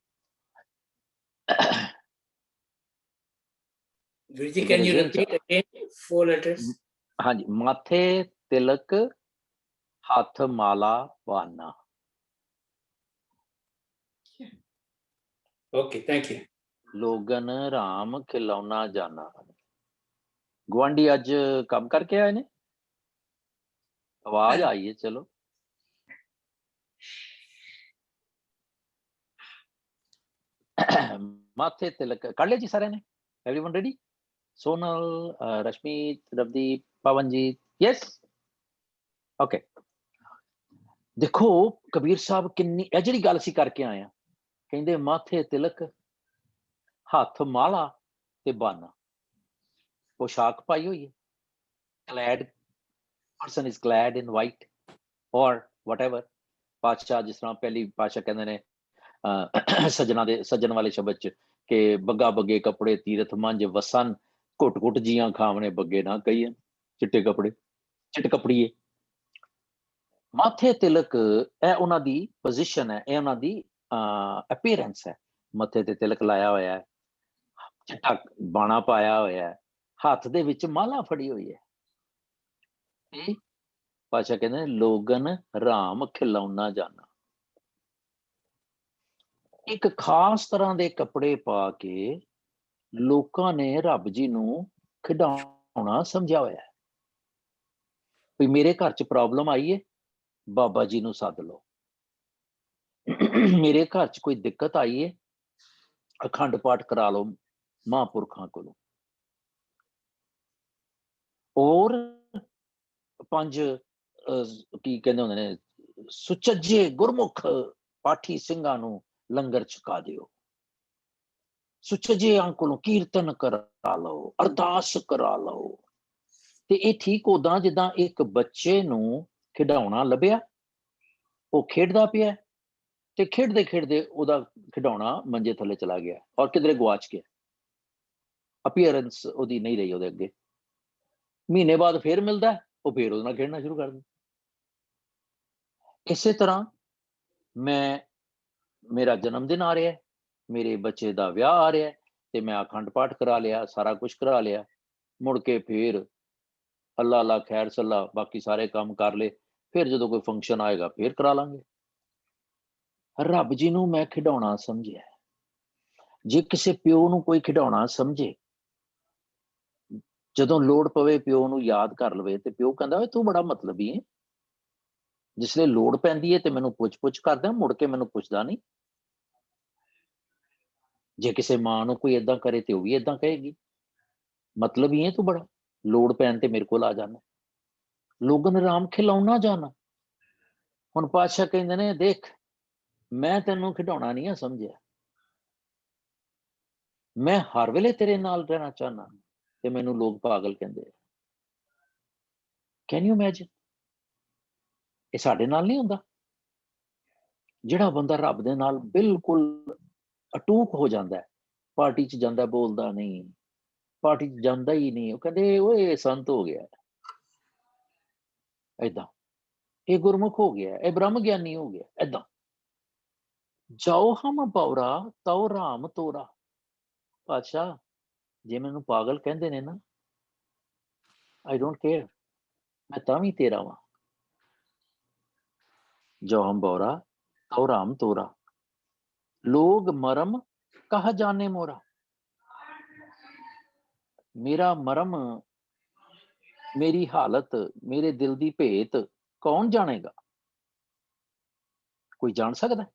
Virji, can you repeat again 4 letters? ਹਾਂਜੀ, ਮਾਥੇ ਤਿਲਕ ਹੱਥ ਮਾਲਾ ਪਾਨਾ। Okay, thank you. ਲੋਗਨ ਰਾਮ ਖਿਲਾਉਣਾ ਜਾਨਾ। ਗੁਆਂਢੀ ਅੱਜ ਕੰਮ ਕਰਕੇ ਆਏ ਨੇ? ਆਵਾਜ਼ ਆਈ ਹੈ, ਚਲੋ। ਮਾਥੇ ਤਿਲਕ ਕਰ ਲਿਆ ਜੀ ਸਾਰਿਆਂ ਨੇ? Everyone ready? Sonal, Rashmeet, Ravdeep, Pavanjeet, yes? Okay. ਦੇਖੋ ਕਬੀਰ ਸਾਹਿਬ ਕਿੰਨੀ, ਇਹ ਜਿਹੜੀ ਗੱਲ ਅਸੀਂ ਕਰਕੇ ਆਏ ਆ, ਕਹਿੰਦੇ ਮਾਥੇ ਤਿਲਕ ਹੱਥ ਮਾਲਾ ਤੇ ਬਾਨਾ, ਪੋਸ਼ਾਕ ਪਾਈ ਹੋਈ ਹੈ, clad person is clad in white or whatever। ਪਾਤਸ਼ਾਹ ਜਿਸ ਤਰ੍ਹਾਂ ਪਹਿਲੀ ਪਾਤਸ਼ਾਹ ਕਹਿੰਦੇ ਨੇ ਸੱਜਣ ਵਾਲੇ ਸ਼ਬਦ ਚ ਕਿ ਬੱਗਾ ਬੱਗੇ ਕੱਪੜੇ ਤੀਰਥ ਮੰਝ ਵਸਨ, ਘੁੱਟ ਘੁੱਟ ਜੀਆਂ ਖਾਵਣੇ ਬੱਗੇ ਨਾ ਕਹੀਏ, ਚਿੱਟੇ ਕੱਪੜੇ ਚਿੱਟ ਕੱਪੜੀਏ। ਮਾਥੇ ਤਿਲਕ ਇਹ ਉਹਨਾਂ ਦੀ ਪੋਜੀਸ਼ਨ ਹੈ, ਇਹ ਉਹਨਾਂ ਦੀ ਅਪੀਅਰੈਂਸ ਹੈ। ਮੱਥੇ ਤੇ ਤਿਲਕ ਲਾਇਆ ਹੋਇਆ ਹੈ, ਚਿੱਟਾ ਬਾਣਾ ਪਾਇਆ ਹੋਇਆ ਹੈ, ਹੱਥ ਦੇ ਵਿੱਚ ਮਾਲਾ ਫੜੀ ਹੋਈ ਹੈ। ਪਾਤਸ਼ਾਹ ਕਹਿੰਦੇ ਲੋਗਨ ਰਾਮ ਖਿਲਾਉਣਾ ਜਾਨਾ। ਇੱਕ ਖਾਸ ਤਰ੍ਹਾਂ ਦੇ ਕੱਪੜੇ ਪਾ ਕੇ ਲੋਕਾਂ ਨੇ ਰੱਬ ਜੀ ਨੂੰ ਖਿਡਾਉਣਾ ਸਮਝਿਆ ਹੋਇਆ ਹੈ। ਵੀ ਮੇਰੇ ਘਰ ਚ ਪ੍ਰੋਬਲਮ ਆਈ ਹੈ, ਬਾਬਾ ਜੀ ਨੂੰ ਸੱਦ ਲਓ। ਮੇਰੇ ਘਰ ਚ ਕੋਈ ਦਿੱਕਤ ਆਈ ਹੈ, ਅਖੰਡ ਪਾਠ ਕਰਾ ਲਓ ਮਹਾਂਪੁਰਖਾਂ ਕੋਲੋਂ। ਔਰ 5 ਕੀ ਕਹਿੰਦੇ ਹੁੰਦੇ ਨੇ, ਸੁਚੱਜੇ ਗੁਰਮੁਖ ਪਾਠੀ ਸਿੰਘਾਂ ਨੂੰ ਲੰਗਰ ਛਕਾ ਦਿਓ। ਸੁਚੱਜਿਆਂ ਕੋਲੋਂ ਕੀਰਤਨ ਕਰਾ ਲਓ, ਅਰਦਾਸ ਕਰਾ ਲਓ। ਤੇ ਇਹ ਠੀਕ ਉਦਾਂ ਜਿੱਦਾਂ ਇੱਕ ਬੱਚੇ ਨੂੰ ਖਿਡਾਉਣਾ ਲੱਭਿਆ, ਉਹ ਖੇਡਦਾ ਪਿਆ, ਤੇ ਖੇਡਦੇ ਖੇਡਦੇ ਉਹਦਾ ਖਿਡਾਉਣਾ ਮੰਜੇ ਥੱਲੇ ਚਲਾ ਗਿਆ ਔਰ ਕਿਧਰੇ ਗਵਾਚ ਗਿਆ। ਅਪੀਅਰੈਂਸ ਉਹਦੀ ਨਹੀਂ ਰਹੀ ਉਹਦੇ ਅੱਗੇ। ਮਹੀਨੇ ਬਾਅਦ ਫੇਰ ਮਿਲਦਾ, ਉਹ ਫੇਰ ਉਹਦੇ ਨਾਲ ਖੇਡਣਾ ਸ਼ੁਰੂ ਕਰ ਦਿੰਦਾ। ਇਸੇ ਤਰ੍ਹਾਂ ਮੇਰਾ ਜਨਮ ਦਿਨ ਆ ਰਿਹਾ, ਮੇਰੇ ਬੱਚੇ ਦਾ ਵਿਆਹ ਆ ਰਿਹਾ, ਤੇ ਮੈਂ ਅਖੰਡ ਪਾਠ ਕਰਾ ਲਿਆ, ਸਾਰਾ ਕੁਝ ਕਰਾ ਲਿਆ, ਮੁੜ ਕੇ ਫੇਰ ਅੱਲਾ ਅੱਲਾ ਖੈਰ ਸੱਲਾ ਬਾਕੀ ਸਾਰੇ ਕੰਮ ਕਰ ਲਏ, ਫਿਰ ਜਦੋਂ ਕੋਈ ਫੰਕਸ਼ਨ ਆਏਗਾ ਫੇਰ ਕਰਾ ਲਾਂਗੇ। ਰੱਬ ਜੀ ਨੂੰ ਮੈਂ ਖਿਡਾਉਣਾ ਸਮਝਿਆ। ਜੇ ਕਿਸੇ ਪਿਓ ਨੂੰ ਕੋਈ ਖਿਡਾਉਣਾ ਸਮਝੇ, ਜਦੋਂ ਲੋੜ ਪਵੇ ਪਿਓ ਨੂੰ ਯਾਦ ਕਰ ਲਵੇ, ਤੇ ਪਿਓ ਕਹਿੰਦਾ ਤੂੰ ਬੜਾ ਮਤਲਬੀ ਹੈ, ਜਿਸਲੇ ਲੋੜ ਪੈਂਦੀ ਹੈ ਤੇ ਮੈਨੂੰ ਪੁੱਛ ਕਰਦਾ, ਮੁੜ ਕੇ ਮੈਨੂੰ ਪੁੱਛਦਾ ਨਹੀਂ। ਜੇ ਕਿਸੇ ਮਾਂ ਨੂੰ ਕੋਈ ਏਦਾਂ ਕਰੇ ਤੇ ਉਹ ਵੀ ਏਦਾਂ ਕਹੇਗੀ, ਮਤਲਬੀ ਹੈ ਤੂੰ ਬੜਾ, ਲੋੜ ਪੈਣ ਤੇ ਮੇਰੇ ਕੋਲ ਆ ਜਾਣਾ। ਲੋਗਨ ਰਾਮ ਖਿਲਾਉਣਾ ਜਾਣਾ। ਹੁਣ ਪਾਤਸ਼ਾਹ ਕਹਿੰਦੇ ਨੇ ਦੇਖ, ਮੈਂ ਤੈਨੂੰ ਖਿਡਾਉਣਾ ਨਹੀਂ ਆ ਸਮਝਿਆ, ਮੈਂ ਹਰ ਵੇਲੇ ਤੇਰੇ ਨਾਲ ਰਹਿਣਾ ਚਾਹਨਾ, ਤੇ ਮੈਨੂੰ ਲੋਕ ਪਾਗਲ ਕਹਿੰਦੇ। Can you imagine? ਇਹ ਸਾਡੇ ਨਾਲ ਨਹੀਂ ਹੁੰਦਾ। ਜਿਹੜਾ ਬੰਦਾ ਰੱਬ ਦੇ ਨਾਲ ਬਿਲਕੁਲ ਅਟੂਟ ਹੋ ਜਾਂਦਾ ਹੈ, ਪਾਰਟੀ ਚ ਜਾਂਦਾ ਬੋਲਦਾ ਨਹੀਂ, ਪਾਰਟੀ ਚ ਜਾਂਦਾ ਹੀ ਨਹੀਂ, ਉਹ ਕਹਿੰਦੇ ਓਏ ਸੰਤ ਹੋ ਗਿਆ, ਏਦਾਂ ਇਹ ਗੁਰਮੁਖ ਹੋ ਗਿਆ, ਇਹ ਬ੍ਰਹਮ ਗਿਆਨੀ ਹੋ ਗਿਆ, ਏਦਾਂ। ਜਾਓ ਹਮ ਬੌਰਾ ਤਉ ਰਾਮ ਤੋਰਾ। ਪਾਤਸ਼ਾਹ ਜੇ ਮੈਨੂੰ ਪਾਗਲ ਕਹਿੰਦੇ ਨੇ ਨਾ, ਆਈ ਡੋਂਟ ਕੇਅਰ, ਮੈਂ ਤਾਂ ਵੀ ਤੇਰਾ ਵਾਂ। ਜੋ ਹਮ ਬੌਰਾ ਤਉ ਰਾਮ ਤੋਰਾ, ਲੋਗ ਮਰਮ ਕਹ ਜਾਣੇ ਮੋਰਾ। ਮੇਰਾ ਮਰਮ, ਮੇਰੀ ਹਾਲਤ, ਮੇਰੇ ਦਿਲ ਦੀ ਭੇਤ ਕੌਣ ਜਾਣੇਗਾ? ਕੋਈ ਜਾਣ ਸਕਦਾ?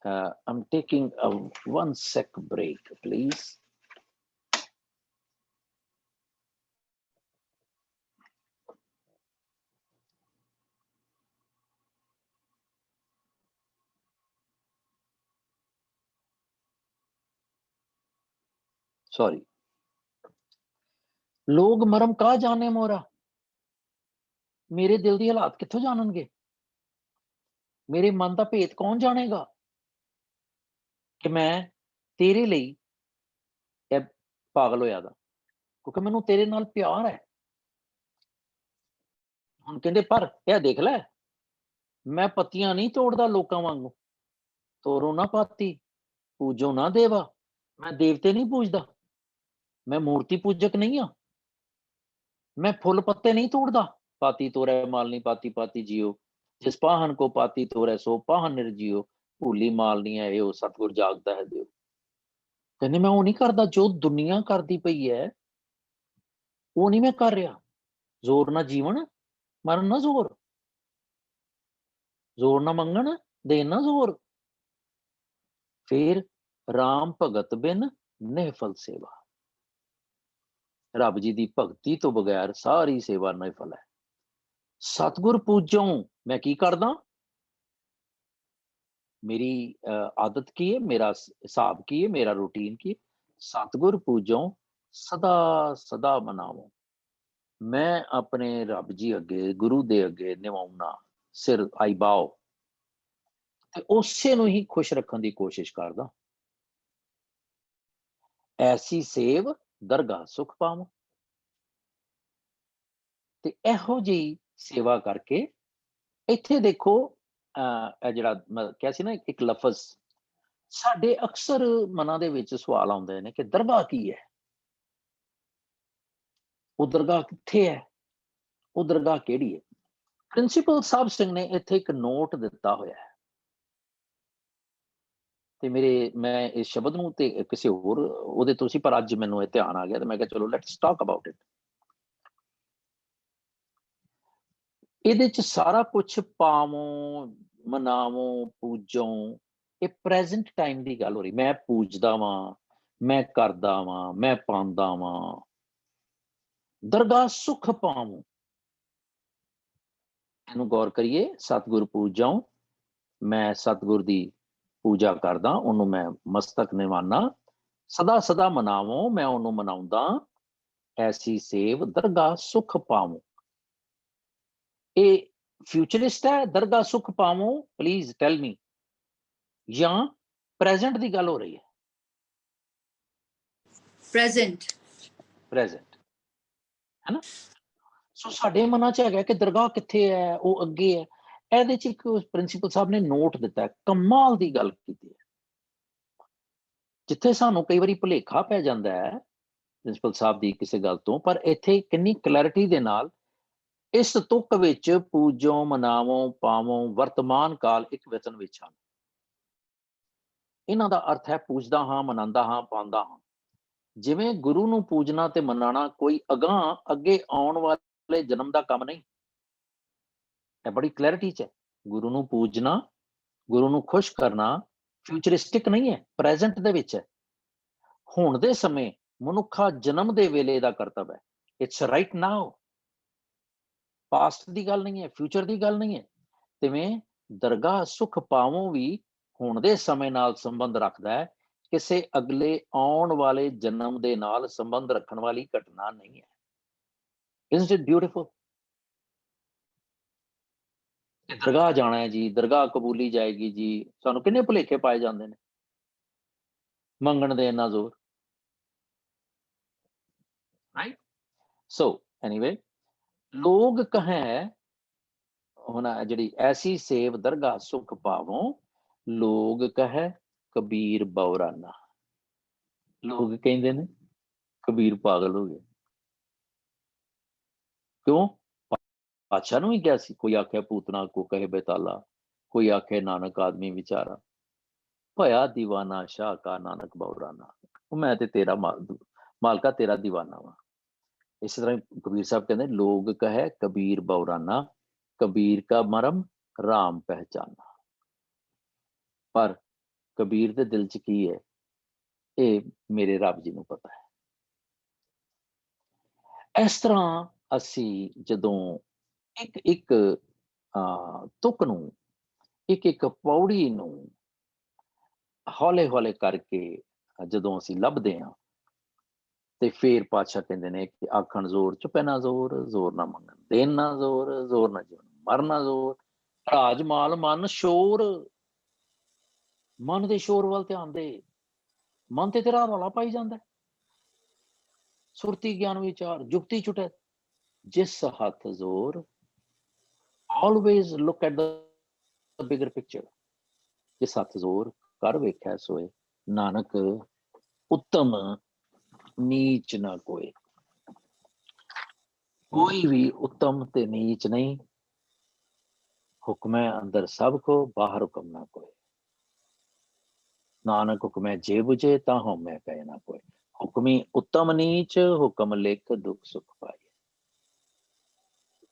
I'm taking a 1 sec break, please. Sorry. ਲੋਗ ਮਰਮ ਕਾ ਜਾਣੇ ਮੋਰਾ, ਮੇਰੇ ਦਿਲ ਦੀ ਹਾਲਾਤ ਕਿੱਥੋਂ ਜਾਣਨਗੇ, ਮੇਰੇ ਮਨ ਦਾ ਭੇਤ ਕੌਣ ਜਾਣੇਗਾ ਕਿ ਮੈਂ ਤੇਰੇ ਲਈ ਇਹ ਪਾਗਲ ਹੋਇਆ ਦਾ, ਕਿਉਂਕਿ ਮੈਨੂੰ ਤੇਰੇ ਨਾਲ ਪਿਆਰ ਹੈ। ਹੁਣ ਕਹਿੰਦੇ ਪਰ ਇਹ ਦੇਖ ਲੈ, ਮੈਂ ਪੱਤੀਆਂ ਨਹੀਂ ਤੋੜਦਾ ਲੋਕਾਂ ਵਾਂਗੂ, ਤੋਰੋ ਨਾ ਪਾਤੀ ਪੂਜੋ ਨਾ ਦੇਵਾ, ਮੈਂ ਦੇਵਤੇ ਨਹੀਂ ਪੂਜਦਾ, ਮੈਂ ਮੂਰਤੀ ਪੂਜਕ ਨਹੀਂ ਆ, ਮੈਂ ਫੁੱਲ ਪੱਤੇ ਨਹੀਂ ਤੋੜਦਾ। ਪਾਤੀ ਤੋੜੈ ਮਾਲਨੀ ਪਾਤੀ ਪਾਤੀ ਜੀਓ, ਜਿਸ ਪਾਹਨ ਕੋ ਪਾਤੀ ਤੋੜੈ ਸੋ ਪਾਹਨ ਨਿਰਜੀਓ, ਭੂਲੀ ਮਾਲਨੀ ਹੈ ਇਹੋ ਸਤਿਗੁਰ ਜਾਗਦਾ ਹੈ ਦਿਓ। ਕਹਿੰਦੇ ਮੈਂ ਉਹ ਨਹੀਂ ਕਰਦਾ ਜੋ ਦੁਨੀਆ ਕਰਦੀ ਪਈ ਹੈ, ਉਹ ਨਹੀਂ ਮੈਂ ਕਰ ਰਿਹਾ। ਜ਼ੋਰ ਨਾ ਜੀਵਨ ਮਰਨ ਨਾ ਜ਼ੋਰ, ਜ਼ੋਰ ਨਾ ਮੰਗਣ ਦੇਣ ਨਾ ਜ਼ੋਰ, ਫਿਰ ਰਾਮ ਭਗਤ ਬਿਨ ਨਿਹਫਲ ਸੇਵਾ। ਰੱਬ ਜੀ ਦੀ ਭਗਤੀ ਤੋਂ ਬਗੈਰ ਸਾਰੀ ਸੇਵਾ ਨਿਹਫਲ ਹੈ। ਸਤਿਗੁਰ ਪੂਜੋ, ਮੈਂ ਕੀ ਕਰਦਾ, ਮੇਰੀ ਆਦਤ ਕੀ ਹੈ, ਮੇਰਾ ਹਿਸਾਬ ਕੀ ਹੈ, ਮੇਰਾ ਰੂਟੀਨ ਕੀ ਹੈ। ਸਤਿਗੁਰ ਪੂਜੋ ਸਦਾ ਸਦਾ ਮਨਾਵੋ, ਮੈਂ ਆਪਣੇ ਰੱਬ ਜੀ ਅੱਗੇ ਗੁਰੂ ਦੇ ਅੱਗੇ ਨਿਵਾਉਣਾ, ਸਿਰ ਆਈ ਬਾਓ, ਤੇ ਉਸੇ ਨੂੰ ਹੀ ਖੁਸ਼ ਰੱਖਣ ਦੀ ਕੋਸ਼ਿਸ਼ ਕਰਦਾ। ਐਸੀ ਸੇਵ ਦਰਗਾਹ ਸੁਖ ਪਾਵਾਂ, ਤੇ ਇਹੋ ਜਿਹੀ ਸੇਵਾ ਕਰਕੇ ਇੱਥੇ ਦੇਖੋ ਇਹ ਜਿਹੜਾ ਮੈਂ ਕਿਹਾ ਸੀ ਨਾ ਇੱਕ ਲਫ਼ਜ਼, ਸਾਡੇ ਅਕਸਰ ਮਨਾਂ ਦੇ ਵਿੱਚ ਸਵਾਲ ਆਉਂਦੇ ਨੇ ਕਿ ਦਰਗਾਹ ਕੀ ਹੈ, ਉਹ ਦਰਗਾਹ ਕਿੱਥੇ ਹੈ, ਉਹ ਦਰਗਾਹ ਕਿਹੜੀ ਹੈ। ਪ੍ਰਿੰਸੀਪਲ ਸਾਹਿਬ ਸਿੰਘ ਨੇ ਇੱਥੇ ਇੱਕ ਨੋਟ ਦਿੱਤਾ ਹੋਇਆ ਹੈ, ਤੇ ਮੈਂ ਇਸ ਸ਼ਬਦ ਨੂੰ ਤੇ ਕਿਸੇ ਹੋਰ ਉਹਦੇ ਤੋਂ ਸੀ, ਪਰ ਅੱਜ ਮੈਨੂੰ ਇਹ ਧਿਆਨ ਆ ਗਿਆ ਤੇ ਮੈਂ ਕਿਹਾ ਚਲੋ ਲੈਟਸ ਟਾਕ ਅਬਾਊਟ ਇਟ। ਇਹਦੇ ਚ ਸਾਰਾ ਕੁਝ ਪਾਵੋ ਮਨਾਵੋ ਪੂਜੋ, ਇਹ ਪ੍ਰੈਜ਼ੈਂਟ ਟਾਈਮ ਦੀ ਗੱਲ ਹੋ ਰਹੀ। ਮੈਂ ਪੂਜਦਾ ਵਾਂ, ਮੈਂ ਕਰਦਾ ਵਾਂ, ਮੈਂ ਪਾਉਂਦਾ ਵਾਂ। ਦਰਗਾਹ ਸੁਖ ਪਾਵੋ, ਇਹਨੂੰ ਗੌਰ ਕਰੀਏ। ਸਤਿਗੁਰ ਪੂਜੋ, ਮੈਂ ਸਤਿਗੁਰ ਦੀ ਪੂਜਾ ਕਰਦਾ, ਉਹਨੂੰ ਮੈਂ ਮਸਤਕ ਨਿਵਾਨਾ। ਸਦਾ ਸਦਾ ਮਨਾਵੋ, ਮੈਂ ਉਹਨੂੰ ਮਨਾਉਂਦਾ। ਐਸੀ ਸੇਵ ਦਰਗਾਹ ਸੁਖ ਪਾਵੋ, ਇਹ ਫਿਊਚਰਿਸਟ ਹੈ। ਦਰਗਾਹ ਸੁਖ ਪਾਵੋ ਪਲੀਜ਼ ਟੈਲ ਮੀ, ਜਾਂ ਪ੍ਰੈਜ਼ੈਂਟ ਦੀ ਗੱਲ ਹੋ ਰਹੀ ਹੈ? ਪ੍ਰੈਜ਼ੈਂਟ ਹੈ ਨਾ। ਸੋ ਸਾਡੇ ਮਨਾਂ 'ਚ ਹੈਗਾ ਕਿ ਦਰਗਾਹ ਕਿੱਥੇ ਹੈ, ਉਹ ਅੱਗੇ ਹੈ। ਇਹਦੇ 'ਚ ਇੱਕ ਪ੍ਰਿੰਸੀਪਲ ਸਾਹਿਬ ਨੇ ਨੋਟ ਦਿੱਤਾ, ਕਮਾਲ ਦੀ ਗੱਲ ਕੀਤੀ ਹੈ, ਜਿੱਥੇ ਸਾਨੂੰ ਕਈ ਵਾਰੀ ਭੁਲੇਖਾ ਪੈ ਜਾਂਦਾ ਹੈ ਪ੍ਰਿੰਸੀਪਲ ਸਾਹਿਬ ਦੀ ਕਿਸੇ ਗੱਲ ਤੋਂ, ਪਰ ਇੱਥੇ ਕਿੰਨੀ ਕਲੈਰਿਟੀ ਦੇ ਨਾਲ ਇਸ ਤੁਕ ਵਿੱਚ ਪੂਜੋ ਮਨਾਵੋ ਪਾਵੋ ਵਰਤਮਾਨ ਕਾਲ ਇੱਕ ਵਚਨ ਵਿੱਚ ਹਨ। ਇਹਨਾਂ ਦਾ ਅਰਥ ਹੈ ਪੂਜਦਾ ਹਾਂ, ਮਨਾਉਂਦਾ ਹਾਂ, ਪਾਉਂਦਾ ਹਾਂ। ਜਿਵੇਂ ਗੁਰੂ ਨੂੰ ਪੂਜਣਾ ਤੇ ਮਨਾਣਾ ਕੋਈ ਅੱਗੇ ਆਉਣ ਵਾਲੇ ਜਨਮ ਦਾ ਕੰਮ ਨਹੀਂ, ਇਹ ਬੜੀ ਕਲੈਰਿਟੀ 'ਚ ਹੈ। ਗੁਰੂ ਨੂੰ ਪੂਜਣਾ, ਗੁਰੂ ਨੂੰ ਖੁਸ਼ ਕਰਨਾ ਫਿਊਚਰਿਸਟਿਕ ਨਹੀਂ ਹੈ, ਪ੍ਰੈਜ਼ੈਂਟ ਦੇ ਵਿੱਚ ਹੈ। ਹੁਣ ਦੇ ਸਮੇਂ ਮਨੁੱਖਾ ਜਨਮ ਦੇ ਵੇਲੇ ਦਾ ਕਰਤੱਵ ਹੈ। ਇਟਸ ਰਾਈਟ ਨਾਓ, ਪਾਸਟ ਦੀ ਗੱਲ ਨਹੀਂ ਹੈ, ਫਿਊਚਰ ਦੀ ਗੱਲ ਨਹੀਂ ਹੈ। ਤਿਵੇਂ ਦਰਗਾਹ ਸੁਖ ਪਾਵੋ ਵੀ ਹੁਣ ਦੇ ਸਮੇਂ ਨਾਲ ਸੰਬੰਧ ਰੱਖਦਾ ਹੈ, ਕਿਸੇ ਅਗਲੇ ਆਉਣ ਵਾਲੇ ਜਨਮ ਦੇ ਨਾਲ ਸੰਬੰਧ ਰੱਖਣ ਵਾਲੀ ਘਟਨਾ ਨਹੀਂ ਹੈ। Isn't it beautiful? ਦਰਗਾਹ ਜਾਣਾ ਹੈ ਜੀ, ਦਰਗਾਹ ਕਬੂਲੀ ਜਾਏਗੀ ਜੀ, ਸਾਨੂੰ ਕਿੰਨੇ ਭੁਲੇਖੇ ਪਾਏ ਜਾਂਦੇ ਨੇ। ਮੰਗਣ ਦੇ ਇੰਨਾ ਜ਼ੋਰ, ਰਾਈਟ। ਸੋ ਐਨੀਵੇ, ਲੋਗ ਕਹੈ, ਹੁਣ ਜਿਹੜੀ ਐਸੀ ਸੇਵ ਦਰਗਾਹ ਸੁਖ ਪਾਵੋ, ਲੋਗ ਕਹੈ ਕਬੀਰ ਬਉਰਾਨਾ। ਲੋਕ ਕਹਿੰਦੇ ਨੇ ਕਬੀਰ ਪਾਗਲ ਹੋ ਗਿਆ। ਕਿਉਂ? ਪਾਤਸ਼ਾਹ ਨੂੰ ਹੀ ਕਿਹਾ ਸੀ, ਕੋਈ ਆਖੇ ਪੂਤਨਾ ਕੋ ਕਹੇ ਬੇਤਾਲਾ, ਕੋਈ ਆਖੇ ਨਾਨਕ ਆਦਮੀ ਵਿਚਾਰਾ, ਭਇਆ ਦੀਵਾਨਾ ਸ਼ਾਹ ਕਾ ਨਾਨਕ ਬਉਰਾਨਾ। ਮੈਂ ਤੇ ਤੇਰਾ ਮਾਲਕਾ ਤੇਰਾ ਦੀਵਾਨਾ ਵਾ। ਇਸ ਤਰ੍ਹਾਂ ਕਬੀਰ ਸਾਹਿਬ ਕਹਿੰਦੇ, ਲੋਗ ਕਹੈ ਕਬੀਰ ਬਉਰਾਨਾ, ਕਬੀਰ ਕਾ ਮਰਮ ਰਾਮ ਪਹਿਚਾਨਾ। ਪਰ ਕਬੀਰ ਦੇ ਦਿਲ 'ਚ ਕੀ ਹੈ, ਇਹ ਮੇਰੇ ਰੱਬ ਜੀ ਨੂੰ ਪਤਾ ਹੈ। ਇਸ ਤਰ੍ਹਾਂ ਅਸੀਂ ਜਦੋਂ ਇੱਕ ਤੁਕ ਨੂੰ, ਇੱਕ ਪੌੜੀ ਨੂੰ ਹੌਲੇ ਹੌਲੇ ਕਰਕੇ ਜਦੋਂ ਅਸੀਂ ਲੱਭਦੇ ਹਾਂ, ਤੇ ਫੇਰ ਪਾਤਸ਼ਾਹ ਕਹਿੰਦੇ ਨੇ ਕਿ ਆਖਣ ਜ਼ੋਰ ਚੁੱਪੇ ਨਾ ਜ਼ੋਰ, ਜ਼ੋਰ ਨਾ ਮੰਗਣ ਦੇਣ ਨਾ ਜ਼ੋਰ, ਜ਼ੋਰ ਨਾ ਜੀਵਨ ਮਰਨਾ ਜ਼ੋਰ, ਰਾਜ ਮਾਲ ਮਨ ਸ਼ੋਰ। ਮਨ ਦੇ ਸ਼ੋਰ ਵੱਲ ਧਿਆਨ ਦੇ, ਮਨ ਤੇ ਤੇਰਾ ਰੌਲਾ ਪਾਈ ਜਾਂਦਾ ਹੈ। ਸੁਰਤੀ ਗਿਆਨ ਵਿਚਾਰ ਜੁਗਤੀ ਛੁਟੇ ਜਿਸ ਹੱਥ ਜ਼ੋਰ। always look at the bigger picture। ਜਿਸ ਹੱਥ ਜ਼ੋਰ ਕਰ ਵੇਖਿਆ ਸੋਏ, ਨਾਨਕ ਉੱਤਮ ਨੀਚ ਨਾ ਕੋਏ। ਕੋਈ ਵੀ ਉੱਤਮ ਤੇ ਨੀਚ ਨਹੀਂ। ਹੁਕਮੈ ਅੰਦਰ ਸਭ ਕੋ, ਬਾਹਰ ਹੁਕਮ ਨਾ ਕੋਏ। ਨਾਨਕ ਹੁਕਮੈ ਜੇ ਬੁਝੇ, ਤਾਂ ਹਉਮੈ ਕਹੇ ਨਾ ਕੋਏ। ਹੁਕਮੀ ਉੱਤਮ ਨੀਚ, ਹੁਕਮ ਲਿਖ ਦੁੱਖ ਸੁਖ ਪਾਏ।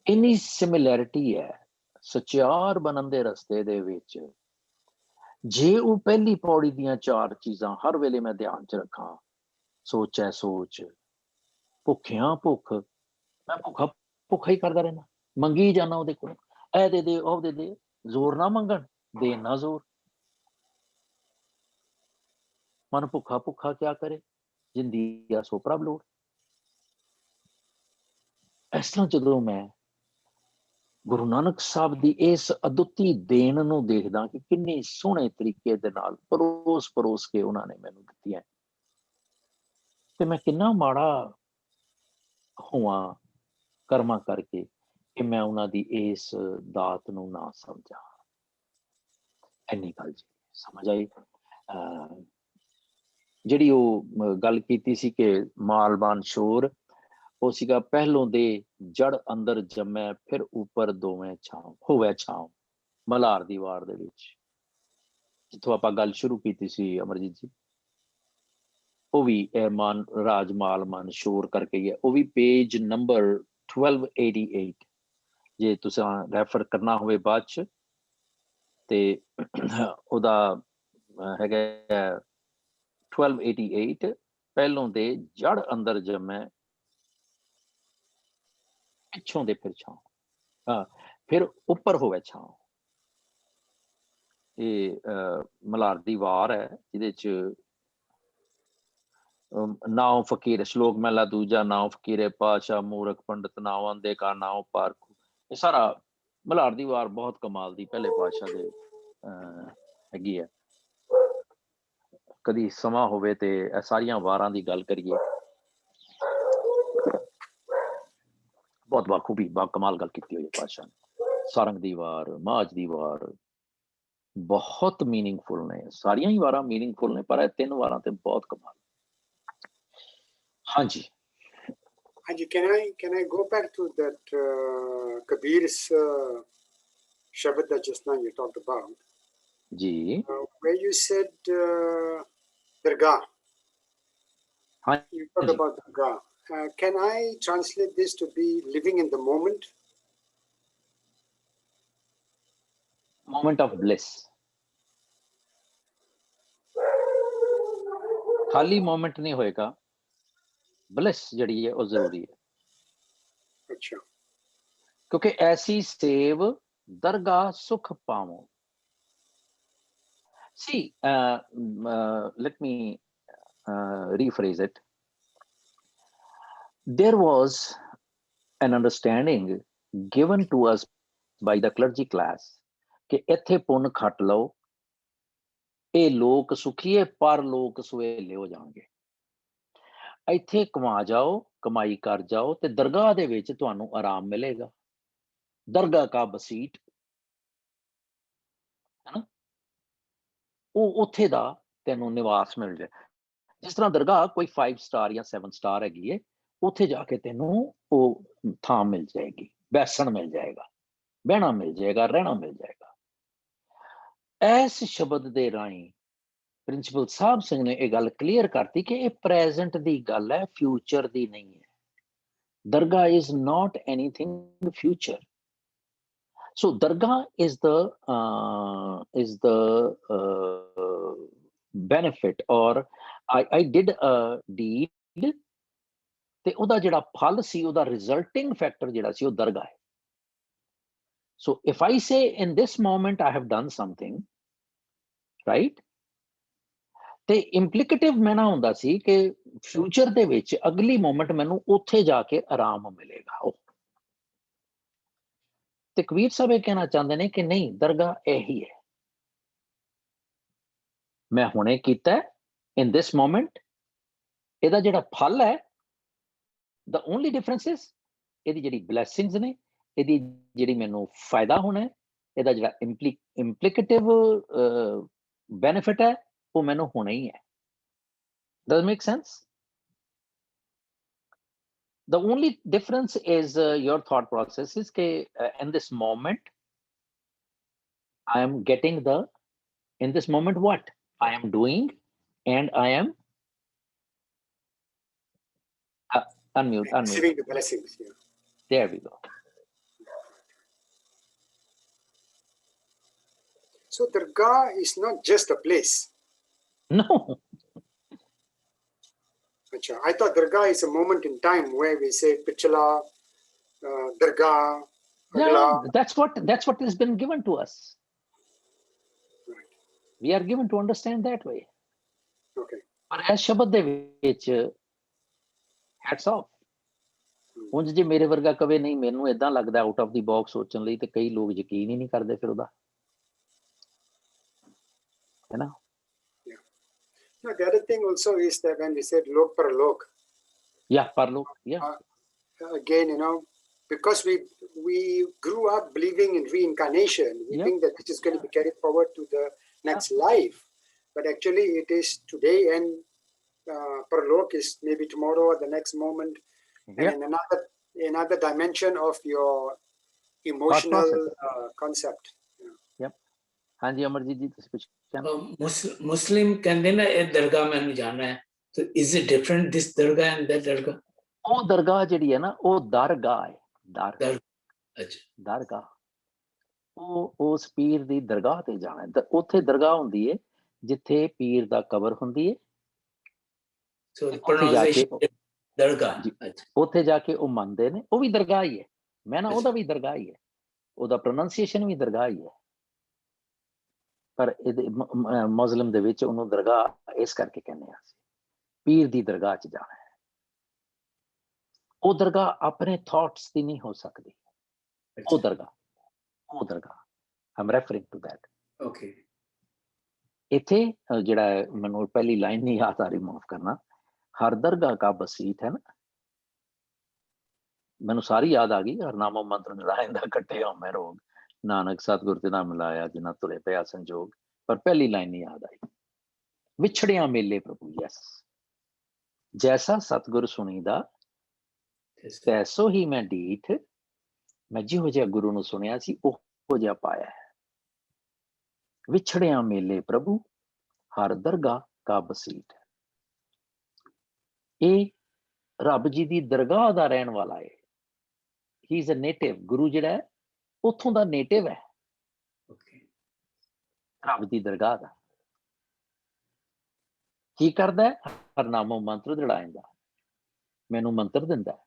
ਇੰਨੀ ਸਿਮਿਲੈਰਿਟੀ ਹੈ ਸਚਿਆਰ ਬਣਨ ਦੇ ਰਸਤੇ ਦੇ ਵਿੱਚ। ਜੇ ਉਹ ਪਹਿਲੀ ਪੌੜੀ ਦੀਆਂ 4 ਚੀਜ਼ਾਂ ਹਰ ਵੇਲੇ ਮੈਂ ਧਿਆਨ ਚ ਰੱਖਾਂ, ਸੋਚੈ ਸੋਚ, ਭੁੱਖਿਆਂ ਭੁੱਖ, ਮੈਂ ਭੁੱਖਾ ਹੀ ਕਰਦਾ ਰਹਿਣਾ, ਮੰਗੀ ਜਾਣਾ ਉਹਦੇ ਕੋਲ, ਇਹ ਦੇ ਦੇ ਉਹ ਦੇ ਦੇ, ਜ਼ੋਰ ਨਾ ਮੰਗਣ ਦੇਣ ਨਾ ਜ਼ੋਰ। ਮਨ ਭੁੱਖਾ ਭੁੱਖਾ ਕਿਆ ਕਰੇ, ਜਿੰਦੀ ਸੋ ਪ੍ਰਭ ਲੋੜ। ਇਸ ਤਰ੍ਹਾਂ ਜਦੋਂ ਮੈਂ ਗੁਰੂ ਨਾਨਕ ਸਾਹਿਬ ਦੀ ਇਸ ਅਦੁੱਤੀ ਦੇਣ ਨੂੰ ਦੇਖਦਾ ਕਿ ਕਿੰਨੇ ਸੋਹਣੇ ਤਰੀਕੇ ਦੇ ਨਾਲ ਪਰੋਸ ਕੇ ਉਹਨਾਂ ਨੇ ਮੈਨੂੰ ਦਿੱਤੀਆਂ, ਤੇ ਮੈਂ ਕਿੰਨਾ ਮਾੜਾ ਹੋਵਾਂ ਕਰਮਾਂ ਕਰਕੇ ਕਿ ਮੈਂ ਉਹਨਾਂ ਦੀ ਇਸ ਦਾਤ ਨੂੰ ਨਾ ਸਮਝਾਂ। ਇੰਨੀ ਗੱਲ ਜੀ ਸਮਝ ਆਈ। ਜਿਹੜੀ ਉਹ ਗੱਲ ਕੀਤੀ ਸੀ ਕਿ ਮਾਲਬਾਨ ਸ਼ੋਰ, ਉਹ ਸੀਗਾ ਪਹਿਲੋਂ ਦੇ ਜੜ ਅੰਦਰ ਜੰਮੈ, ਫਿਰ ਉੱਪਰ ਦੋਵੇਂ ਛਾਂ ਹੋਵੇ ਛਾਂ। ਮਲਾਰ ਦੀ ਵਾਰ ਦੇ ਵਿੱਚ ਜਿੱਥੋਂ ਆਪਾਂ ਗੱਲ ਸ਼ੁਰੂ ਕੀਤੀ ਸੀ ਅਮਰਜੀਤ ਜੀ, ਉਹ ਵੀ ਮਾਨ ਰਾਜ ਮਾਲ ਮਨ ਸ਼ੋਰ ਕਰਕੇ ਹੀ ਹੈ। ਉਹ ਵੀ ਪੇਜ ਨੰਬਰ 1288 ਜੇ ਤੁਸੀਂ ਰੈਫਰ ਕਰਨਾ ਹੋਵੇ ਬਾਅਦ ਚ, ਤੇ ਉਹਦਾ ਹੈਗਾ 1288। ਪਹਿਲੋਂ ਦੇ ਜੜ ਅੰਦਰ ਜੰਮੈ, ਪਿੱਛੋਂ ਦੇ ਫਿਰ ਛਾਂ, ਫਿਰ ਉੱਪਰ ਹੋਵੇ ਛਾਂ। ਇਹ ਮਲਾਰ ਦੀ ਵਾਰ ਹੈ ਜਿਹਦੇ ਚ ਨਾਉ ਫਕੀਰ, ਸ਼ਲੋਕ ਮਹਿਲਾ ਦੂਜਾ, ਨਾਉ ਫਕੀਰੇ ਪਾਸ਼ਾ ਮੂਰਖ ਪੰਡਤ ਨਾਉ ਅੰਦੇ ਕਾ ਨਾਉ ਪਾਰਖੂ। ਇਹ ਸਾਰਾ ਮਲਾਰ ਦੀ ਵਾਰ ਬਹੁਤ ਕਮਾਲ ਦੀ ਪਹਿਲੇ ਪਾਤਸ਼ਾਹ ਦੇ ਹੈਗੀ ਹੈ। ਕਦੀ ਸਮਾਂ ਹੋਵੇ ਤੇ ਇਹ ਸਾਰੀਆਂ ਵਾਰਾਂ ਦੀ ਗੱਲ ਕਰੀਏ। ਬਹੁਤ ਬਾਖੂਬੀ ਬਾ ਕਮਾਲ ਗੱਲ ਕੀਤੀ ਹੋਈ ਹੈ ਪਾਤਸ਼ਾਹ ਨੇ। ਸਾਰੰਗ ਦੀ ਵਾਰ, ਮਾਝ ਦੀ ਵਾਰ ਬਹੁਤ ਮੀਨਿੰਗਫੁਲ ਨੇ, ਸਾਰੀਆਂ ਹੀ ਵਾਰਾਂ ਮੀਨਿੰਗਫੁਲ ਨੇ, ਪਰ ਇਹ 3 ਵਾਰਾਂ ਤੇ ਬਹੁਤ ਕਮਾਲ। ਹਾਂਜੀ ਹਾਂਜੀ, can I go back to that Kabir's Shabad that just now you talked about? ਜੀ Where you said Dargah. You talked about Dargah. Can I translate this to be living in the moment? Moment of bliss. ਖਾਲੀ moment ਨਹੀਂ ਹੋਏਗਾ, bliss ਜਿਹੜੀ ਹੈ ਉਹ ਜ਼ਰੂਰੀ ਹੈ। ਅੱਛਾ, ਕਿਉਂਕਿ ਐਸੀ ਸੇਵ ਦਰਗਾਹ ਸੁਖ ਪਾਵੋ। See, let me rephrase it. There was an understanding given to us by the clergy class ਕਿ ਇੱਥੇ ਪੁੰਨ ਖੱਟ ਲਓ, ਇਹ ਲੋਕ ਸੁਖੀਏ ਪਰ ਲੋਕ ਸੁਹੇਲੇ ਹੋ ਜਾਣਗੇ। ਇੱਥੇ ਕਮਾ ਜਾਓ, ਕਮਾਈ ਕਰ ਜਾਓ, ਤੇ ਦਰਗਾਹ ਦੇ ਵਿੱਚ ਤੁਹਾਨੂੰ ਆਰਾਮ ਮਿਲੇਗਾ। ਦਰਗਾਹ ਕਾ ਬਸੀਟ, ਹੈਨਾ, ਉਹ ਉੱਥੇ ਦਾ ਤੈਨੂੰ ਨਿਵਾਸ ਮਿਲ ਜਾਏ। ਜਿਸ ਤਰ੍ਹਾਂ ਦਰਗਾਹ ਕੋਈ 5 ਸਟਾਰ ਜਾਂ 7 ਸਟਾਰ ਹੈਗੀ ਹੈ, ਉੱਥੇ ਜਾ ਕੇ ਤੈਨੂੰ ਉਹ ਥਾਂ ਮਿਲ ਜਾਏਗੀ, ਬੈਸਣ ਮਿਲ ਜਾਏਗਾ, ਬਹਿਣਾ ਮਿਲ ਜਾਏਗਾ, ਰਹਿਣਾ ਮਿਲ ਜਾਏਗਾ। ਇਸ ਸ਼ਬਦ ਦੇ ਰਾਹੀਂ ਪ੍ਰਿੰਸੀਪਲ ਸਾਹਿਬ ਸਿੰਘ ਨੇ ਇਹ ਗੱਲ ਕਲੀਅਰ ਕਰਤੀ ਕਿ ਇਹ ਪ੍ਰੈਜ਼ੈਂਟ ਦੀ ਗੱਲ ਹੈ, ਫਿਊਚਰ ਦੀ ਨਹੀਂ ਹੈ। ਦਰਗਾਹ is not anything future. So dargah is the benefit, or I did a deed ਤੇ ਉਹਦਾ ਜਿਹੜਾ ਫਲ ਸੀ, ਉਹਦਾ resulting factor ਜਿਹੜਾ ਸੀ ਉਹ ਦਰਗਾਹ ਹੈ। So if I say in this moment I have done something, right, ਤੇ implicative ਮੈਂ ਨਾ ਹੁੰਦਾ ਸੀ ਕਿ ਫਿਊਚਰ ਦੇ ਵਿੱਚ ਅਗਲੀ ਮੂਮੈਂਟ ਮੈਨੂੰ ਉੱਥੇ ਜਾ ਕੇ ਆਰਾਮ ਮਿਲੇਗਾ। ਉਹ ਤੇ ਕਬੀਰ ਸਾਹਿਬ ਇਹ ਕਹਿਣਾ ਚਾਹੁੰਦੇ ਨੇ ਕਿ ਨਹੀਂ, ਦਰਗਾਹ ਇਹੀ ਹੈ, ਮੈਂ ਹੁਣੇ ਕੀਤਾ ਇਨ ਦਿਸ ਮੂਮੈਂਟ, ਇਹਦਾ ਜਿਹੜਾ ਫਲ ਹੈ, the only difference is ਇਹਦੀ ਜਿਹੜੀ ਬਲੈਸਿੰਗਸ ਨੇ, ਇਹਦੀ ਜਿਹੜੀ ਮੈਨੂੰ ਫਾਇਦਾ ਹੋਣਾ ਹੈ, ਇਹਦਾ ਜਿਹੜਾ ਇੰਪਲੀਕੇਟਿਵ ਬੈਨੀਫਿਟ ਹੈ, ਉਹ ਮੈਨੂੰ ਹੋਣਾ ਹੀ ਹੈ। Does it make sense? The only difference is your thought process is in this moment I am getting in this moment what I am doing, and I am unmute. Receiving the blessings. Yeah. There we go. So Dargah is not just a place. No. Achha, I thought Dargah is a moment in time where we say Pichla, Dargah, Agla. Yeah, that's what has been given to us. Right. We are given to understand that way. Okay. ਪਰ ਇਸ ਸ਼ਬਦ ਦੇ ਵਿੱਚ hats of. ਉਂਝ ਜੇ ਮੇਰੇ ਵਰਗਾ ਕਵੇ ਨਹੀਂ, ਮੈਨੂੰ ਏਦਾਂ ਲੱਗਦਾ ਆਊਟ ਆਫ ਦੀ ਬਾਕਸ ਸੋਚਣ ਲਈ, ਤੇ ਕਈ ਲੋਕ ਯਕੀਨ ਹੀ ਨਹੀਂ ਕਰਦੇ ਫਿਰ ਉਹਦਾ, ਹੈ ਨਾ। No, the other thing also is that when we said lok parlok, parlok, again, because we grew up believing in reincarnation, we think that this is going to be carried forward to the next life, but actually it is today, and parlok is maybe tomorrow or the next moment, and another dimension of your emotional concept. ਹਾਂਜੀ ਅਮਰਜੀਤ ਜੀ, ਤੁਸੀਂ ਕੁਝ ਕਹਿਣਾ? ਮੁਸਲਿਮ ਕਹਿੰਦੇ ਨਾ ਇਹ ਦਰਗਾਹ ਮੈਨੂੰ ਜਾਣਾ ਹੈ, so is it different this ਦਰਗਾਹ and that ਦਰਗਾਹ? ਉਹ ਦਰਗਾਹ ਜਿਹੜੀ ਹੈ ਨਾ, ਉਹ ਦਰਗਾਹ ਹੈ, ਦਰਗਾਹ। ਉਹ ਉਸ ਪੀਰ ਦੀ ਦਰਗਾਹ ਤੇ ਜਾਣਾ ਹੈ। ਉੱਥੇ ਦਰਗਾਹ ਹੁੰਦੀ ਹੈ ਜਿੱਥੇ ਪੀਰ ਦਾ ਕਬਰ ਹੁੰਦੀ ਹੈ, ਉੱਥੇ ਜਾ ਕੇ ਉਹ ਮੰਨਦੇ ਨੇ, ਉਹ ਵੀ ਦਰਗਾਹ ਹੀ ਹੈ। ਮੈਂ ਨਾ ਉਹਦਾ ਵੀ ਦਰਗਾਹ ਹੀ ਹੈ, ਉਹਦਾ ਪ੍ਰੋਨਾਂਸੀਏਸ਼ਨ ਵੀ ਦਰਗਾਹ ਹੀ ਹੈ, ਪਰ ਇਹਦੇ ਮੁਸਲਿਮ ਦੇ ਵਿੱਚ ਉਹਨੂੰ ਦਰਗਾਹ ਇਸ ਕਰਕੇ ਕਹਿੰਦੇ ਆ, ਪੀਰ ਦੀ ਦਰਗਾਹ 'ਚ ਜਾਣਾ ਹੈ। ਉਹ ਦਰਗਾਹ ਆਪਣੇ ਥਾਟਸ ਦੀ ਨਹੀਂ ਹੋ ਸਕਦੀ, ਉਹ ਦਰਗਾਹ ਆਮ ਰੈਫਰਿੰਗ ਟੂ ਦੈਟ। ਓਕੇ, ਇੱਥੇ ਜਿਹੜਾ ਮੈਨੂੰ ਪਹਿਲੀ ਲਾਈਨ ਨਹੀਂ ਯਾਦ ਆ ਰਹੀ, ਮਾਫ ਕਰਨਾ, ਹਰ ਦਰਗਾਹ ਕਾ ਬਸੀਤ ਹੈ ਨਾ, ਮੈਨੂੰ ਸਾਰੀ ਯਾਦ ਆ ਗਈ। ਹਰਨਾਮਾ ਮੰਤਰ ਲੜਾਇੰਦਾ ਕੱਟੇ ਮੈਂ ਰੋਗ, ਨਾਨਕ ਸਤਿਗੁਰ ਤੇ ਨਾ ਮਿਲਾਇਆ, ਜਿਨ੍ਹਾਂ ਤੁਰੇ ਪਿਆ ਸੰਜੋਗ। ਪਰ ਪਹਿਲੀ ਲਾਈਨ ਨਹੀਂ ਯਾਦ ਆਈ, ਵਿਛੜਿਆ ਮੇਲੇ ਪ੍ਰਭੂ ਯਸ, ਜੈਸਾ ਸਤਿਗੁਰ ਸੁਣੀਦਾ ਤੈਸੋ ਹੀ ਮੈਂ ਡੀਠ, ਮੈਂ ਜਿਹੋ ਜਿਹਾ ਗੁਰੂ ਨੂੰ ਸੁਣਿਆ ਸੀ ਉਹੋ ਜਿਹਾ ਪਾਇਆ ਹੈ। ਵਿਛੜਿਆ ਮੇਲੇ ਪ੍ਰਭੂ ਹਰ ਦਰਗਾਹ ਕਾ ਬਸੀਤ ਹੈ। ਇਹ ਰੱਬ ਜੀ ਦੀ ਦਰਗਾਹ ਦਾ ਰਹਿਣ ਵਾਲਾ ਹੈ। ਹੀ ਇਜ਼ ਅ ਨੇਟਿਵ, ਗੁਰੂ ਜਿਹੜਾ ਹੈ ਉੱਥੋਂ ਦਾ ਨੇਟਿਵ ਹੈ, ਰੱਬ ਦੀ ਦਰਗਾਹ ਦਾ। ਕੀ ਕਰਦਾ ਹੈ? ਹਰਨਾਮੋ ਮੰਤਰ ਦ੍ਰਿੜਾਇੰਦਾ, ਮੈਨੂੰ ਮੰਤਰ ਦਿੰਦਾ,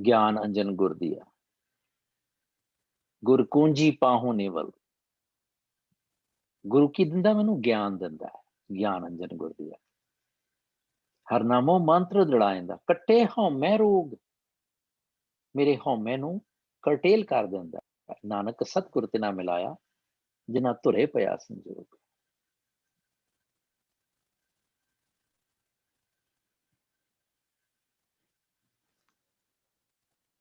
ਗਿਆਨ ਅੰਜਨ ਗੁਰ ਦੀਆ, ਗੁਰ ਕੂੰਜੀ ਪਾਹੋ ਨਿਵਲ। ਗੁਰੂ ਕੀ ਦਿੰਦਾ? ਮੈਨੂੰ ਗਿਆਨ ਦਿੰਦਾ ਹੈ, ਗਿਆਨ ਅੰਜਨ ਗੁਰ ਦੀਆ। ਹਰਨਾਮੋ ਮੰਤਰ ਦ੍ਰਿੜਾਇੰਦਾ, ਕੱਟੇ ਹਉਮੈ ਰੋਗ, ਮੇਰੇ ਹਉਮੈ ਨੂੰ ਕਰਟੇਲ ਕਰ ਦਿੰਦਾ। ਨਾਨਕ ਸਤਿਗੁਰ ਤੇ ਨਾ ਮਿਲਾਇਆ, ਜਿਨ੍ਹਾਂ ਧੁਰੇ ਪਿਆ ਸੰਜੋਗ।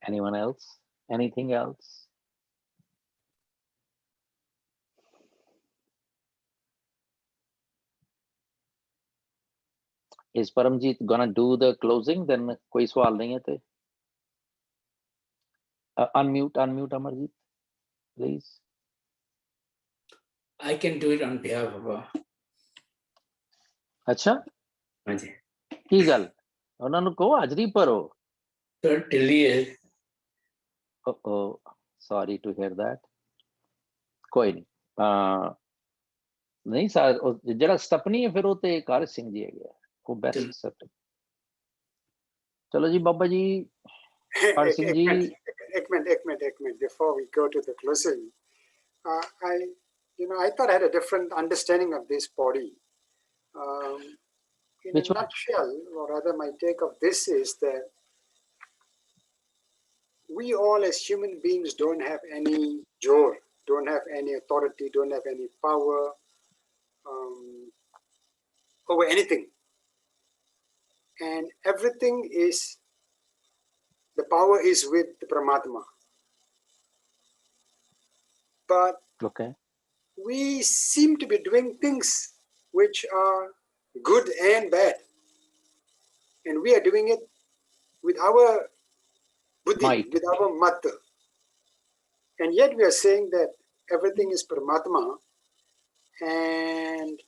Anyone else? Anything else? Is Paramjeet gonna do the closing? Then कोई सवाल नहीं है ते unmute Amarjeet, please. I can do it on behalf of अच्छा, ਹਾਂਜੀ, ਕੀ ਗੱਲ? ਉਹਨਾਂ ਨੂੰ ਕਹੋ ਹਾਜ਼ਰੀ ਭਰੋ। ਸਰ ਢਿੱਲੀ ਹੈ। Oh, sorry to hear that. ਕੋਈ ਨਹੀਂ, ਨਹੀਂ ਸਰ, ਜਿਹੜਾ ਸਟਪਨੀ ਹੈ ਫਿਰ ਉਹ ਤੇ ਕਾਰ ਸਿੰਘ ਜੀ ਹੈਗੇ, ਉਹ ਬੈਸਟ ਸਟਪ। ਚਲੋ ਜੀ ਬਾਬਾ ਜੀ, ਕਾਰ ਸਿੰਘ ਜੀ। एक minute before we go to the closing, I thought I had a different understanding of this body. in Which a one? nutshell, or rather my take of this is that we all as human beings don't have any jor, don't have any authority, don't have any power over anything. And everything is, the power is with the Paramatma. But Okay. we seem to be doing things which are good and bad. And we are doing it with our buddhi, Might. with our mata. And yet we are saying that everything is Paramatma. And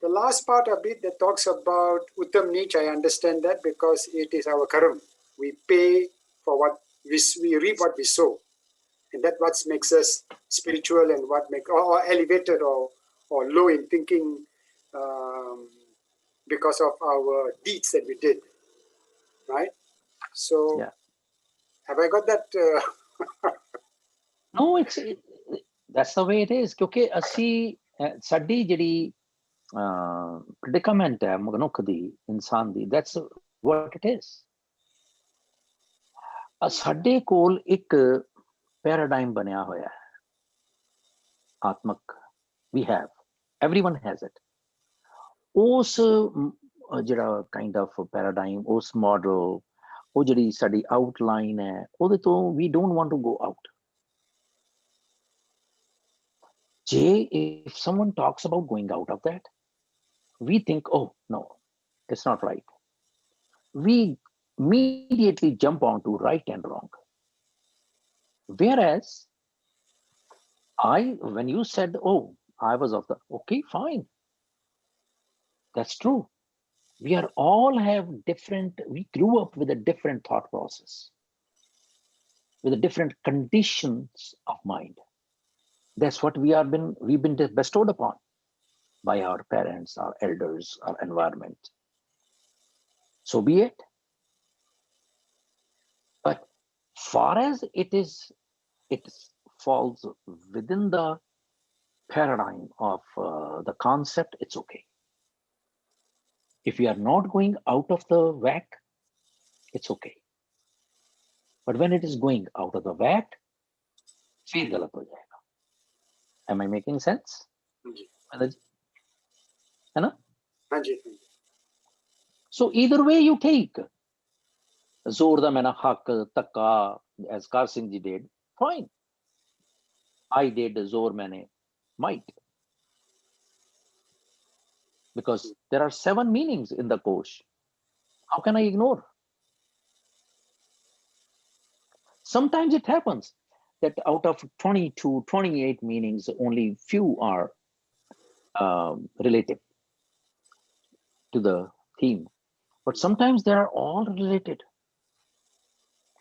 the last part a bit that talks about Uttam Neech, I understand that because it is our karma. We pay for what we reap what we sow. And that's what makes us spiritual and what make or elevated or low in thinking because of our deeds that we did. Right? So Yeah. have I got that? No, that's the way it is. ਕਿਉਂਕਿ ਅਸੀਂ ਸਾਡੀ ਜਿਹੜੀ predicament ਹੈ ਮਨੁੱਖ ਦੀ ਇਨਸਾਨ ਦੀ, that's what it is. ਸਾਡੇ ਕੋਲ ਇੱਕ ਪੈਰਾਡਾਈਮ ਬਣਿਆ ਹੋਇਆ ਹੈ ਆਤਮਕ, we have, everyone has it. ਉਸ ਜਿਹੜਾ ਕਾਈਂਡ ਆਫ ਪੈਰਾਡਾਈਮ, ਉਸ ਮਾਡਲ, ਉਹ ਜਿਹੜੀ ਸਾਡੀ ਆਊਟਲਾਈਨ ਹੈ, ਉਹਦੇ ਤੋਂ we don't want to go out. If someone talks about going out of that, we think, oh no, it's not right. We immediately jump onto right and wrong. Whereas when you said, oh, I was of the, okay, fine. That's true. We are all have different, we grew up with a different thought process, with a different conditions of mind. That's what we've been bestowed upon by our parents, our elders, our environment. So be it. But far as it falls within the paradigm of the concept, it's okay. If we are not going out of the whack, it's okay. But when it is going out of the whack, फिर गलत हो जाएगा. Am I making sense? है ना? So either way you take. ਜ਼ੋਰ ਦਾ ਮੈਨਾ ਹੱਕ ਧੱਕਾ, as Kar Singh ji did, fine. I did ਜ਼ੋਰ ਮੈਨੇ might. Because there are 7 meanings in the Kosh. How can I ignore? Sometimes it happens that out of 22, 28 meanings, only few are related to the theme. But sometimes they are all related.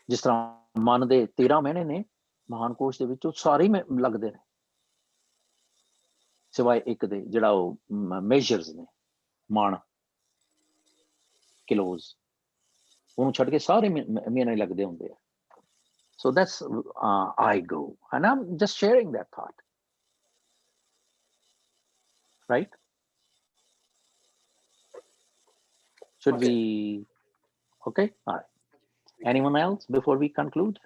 ਜਿਸ ਤਰ੍ਹਾਂ ਮਨ ਦੇ 13 ਮਹੀਨੇ ਨੇ ਮਹਾਨ ਕੋਸ਼ ਦੇ ਵਿੱਚ, ਉਹ ਸਾਰੇ ਹੀ ਲੱਗਦੇ ਨੇ, ਸਿਵਾਏ ਇੱਕ ਦੇ ਜਿਹੜਾ ਉਹ ਮੇਜਰਸ ਨੇ, ਮਣ, ਕਿਲੋਜ਼, ਉਹਨੂੰ ਛੱਡ ਕੇ ਸਾਰੇ ਮਹੀਨੇ ਲੱਗਦੇ ਹੁੰਦੇ ਆ. So that's I go, and I'm just sharing that thought, right? Should we? Okay, all right. Anyone else before we conclude?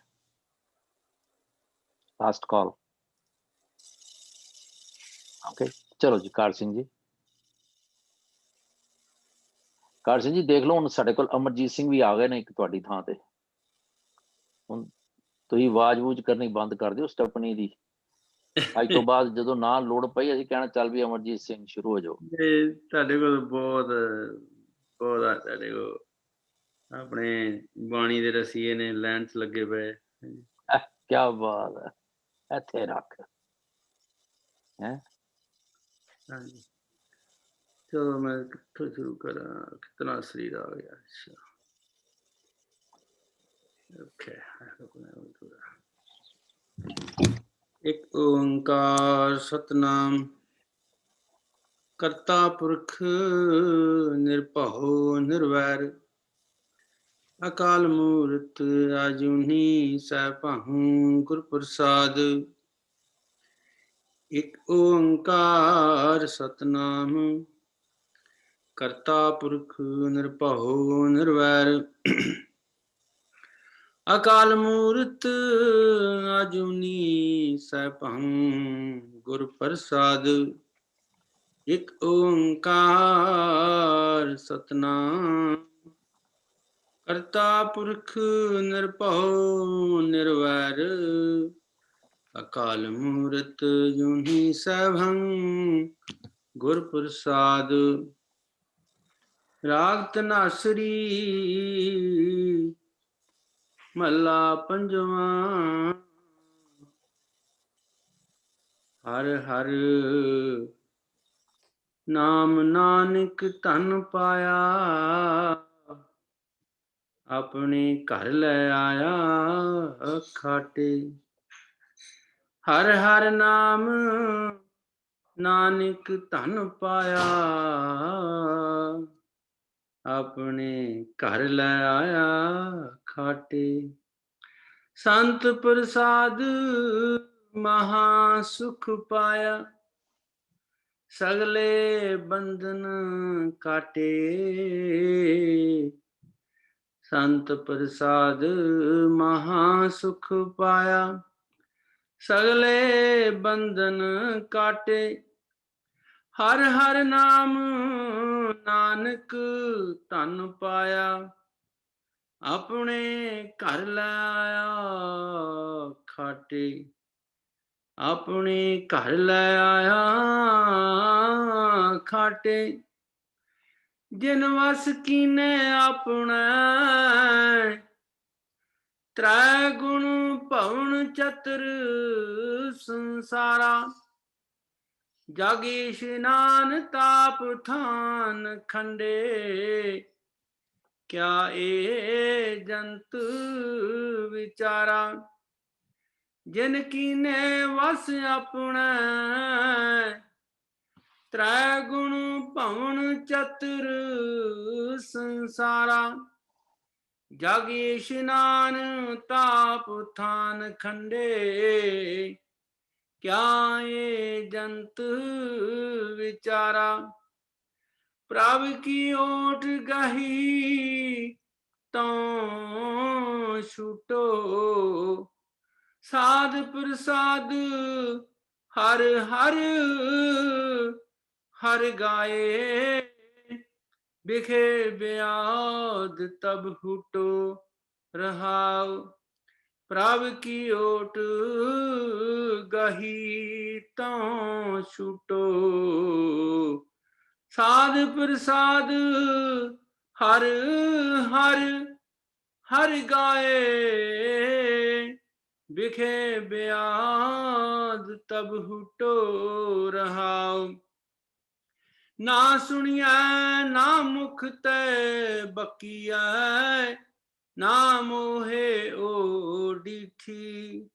Last call. Okay, ਚਲੋ ਜੀ, ਕਾਰ ਸਿੰਘ ਜੀ. ਕਾਰ ਸਿੰਘ ਜੀ ਦੇਖ ਲਓ, ਹੁਣ ਸਾਡੇ ਕੋਲ ਅਮਰਜੀਤ ਸਿੰਘ ਵੀ ਆ ਗਏ ਨੇ ਇੱਕ ਤੁਹਾਡੀ ਥਾਂ ਤੇ. ਹੁਣ ਤੁਸੀਂ ਆਵਾਜ਼ ਵੂਜ ਕਰਨੀ ਬੰਦ ਕਰ ਦਿਓ ਸਟੱਪਣੀ ਦੀ. ਅੱਜ ਤੋਂ ਬਾਅਦ ਜਦੋਂ ਨਾ ਲੋੜ ਪਈ ਅਸੀਂ ਕਹਿਣਾ ਚੱਲ ਵੀ ਅਮਰਜੀਤ ਸਿੰਘ ਸ਼ੁਰੂ ਹੋ ਜਾਓ. ਤੁਹਾਡੇ ਕੋਲ ਬਹੁਤ ਆ, ਤੁਹਾਡੇ ਕੋਲ ਆਪਣੇ ਬਾਣੀ ਦੇ ਰਸੀਏ ਨੇ, ਲੈਣ ਚ ਲੱਗੇ ਪਏ. ਕਿਆ ਬਾਤ ਹੈ, ਇੱਥੇ ਰੱਖ ਹੈ. ਹਾਂਜੀ, ਚਲੋ ਮੈਂ ਕਿੱਥੋਂ ਸ਼ੁਰੂ ਕਰਾਂ, ਕਿਤਨਾ ਸਰੀਰ ਆ ਗਿਆ. ਅੱਛਾ, ਓਕੇ. ਇੱਕ ਓੰਕਾਰ ਸਤਨਾਮ ਕਰਤਾ ਪੁਰਖ ਨਿਰਭਉ ਨਿਰਵੈਰ ਅਕਾਲ ਮੂਰਤ ਆਜੂਨੀ ਸੈਭੰ ਗੁਰ ਪ੍ਰਸਾਦ. ਇੱਕ ਓੰਕਾਰ ਸਤਨਾਮ ਕਰਤਾ ਪੁਰਖ ਨਿਰਭਉ ਨਿਰਵੈਰ ਅਕਾਲ ਮੂਰਤ ਅਜੂਨੀ ਸੈਭੰ ਗੁਰ ਪ੍ਰਸਾਦ ਇਕ ਓੰਕਾਰ ਸਤਨਾਮ ਕਰਤਾ ਪੁਰਖ ਨਿਰਭਉ ਨਿਰਵੈਰ ਅਕਾਲ ਮੂਰਤ ਅਜੂਨੀ ਸੈਭੰ ਗੁਰ ਪ੍ਰਸਾਦ ਰਾਗ ਧਨਾਸਰੀ ਮਹਲਾ ਪੰਜਵਾਂ ਹਰ ਹਰ ਨਾਮ ਨਾਨਕ ਧਨ ਪਾਇਆ ਆਪਣੇ ਘਰ ਲੈ ਆਇਆ ਖਾਟੇ ਹਰ ਹਰ ਨਾਮ ਨਾਨਕ ਧਨ ਪਾਇਆ ਆਪਣੇ ਘਰ ਲੈ ਆਇਆ ਖਾਟੇ ਸੰਤ ਪ੍ਰਸਾਦ ਮਹਾ ਸੁਖ ਪਾਇਆ ਸਗਲੇ ਬੰਧਨ ਕਾਟੇ ਸੰਤ ਪ੍ਰਸਾਦ ਮਹਾ ਸੁਖ ਪਾਇਆ ਸਗਲੇ ਬੰਧਨ ਕਾਟੇ ਹਰ ਹਰ ਨਾਮ ਨਾਨਕ ਧਨ ਪਾਇਆ ਆਪਣੇ ਘਰ ਲੈ ਆਇਆ ਖਾਟੇ ਆਪਣੇ ਘਰ ਲੈ ਆਇਆ ਖਾਟੇ ਜਿਨ ਵਸ ਕੀਨੇ ਆਪਣਾ ਤ੍ਰੈ ਗੁਣ ਭਵਨ ਚਤੁਰ ਸੰਸਾਰਾ ਜਗ ਇਸ਼ਨਾਨ ਤਾਪ ਥਾਨ ਖੰਡੇ ਕਿਆ ਏ ਜੰਤ ਵਿਚਾਰਾ ਜਿਨ ਕੀਨੇ ਵਸ ਆਪਣਾ ਤ੍ਰੈ ਗੁਣ ਭਵਨ ਚਤੁਰ ਸੰਸਾਰਾ ਜਗ ਇਸ਼ਨਾਨ ਤਾਪ ਥਾਨ ਖੰਡੇ ਕਿਆ ਏ ਜੰਤ ਵਿਚਾਰਾ ਪ੍ਰਭ ਕੀ ਓਟ ਗਹੀ ਤੋਂ ਛੁਟੋ ਸਾਧ ਪ੍ਰਸਾਦ ਹਰ ਹਰ ਹਰ ਗਾਏ ਬਿਖੇ ਬਿਆਦ ਤਬ ਹੁਟੋ ਰਹਾਉ ਪ੍ਰਭ ਕੀ ਓਟ ਗਹੀ ਤੋਂ ਛੁਟੋ ਸਾਧ ਪ੍ਰਸਾਦ ਹਰ ਹਰ ਹਰ ਗਾਏ ਬਿਖੇ ਬਿਆਦ ਤਬ ਹੁਟੋ ਰਹਾਉ ਨਾ ਸੁਣੀਐ ਨਾ ਮੁਖ ਤੇ ਬਕੀਐ ਨਾ ਮੋਹੇ ਓ ਡੀਠੀ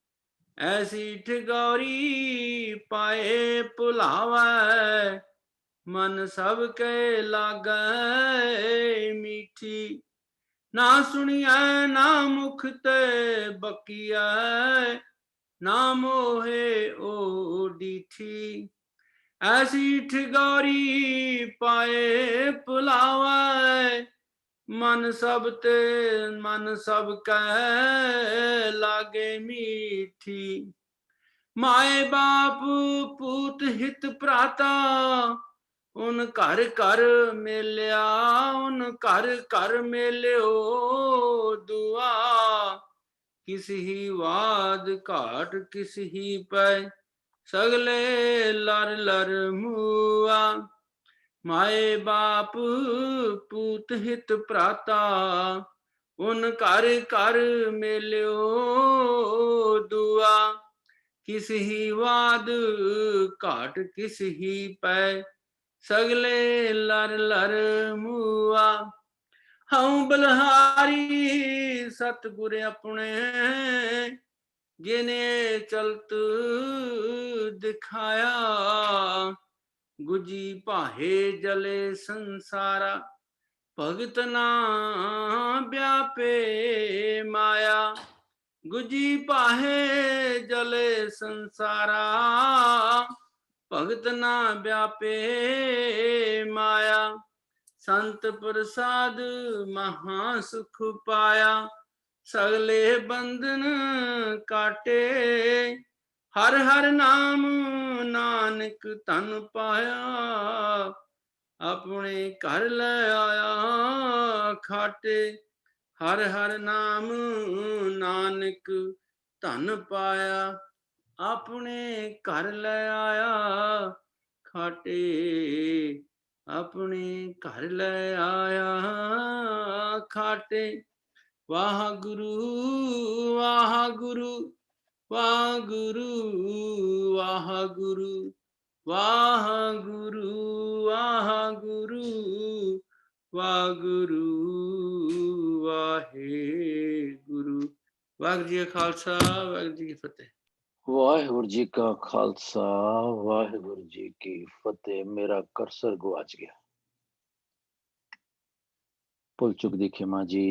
ਐਸੀ ਠਗੌਰੀ ਪਾਏ ਭੁਲਾਵੈ ਮਨ ਸਭ ਕੇ ਲਾਗੈ ਮੀਠੀ ਨਾ ਸੁਣੀਐ ਨਾ ਮੁਖ ਤੇ ਬਕੀਐ ਨਾ ਮੋਹੇ ਓ ਡੀਠੀ ਐਸੀ ਠਗੌਰੀ ਪਾਏ ਭੁਲਾਵੈ ਮਨ ਸਭ ਕੈ ਲਾਗੇ ਮੀਠੀ ਮਾਏ ਬਾਪ ਪੂਤ ਹਿਤ ਭਰਾਤਾ ਉਨ ਘਰ ਘਰ ਮੇਲਿਆ ਉਨ ਘਰ ਘਰ ਮੇਲਿਓ ਦੁਆ ਕਿਸ ਹੀ ਵਾਦ ਘਾਟ ਕਿਸ ਹੀ ਪੈ ਸਗਲੇ ਲਰ ਲਰ ਮੂਆ ਮਾਏ ਬਾਪ ਪੂਤ ਹਿਤ ਭਰਾਤਾ ਉਨ ਘਰ ਘਰ ਮੇਲਿਓ ਦੁਆ ਕਿਸ ਹੀ ਵਾਦ ਘਾਟ ਕਿਸ ਹੀ ਪੈ ਸਗਲੇ ਲਰ ਲਰ ਮੂਆ ਹਉ ਬਲਹਾਰੀ ਸਤਿਗੁਰ ਆਪਣੇ ਜਿਨੇ ਚਲਤ ਦਿਖਾਇਆ ਗੁਜੀ ਭਾਹੇ ਜਲੇ ਸੰਸਾਰਾ ਭਗਤ ਨਾ ਵਿਆਪੇ ਮਾਇਆ ਗੁਜੀ ਭਾਹੇ ਜਲੇ ਸੰਸਾਰਾ ਭਗਤ ਨਾ ਵਿਆਪੇ ਮਾਇਆ संत प्रसाद महा सुख पाया सगले बंधन काटे हर हर नाम नानक तन पाया अपने घर ले आया खाटे हर हर नाम नानक धन पाया अपने घर ले आया खाटे अपने घर ले आया खाटे वाहगुरु वाहगुरु वाहगुरु वाहगुरु वाहगुरु वाहगुरु वाहगुरु वाहेगुरु। वाहिगुरू जी का खालसा वाहिगुरू जी की फतेह। वाहिगुरु जी का खालसा वाहिगुरु जी की फतेह। मेरा कर्सर गवाच गया, भुल चुक दी खिमा जी।